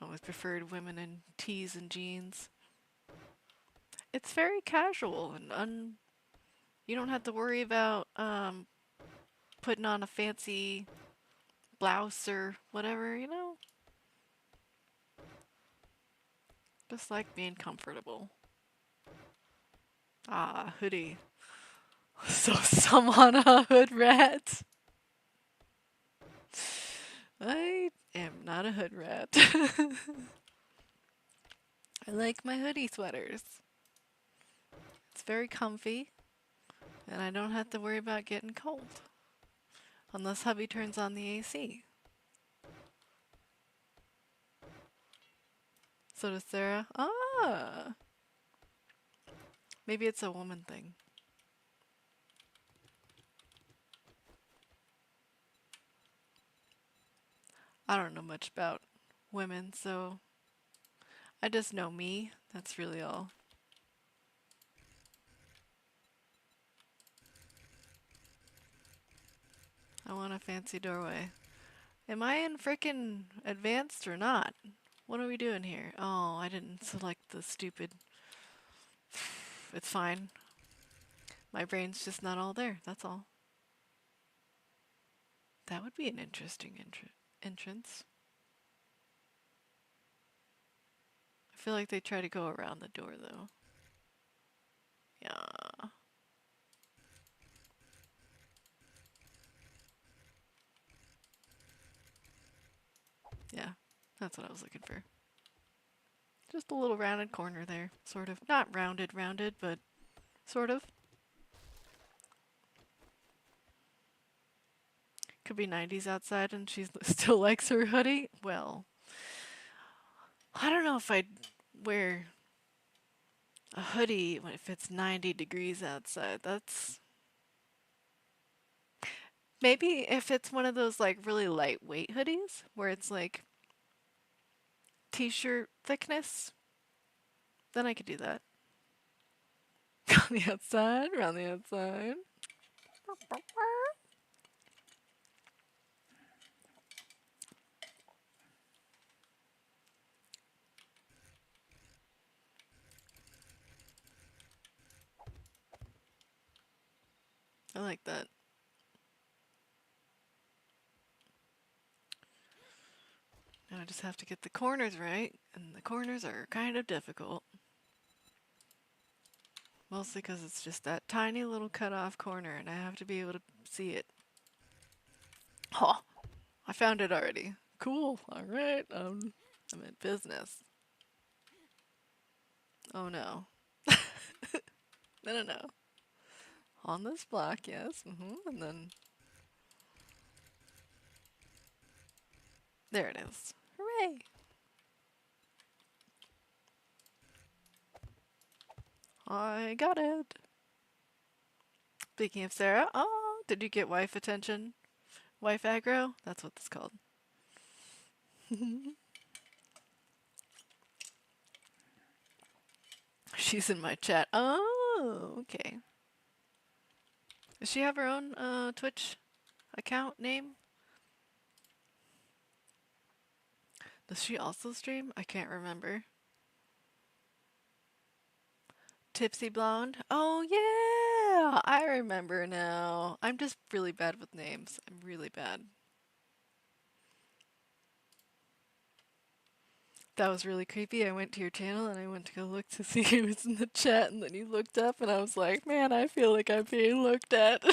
I always preferred women in tees and jeans. It's very casual and you don't have to worry about putting on a fancy blouse or whatever, you know? Just like being comfortable. Ah, hoodie. So someone a hood rat. I am not a hood rat. I like my hoodie sweaters. It's very comfy, and I don't have to worry about getting cold. Unless hubby turns on the AC. So does Sarah. Ah! Maybe it's a woman thing. I don't know much about women, so I just know me. That's really all. I want a fancy doorway. Am I in frickin' advanced or not? What are we doing here? Oh, I didn't select the stupid. It's fine. My brain's just not all there, that's all. That would be an interesting entrance. I feel like they try to go around the door though. Yeah. Yeah, that's what I was looking for. Just a little rounded corner there, sort of. Not rounded, but sort of. Could be 90s outside and she still likes her hoodie. Well, I don't know if I'd wear a hoodie if it's 90 degrees outside. That's maybe if it's one of those like really lightweight hoodies where it's like t-shirt thickness, then I could do that. On the outside, around the outside. I like that. Now I just have to get the corners right, and the corners are kind of difficult. Mostly because it's just that tiny little cut off corner, and I have to be able to see it. Oh, I found it already. Cool. All right. I'm in business. Oh no. No, no, no. On this block, yes. And then there it is. Hooray! I got it. Speaking of Sarah, oh, did you get wife attention? Wife aggro? That's what it's called. She's in my chat. Oh, okay. Does she have her own Twitch account name? Does she also stream? I can't remember. Tipsy Blonde? Oh, yeah! I remember now. I'm just really bad with names. I'm really bad. That was really creepy. I went to your channel and I went to go look to see who was in the chat, and then you looked up and I was like, man, I feel like I'm being looked at.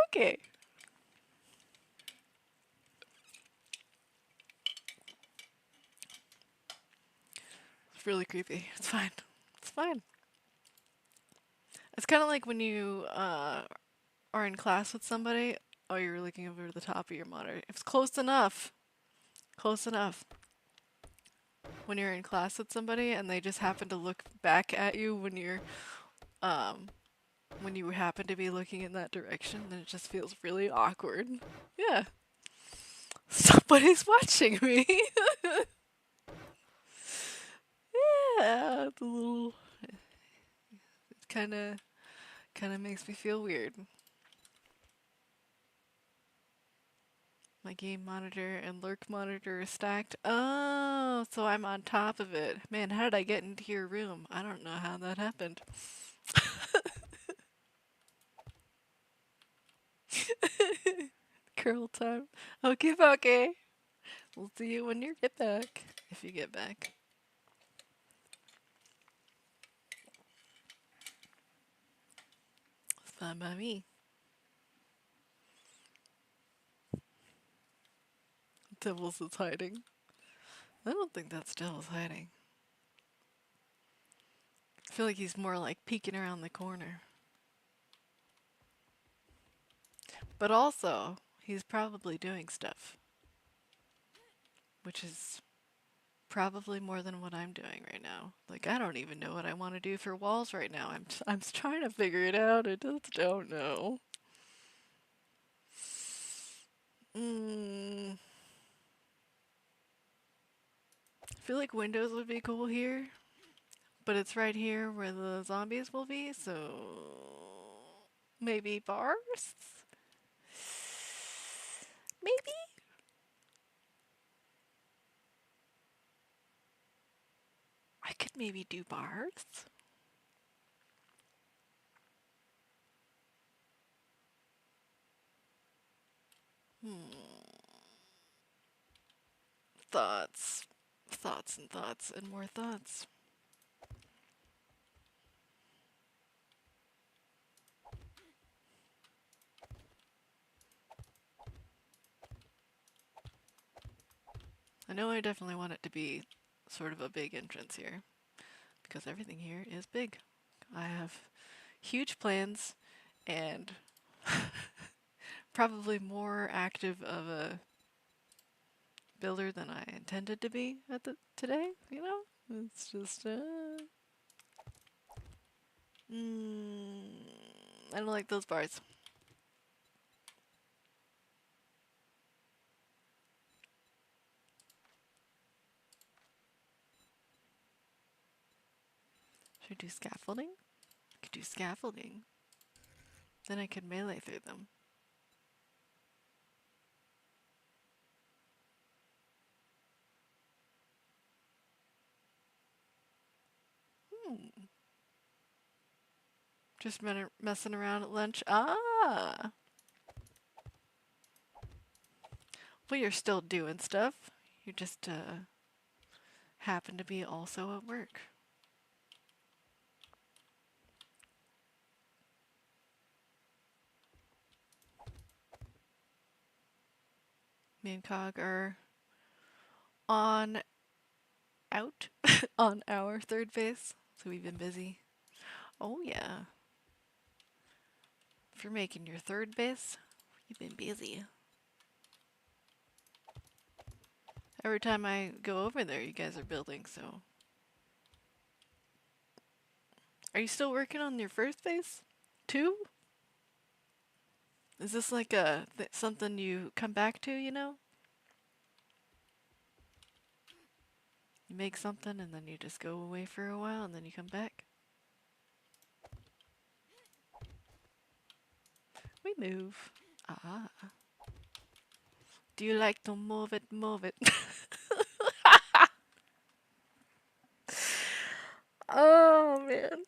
Okay. It's really creepy. It's fine. It's fine. It's kind of like when you are in class with somebody. Oh, you're looking over the top of your monitor. If it's close enough, close enough. When you're in class with somebody and they just happen to look back at you um when you happen to be looking in that direction, then it just feels really awkward. Yeah. Somebody's watching me. Yeah, it's a little. It kind of makes me feel weird. My game monitor and lurk monitor are stacked. Oh, so I'm on top of it. Man, how did I get into your room? I don't know how that happened. Curl time. Okay, okay. We'll see you when you get back. If you get back. It's fine by me. Devils is hiding. I don't think that's Devils hiding. I feel like he's more like peeking around the corner. But also, he's probably doing stuff, which is probably more than what I'm doing right now. Like, I don't even know what I want to do for walls right now. I'm trying to figure it out. I just don't know. I feel like windows would be cool here, but it's right here where the zombies will be, so maybe bars? Maybe? I could maybe do bars. Thoughts. Thoughts and thoughts and more thoughts. I know I definitely want it to be sort of a big entrance here, because everything here is big. I have huge plans and probably more active of a builder than I intended to be at the today, you know? It's just I don't like those bars. Should I do scaffolding? I could do scaffolding. Then I could melee through them. Hmm. Just messing around at lunch. Ah! Well, you're still doing stuff. You just happen to be also at work. Me and Cog are on out on our third base, so we've been busy. Oh yeah. If you're making your third base, you've been busy. Every time I go over there, you guys are building, so. Are you still working on your first base? Too? Is this like a something you come back to, you know? You make something and then you just go away for a while and then you come back? We move. Ah. Do you like to move it, move it? Oh man.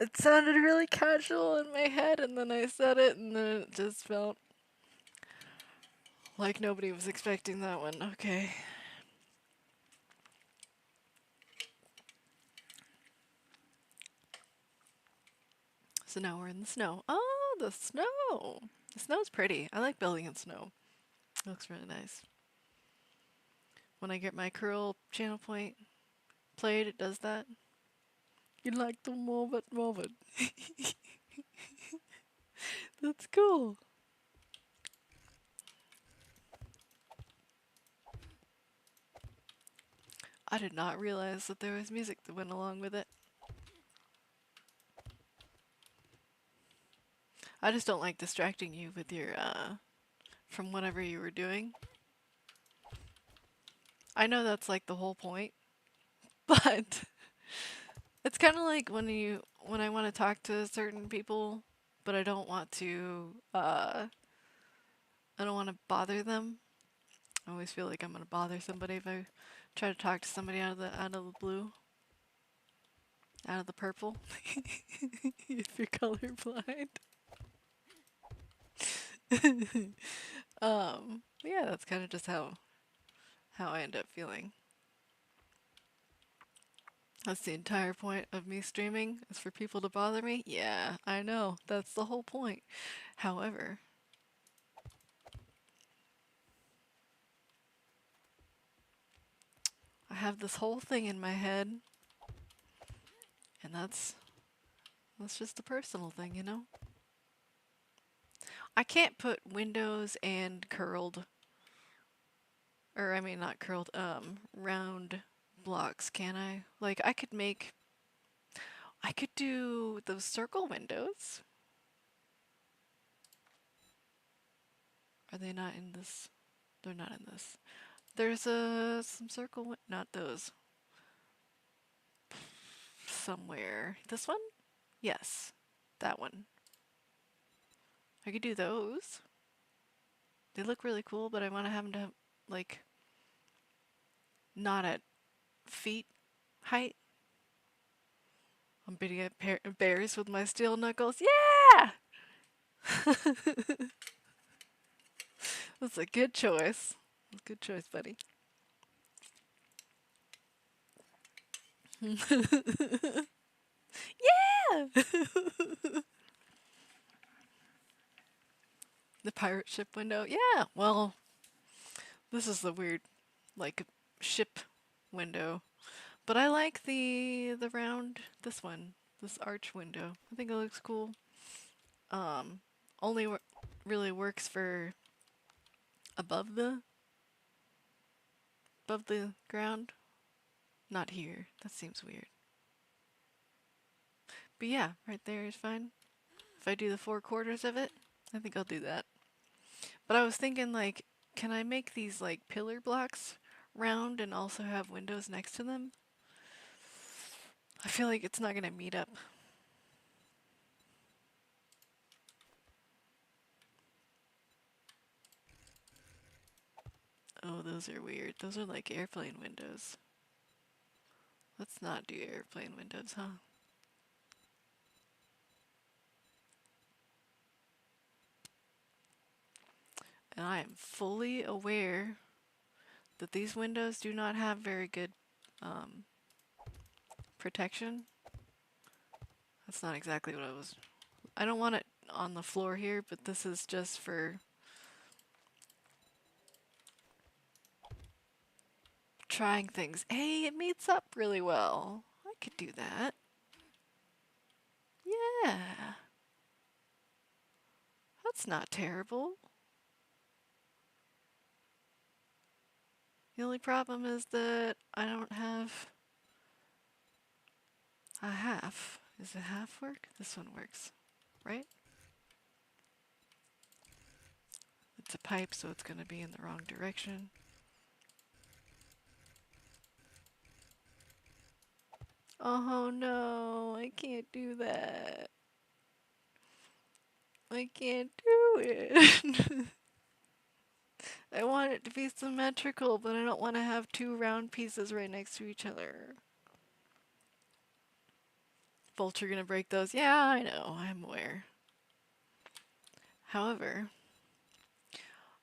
It sounded really casual in my head and then I said it and then it just felt like nobody was expecting that one. Okay. So now we're in the snow. Oh, the snow! The snow's pretty. I like building in snow. It looks really nice. When I get my curl channel point played, it does that. You like to move it, move it. That's cool. I did not realize that there was music that went along with it. I just don't like distracting you with your, from whatever you were doing. I know that's like the whole point, but it's kind of like when I want to talk to certain people, but I don't want to, I don't want to bother them. I always feel like I'm gonna bother somebody if I try to talk to somebody out of the blue, out of the purple. If you're colorblind. Yeah, that's kind of just how I end up feeling. That's the entire point of me streaming, is for people to bother me. Yeah, I know. That's the whole point. However, I have this whole thing in my head, and that's just a personal thing, you know? I can't put windows and curled, or I mean not curled, round blocks, can I? Like I could do those circle windows. Are they not in this? They're not in this. There's some circle, not those. Somewhere. This one? Yes, that one. I could do those. They look really cool, but I want to have them to, like, not at feet height. I'm beating up bears with my steel knuckles. Yeah! That's a good choice. Good choice, buddy. Yeah! The pirate ship window. Yeah, well, this is the weird, like, ship window. But I like the round, this one, this arch window. I think it looks cool. Um, only really works for above the ground. Not here. That seems weird. But yeah, right there is fine. If I do the 4/4 of it, I think I'll do that. But I was thinking, like, can I make these, like, pillar blocks round and also have windows next to them? I feel like it's not gonna meet up. Oh, those are weird. Those are like airplane windows. Let's not do airplane windows, huh? And I am fully aware that these windows do not have very good um, protection. That's not exactly what I was... I don't want it on the floor here, but this is just for trying things. Hey, it meets up really well. I could do that. Yeah. That's not terrible. The only problem is that I don't have a half. Does a half work? This one works, right? It's a pipe, so it's going to be in the wrong direction. Oh no, I can't do that. I can't do it. I want it to be symmetrical, but I don't want to have two round pieces right next to each other. Vulture gonna break those? Yeah, I know, I'm aware. However,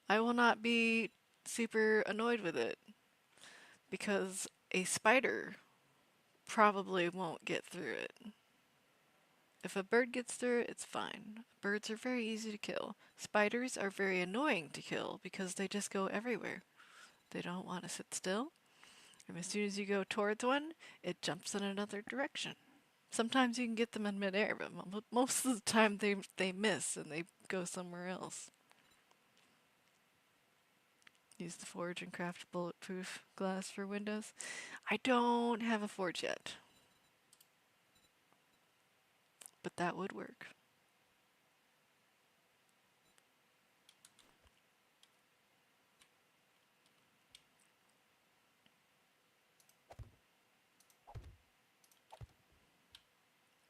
I will not be super annoyed with it because a spider probably won't get through it. If a bird gets through it, it's fine. Birds are very easy to kill. Spiders are very annoying to kill because they just go everywhere. They don't want to sit still. And as soon as you go towards one, it jumps in another direction. Sometimes you can get them in midair, but most of the time they miss and they go somewhere else. Use the forge and craft bulletproof glass for windows. I don't have a forge yet, but that would work.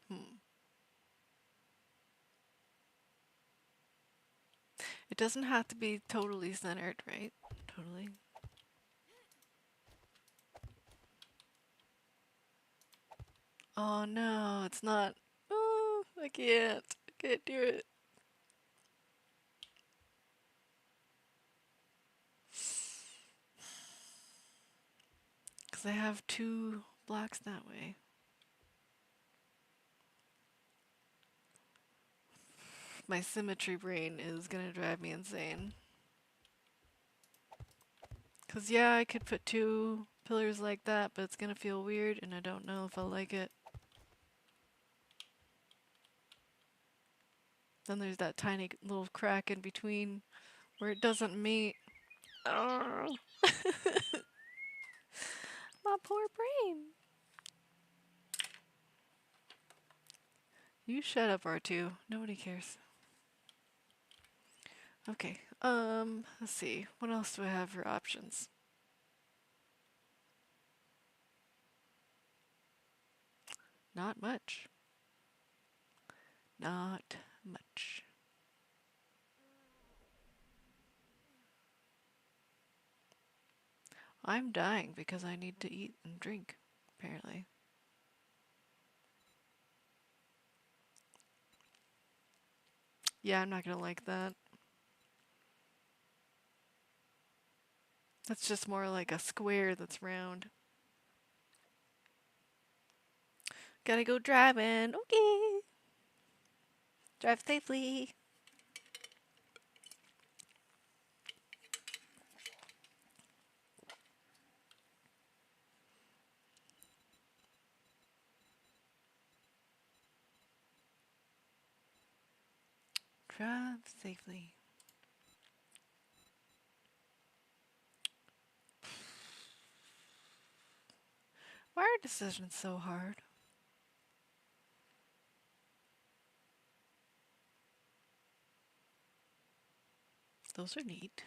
Hmm. It doesn't have to be totally centered, right? Totally. Oh no, it's not. Oh, I can't. I can't do it. Because I have two blocks that way. My symmetry brain is gonna drive me insane. Because yeah, I could put two pillars like that, but it's gonna feel weird and I don't know if I'll like it. Then there's that tiny little crack in between where it doesn't meet. Oh, my poor brain. You shut up, R2. Nobody cares. Okay, let's see. What else do I have for options? Not much. Not much. I'm dying because I need to eat and drink, apparently. Yeah, I'm not gonna like that. That's just more like a square that's round. Gotta go driving. Okay. Drive safely. Drive safely. are decisions so hard? Those are neat.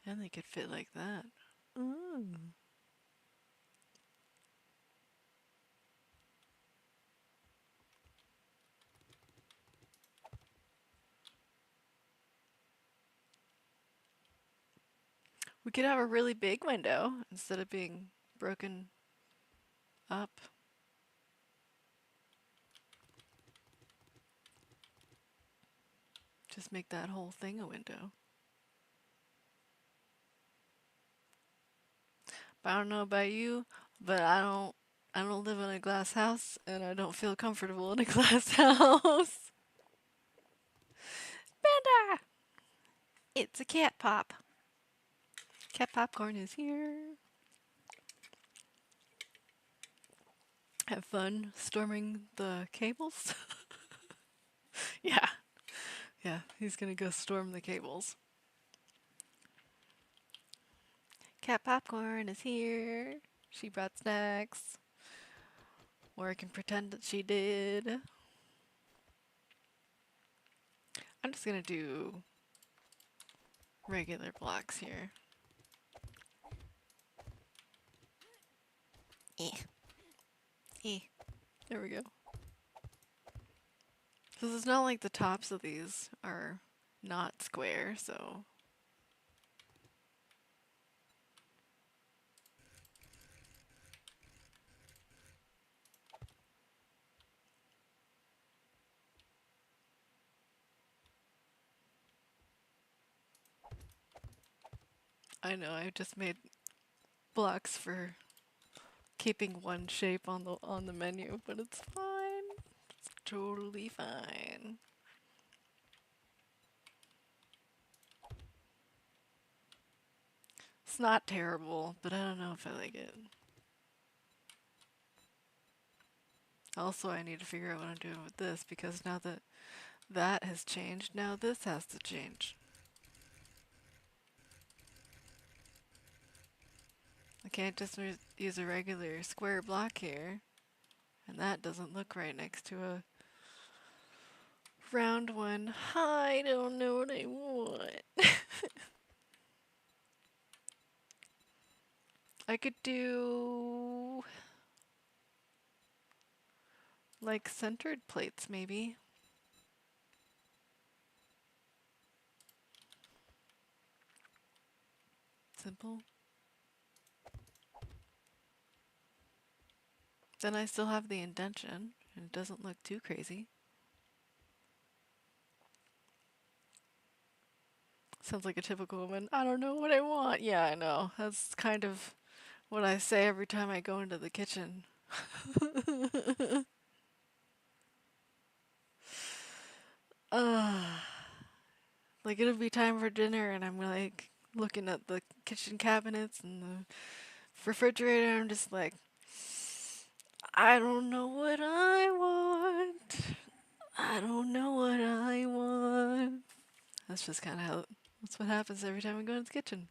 And they could fit like that. Ooh. We could have a really big window instead of being broken up. Just make that whole thing a window. But I don't know about you, but I don't live in a glass house and I don't feel comfortable in a glass house. Panda! It's a cat pop. Cat popcorn is here. Have fun storming the cables. Yeah, yeah, he's gonna go storm the cables. Cat popcorn is here. She brought snacks. Or I can pretend that she did. I'm just gonna do regular blocks here. Eh. Eh. There we go. Because it's not like the tops of these are not square, so. I know, I just made blocks for keeping one shape on the menu, but it's fine. It's totally fine. It's not terrible, but I don't know if I like it. Also, I need to figure out what I'm doing with this because now that that has changed, now this has to change. I can't just use a regular square block here, and that doesn't look right next to a round one. I don't know what I want. I could do like centered plates maybe. Simple. Then I still have the indentation, and it doesn't look too crazy. Sounds like a typical woman. I don't know what I want. Yeah, I know. That's kind of what I say every time I go into the kitchen. Like it'll be time for dinner, and I'm like looking at the kitchen cabinets and the refrigerator. I'm just like, I don't know what I want. I don't know what I want. That's just kind of how. That's what happens every time I go into the kitchen.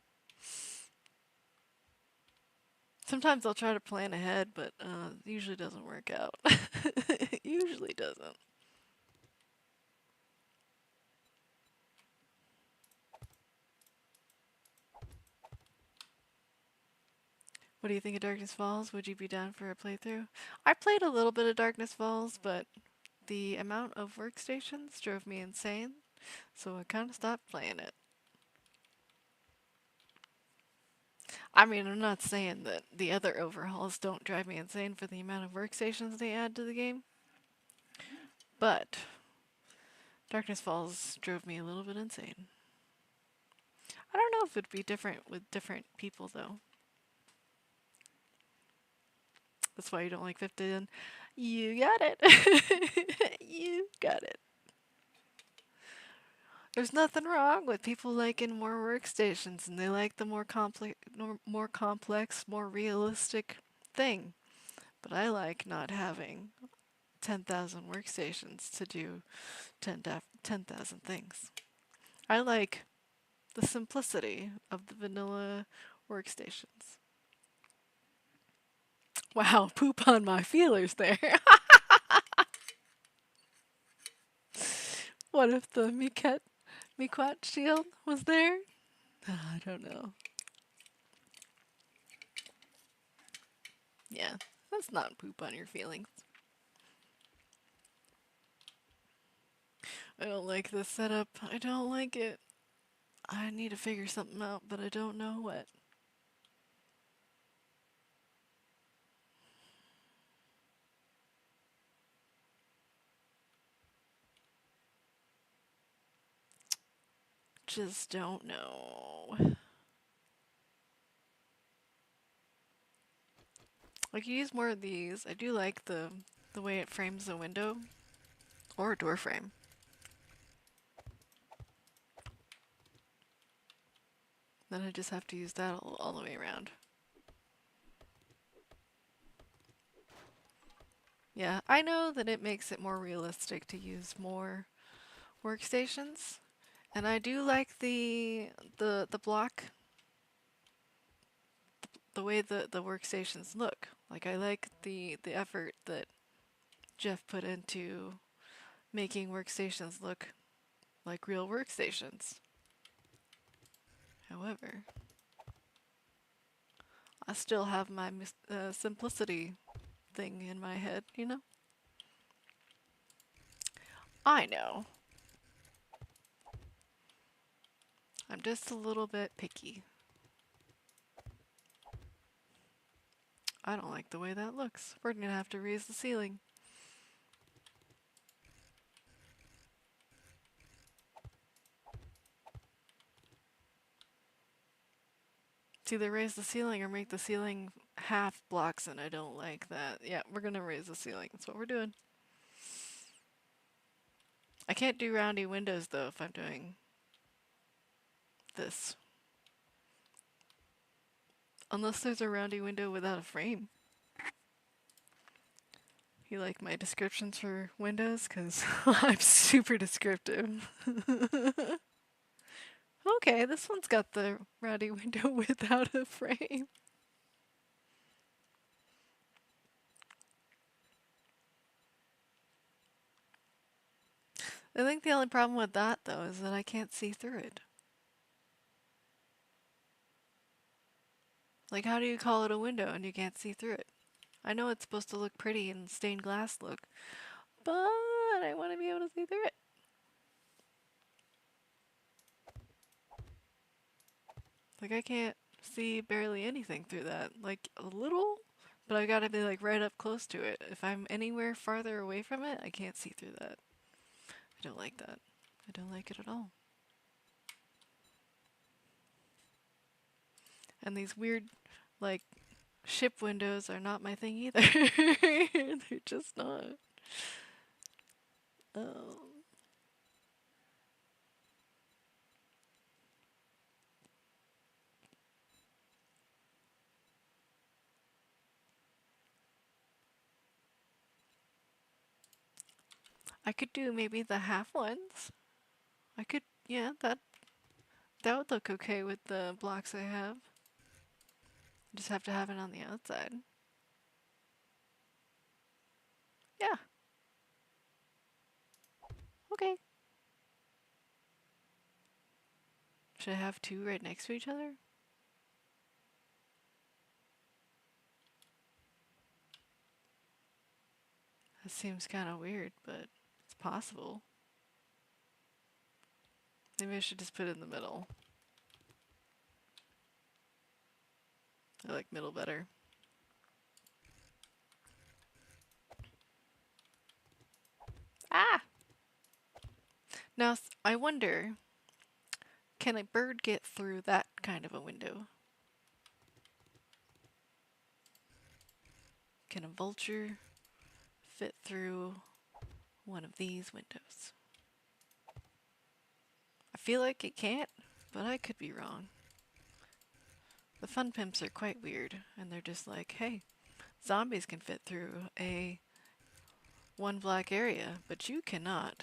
Sometimes I'll try to plan ahead, but it usually doesn't work out. It usually doesn't. What do you think of Darkness Falls? Would you be down for a playthrough? I played a little bit of Darkness Falls, but the amount of workstations drove me insane, so I kind of stopped playing it. I mean, I'm not saying that the other overhauls don't drive me insane for the amount of workstations they add to the game, but Darkness Falls drove me a little bit insane. I don't know if it'd be different with different people, though. That's why you don't like 15. You got it. You got it. There's nothing wrong with people liking more workstations and they like the more complex, more realistic thing. But I like not having 10,000 workstations to do 10,000 things. I like the simplicity of the vanilla workstations. Wow, poop on my feelers there. What if the Miquat shield was there? I don't know. Yeah, that's not poop on your feelings. I don't like this setup. I don't like it. I need to figure something out, but I don't know what. Just don't know. I could use more of these. I do like the way it frames the window or a door frame. Then I just have to use that all the way around. Yeah, I know that it makes it more realistic to use more workstations, and I do like the block, the way the workstations look. Like I like the effort that Jeff put into making workstations look like real workstations. However, I still have my simplicity thing in my head, you know? I know. I'm just a little bit picky. I don't like the way that looks. We're gonna have to raise the ceiling. It's either raise the ceiling or make the ceiling half blocks, and I don't like that. Yeah, we're gonna raise the ceiling. That's what we're doing. I can't do roundy windows though if I'm doing this. Unless there's a roundy window without a frame. You like my descriptions for windows? Because I'm super descriptive. Okay, this one's got the roundy window without a frame. I think the only problem with that, though, is that I can't see through it. Like, how do you call it a window and you can't see through it? I know it's supposed to look pretty and stained glass look, but I want to be able to see through it. Like, I can't see barely anything through that. Like, a little, but I gotta be, like, right up close to it. If I'm anywhere farther away from it, I can't see through that. I don't like that. I don't like it at all. And these weird, like, ship windows are not my thing either. They're just not. Um, I could do maybe the half ones. I could, yeah, that would look okay with the blocks I have. Just have to have it on the outside. Yeah, okay. Should I have two right next to each other? That seems kind of weird, but it's possible. Maybe I should just put it in the middle. I like middle better. Ah! Now, I wonder, can a bird get through that kind of a window? Can a vulture fit through one of these windows? I feel like it can't, but I could be wrong. The fun pimps are quite weird, and they're just like, hey, zombies can fit through a one black area, but you cannot.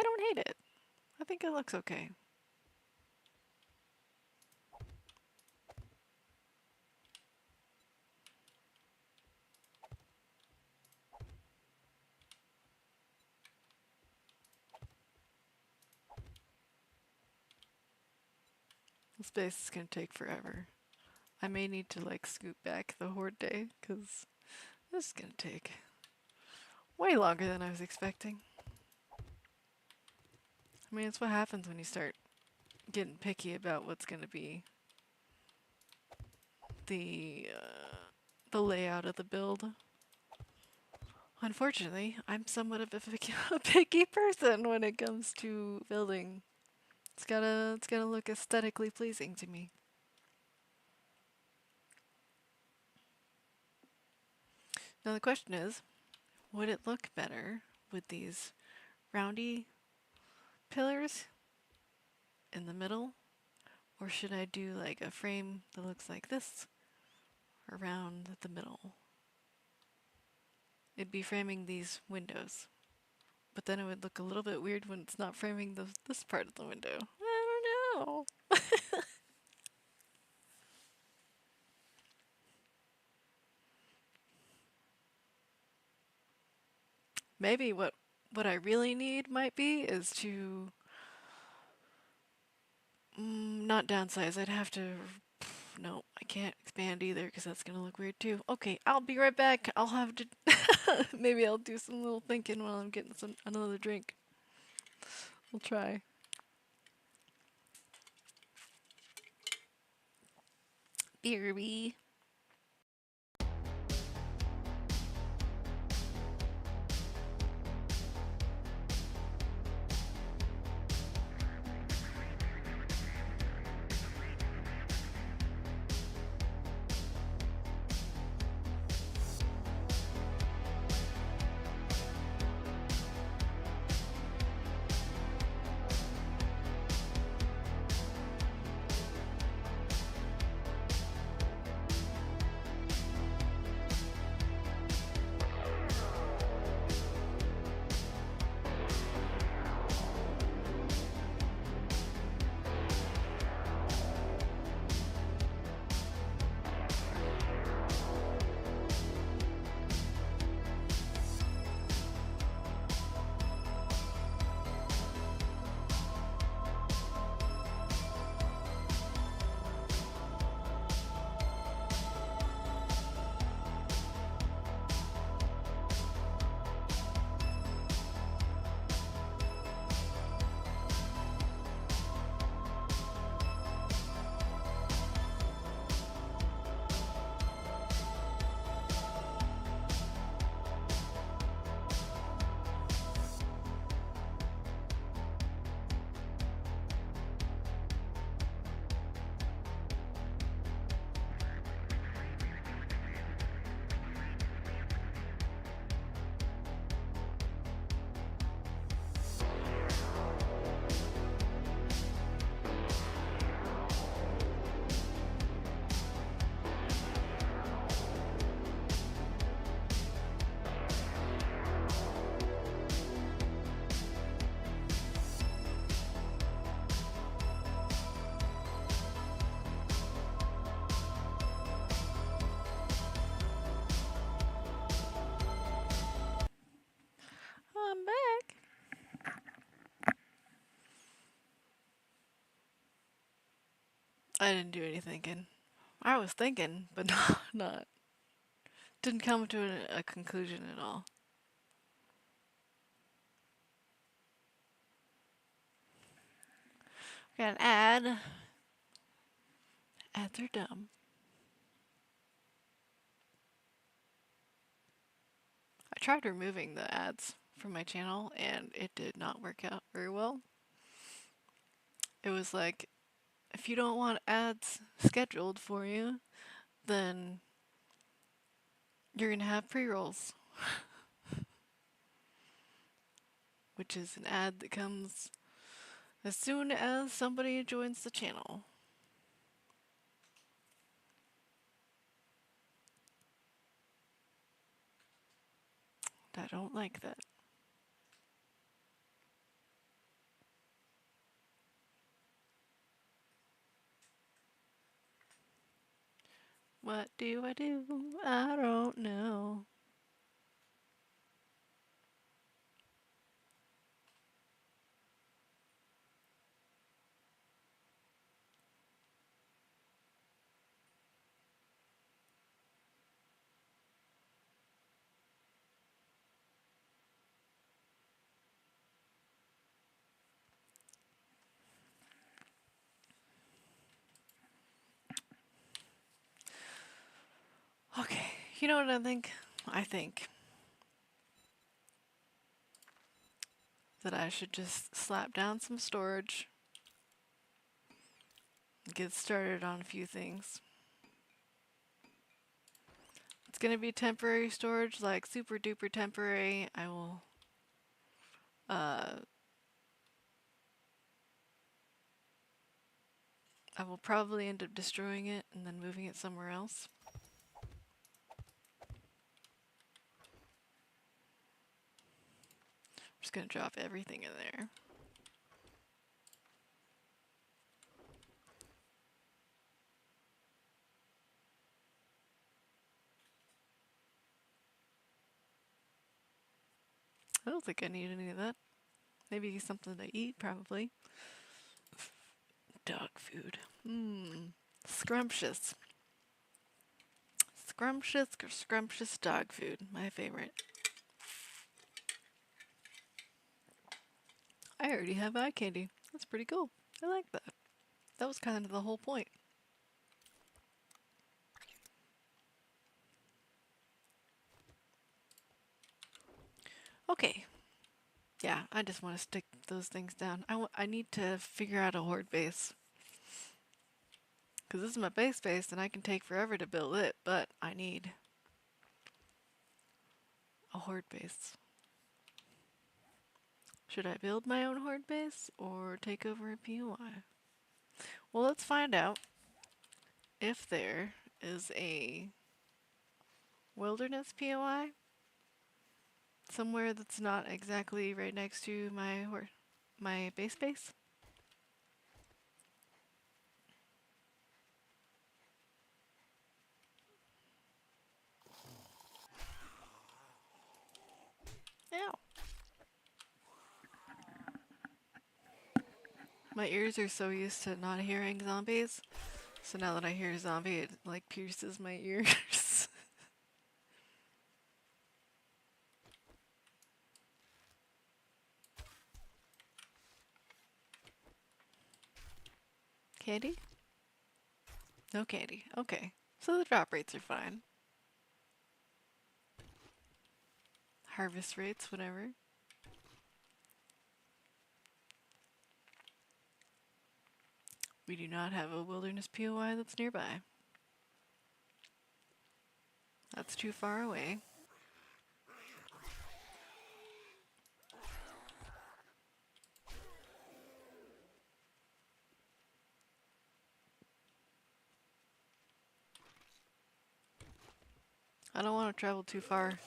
don't hate it. I think it looks okay. This base is gonna take forever. I may need to like scoot back the horde day, because this is gonna take way longer than I was expecting. I mean, it's what happens when you start getting picky about what's gonna be the the layout of the build. Unfortunately, I'm somewhat of a picky person when it comes to building. It's gotta look aesthetically pleasing to me. Now the question is, would it look better with these roundy pillars in the middle? Or should I do like a frame that looks like this around the middle? It'd be framing these windows. But then it would look a little bit weird when it's not framing this part of the window. I don't know. Maybe what I really need might be is to not downsize. I'd have to. No, I can't expand either because that's gonna look weird too. Okay, I'll be right back. I'll have to. Maybe I'll do some little thinking while I'm getting another drink. We'll try. BRB. I'm back. I didn't do any thinking. I was thinking, but not. Didn't come to a conclusion at all. Got an ad. Ads are dumb. I tried removing the ads from my channel and it did not work out very well. It was like, if you don't want ads scheduled for you, then you're gonna have pre-rolls, which is an ad that comes as soon as somebody joins the channel. I don't like that. What do I do? I don't know. Okay, you know what I think? I think that I should just slap down some storage and get started on a few things. It's gonna be temporary storage, like super duper temporary. Uh, I will probably end up destroying it and then moving it somewhere else. I'm just gonna drop everything in there. I don't think I need any of that. Maybe something to eat, probably. Dog food. Mmm. Scrumptious. Scrumptious, scrumptious dog food. My favorite. I already have eye candy. That's pretty cool. I like that. That was kind of the whole point. Okay. Yeah, I just want to stick those things down. I need to figure out a horde base. Because this is my base and I can take forever to build it, but I need a horde base. Should I build my own horde base or take over a POI? Well, let's find out if there is a wilderness POI somewhere that's not exactly right next to my base. Ow. My ears are so used to not hearing zombies, so now that I hear a zombie, it like pierces my ears. Candy? No candy. Okay. So the drop rates are fine. Harvest rates, whatever. We do not have a wilderness POI that's nearby. That's too far away. I don't want to travel too far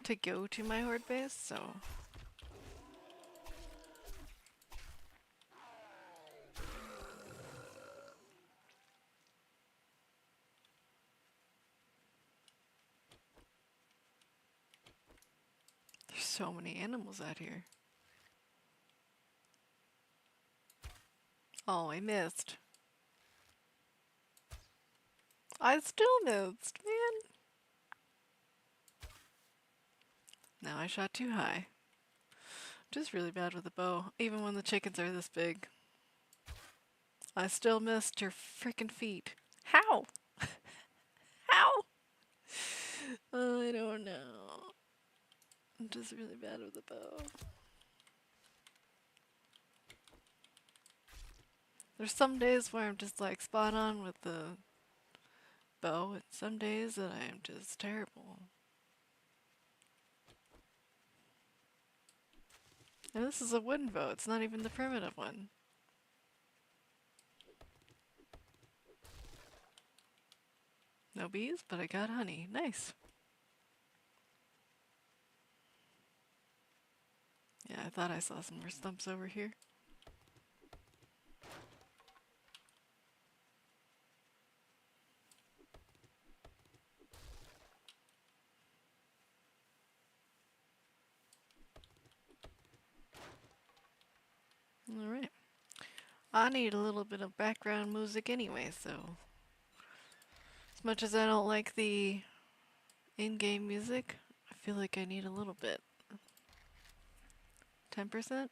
to go to my horde base, so there's so many animals out here. Oh, I missed. I still missed, man. Now I shot too high. Just really bad with the bow, even when the chickens are this big. I still missed your freaking feet. How? How? I don't know. I'm just really bad with the bow. There's some days where I'm just like spot on with the bow, and some days that I am just terrible. And this is a wooden bow, it's not even the primitive one. No bees, but I got honey. Nice. Yeah, I thought I saw some more stumps over here. I need a little bit of background music anyway, so as much as I don't like the in-game music, I feel like I need a little bit. 10%?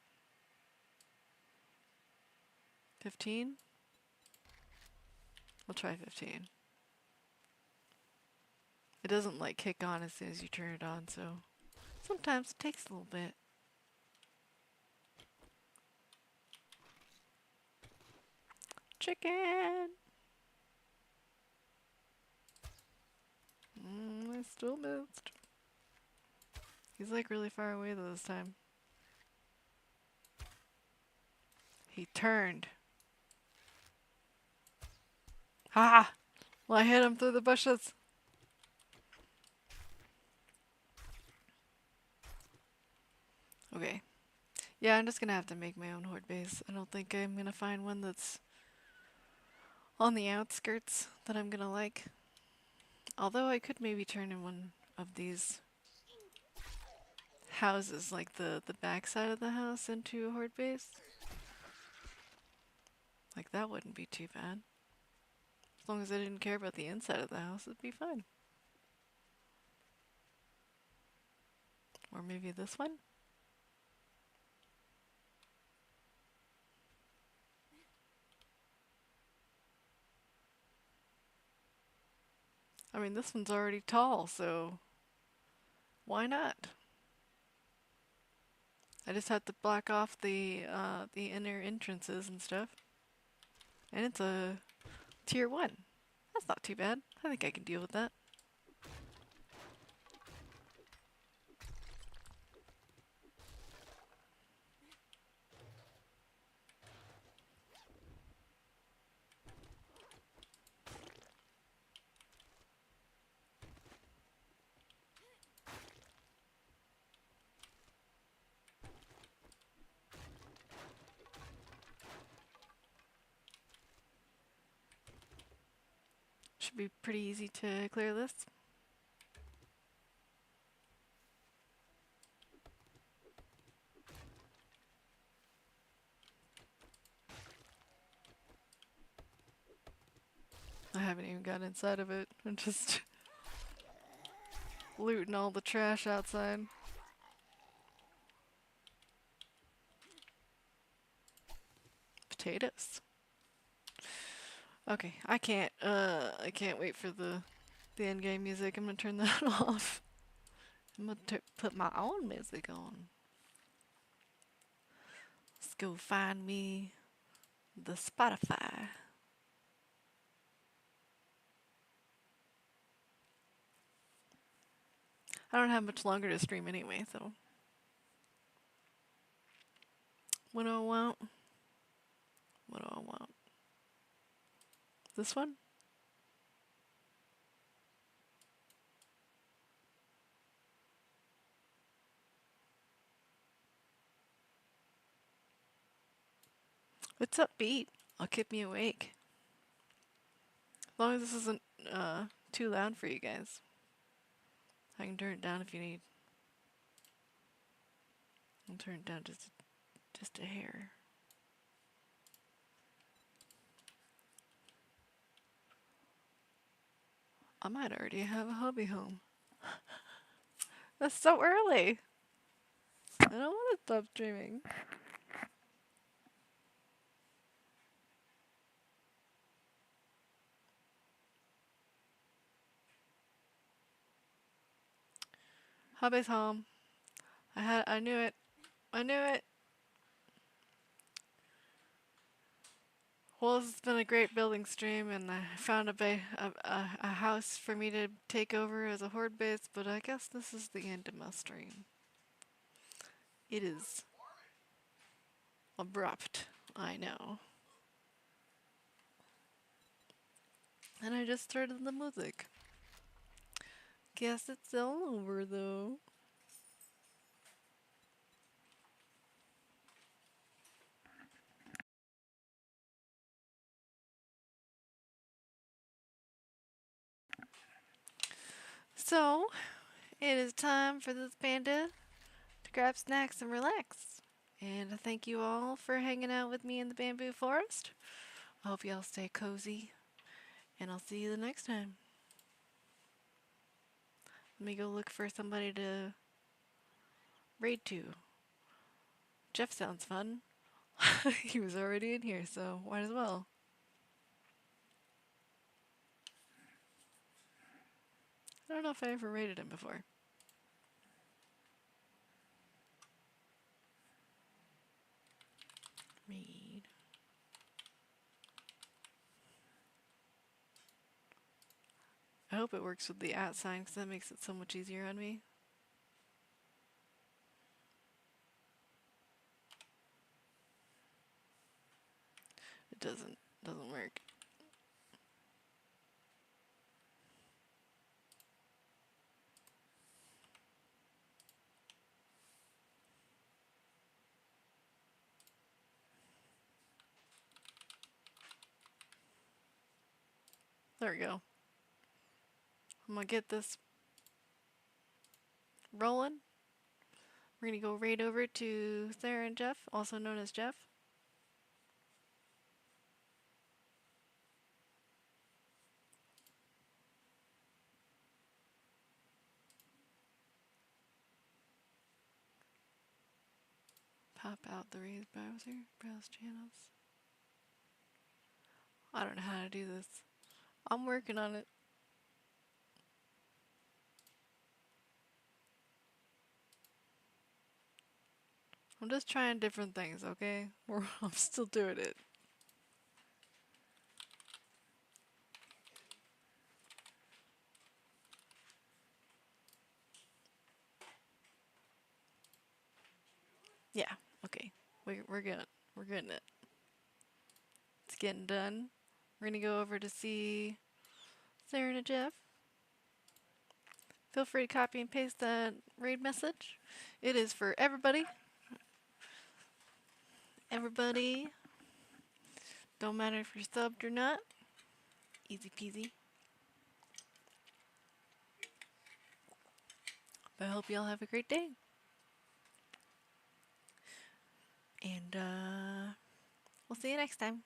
15? We'll try 15. It doesn't like kick on as soon as you turn it on, so sometimes it takes a little bit. Chicken! I still missed. He's like really far away though this time. He turned. Ha! Well, I hit him through the bushes. Okay. Yeah, I'm just gonna have to make my own horde base. I don't think I'm gonna find one that's on the outskirts that I'm gonna like. Although I could maybe turn in one of these houses, like the back side of the house, into a horde base. Like that wouldn't be too bad. As long as I didn't care about the inside of the house, it'd be fine. Or maybe this one? I mean, this one's already tall, so why not? I just have to block off the inner entrances and stuff. And it's a tier 1. That's not too bad. I think I can deal with that. Should be pretty easy to clear this. I haven't even got inside of it. I'm just looting all the trash outside. Potatoes. Okay, I can't wait for the end game music. I'm gonna turn that off. I'm gonna put my own music on. Let's go find me the Spotify. I don't have much longer to stream anyway, so. What do I want? What do I want? This one? It's upbeat. I'll keep me awake. As long as this isn't too loud for you guys. I can turn it down if you need. I'll turn it down just a hair. I might already have a hubby home. That's so early. I don't want to stop streaming. Hubby's home. I knew it. I knew it. Well, this has been a great building stream, and I found a house for me to take over as a horde base, but I guess this is the end of my stream. It is abrupt, I know. And I just started the music. Guess it's all over though. So, it is time for this panda to grab snacks and relax. And I thank you all for hanging out with me in the bamboo forest. I hope y'all stay cozy, and I'll see you the next time. Let me go look for somebody to raid to. Jeff sounds fun. He was already in here, so might as well. I don't know if I ever raided him before. Raid. I hope it works with the @ sign because that makes it so much easier on me. It doesn't work. There we go. I'm gonna get this rolling. We're gonna go right over to Sarah and Jeff, also known as Jeff. Pop out the raised browser, browse channels. I don't know how to do this. I'm working on it. I'm just trying different things, okay? I'm still doing it. Yeah, okay. We're good. We're getting it. It's getting done. We're gonna go over to see Sarah and Jeff. Feel free to copy and paste that raid message. It is for everybody. Everybody. Don't matter if you're subbed or not. Easy peasy. But I hope y'all have a great day. And we'll see you next time.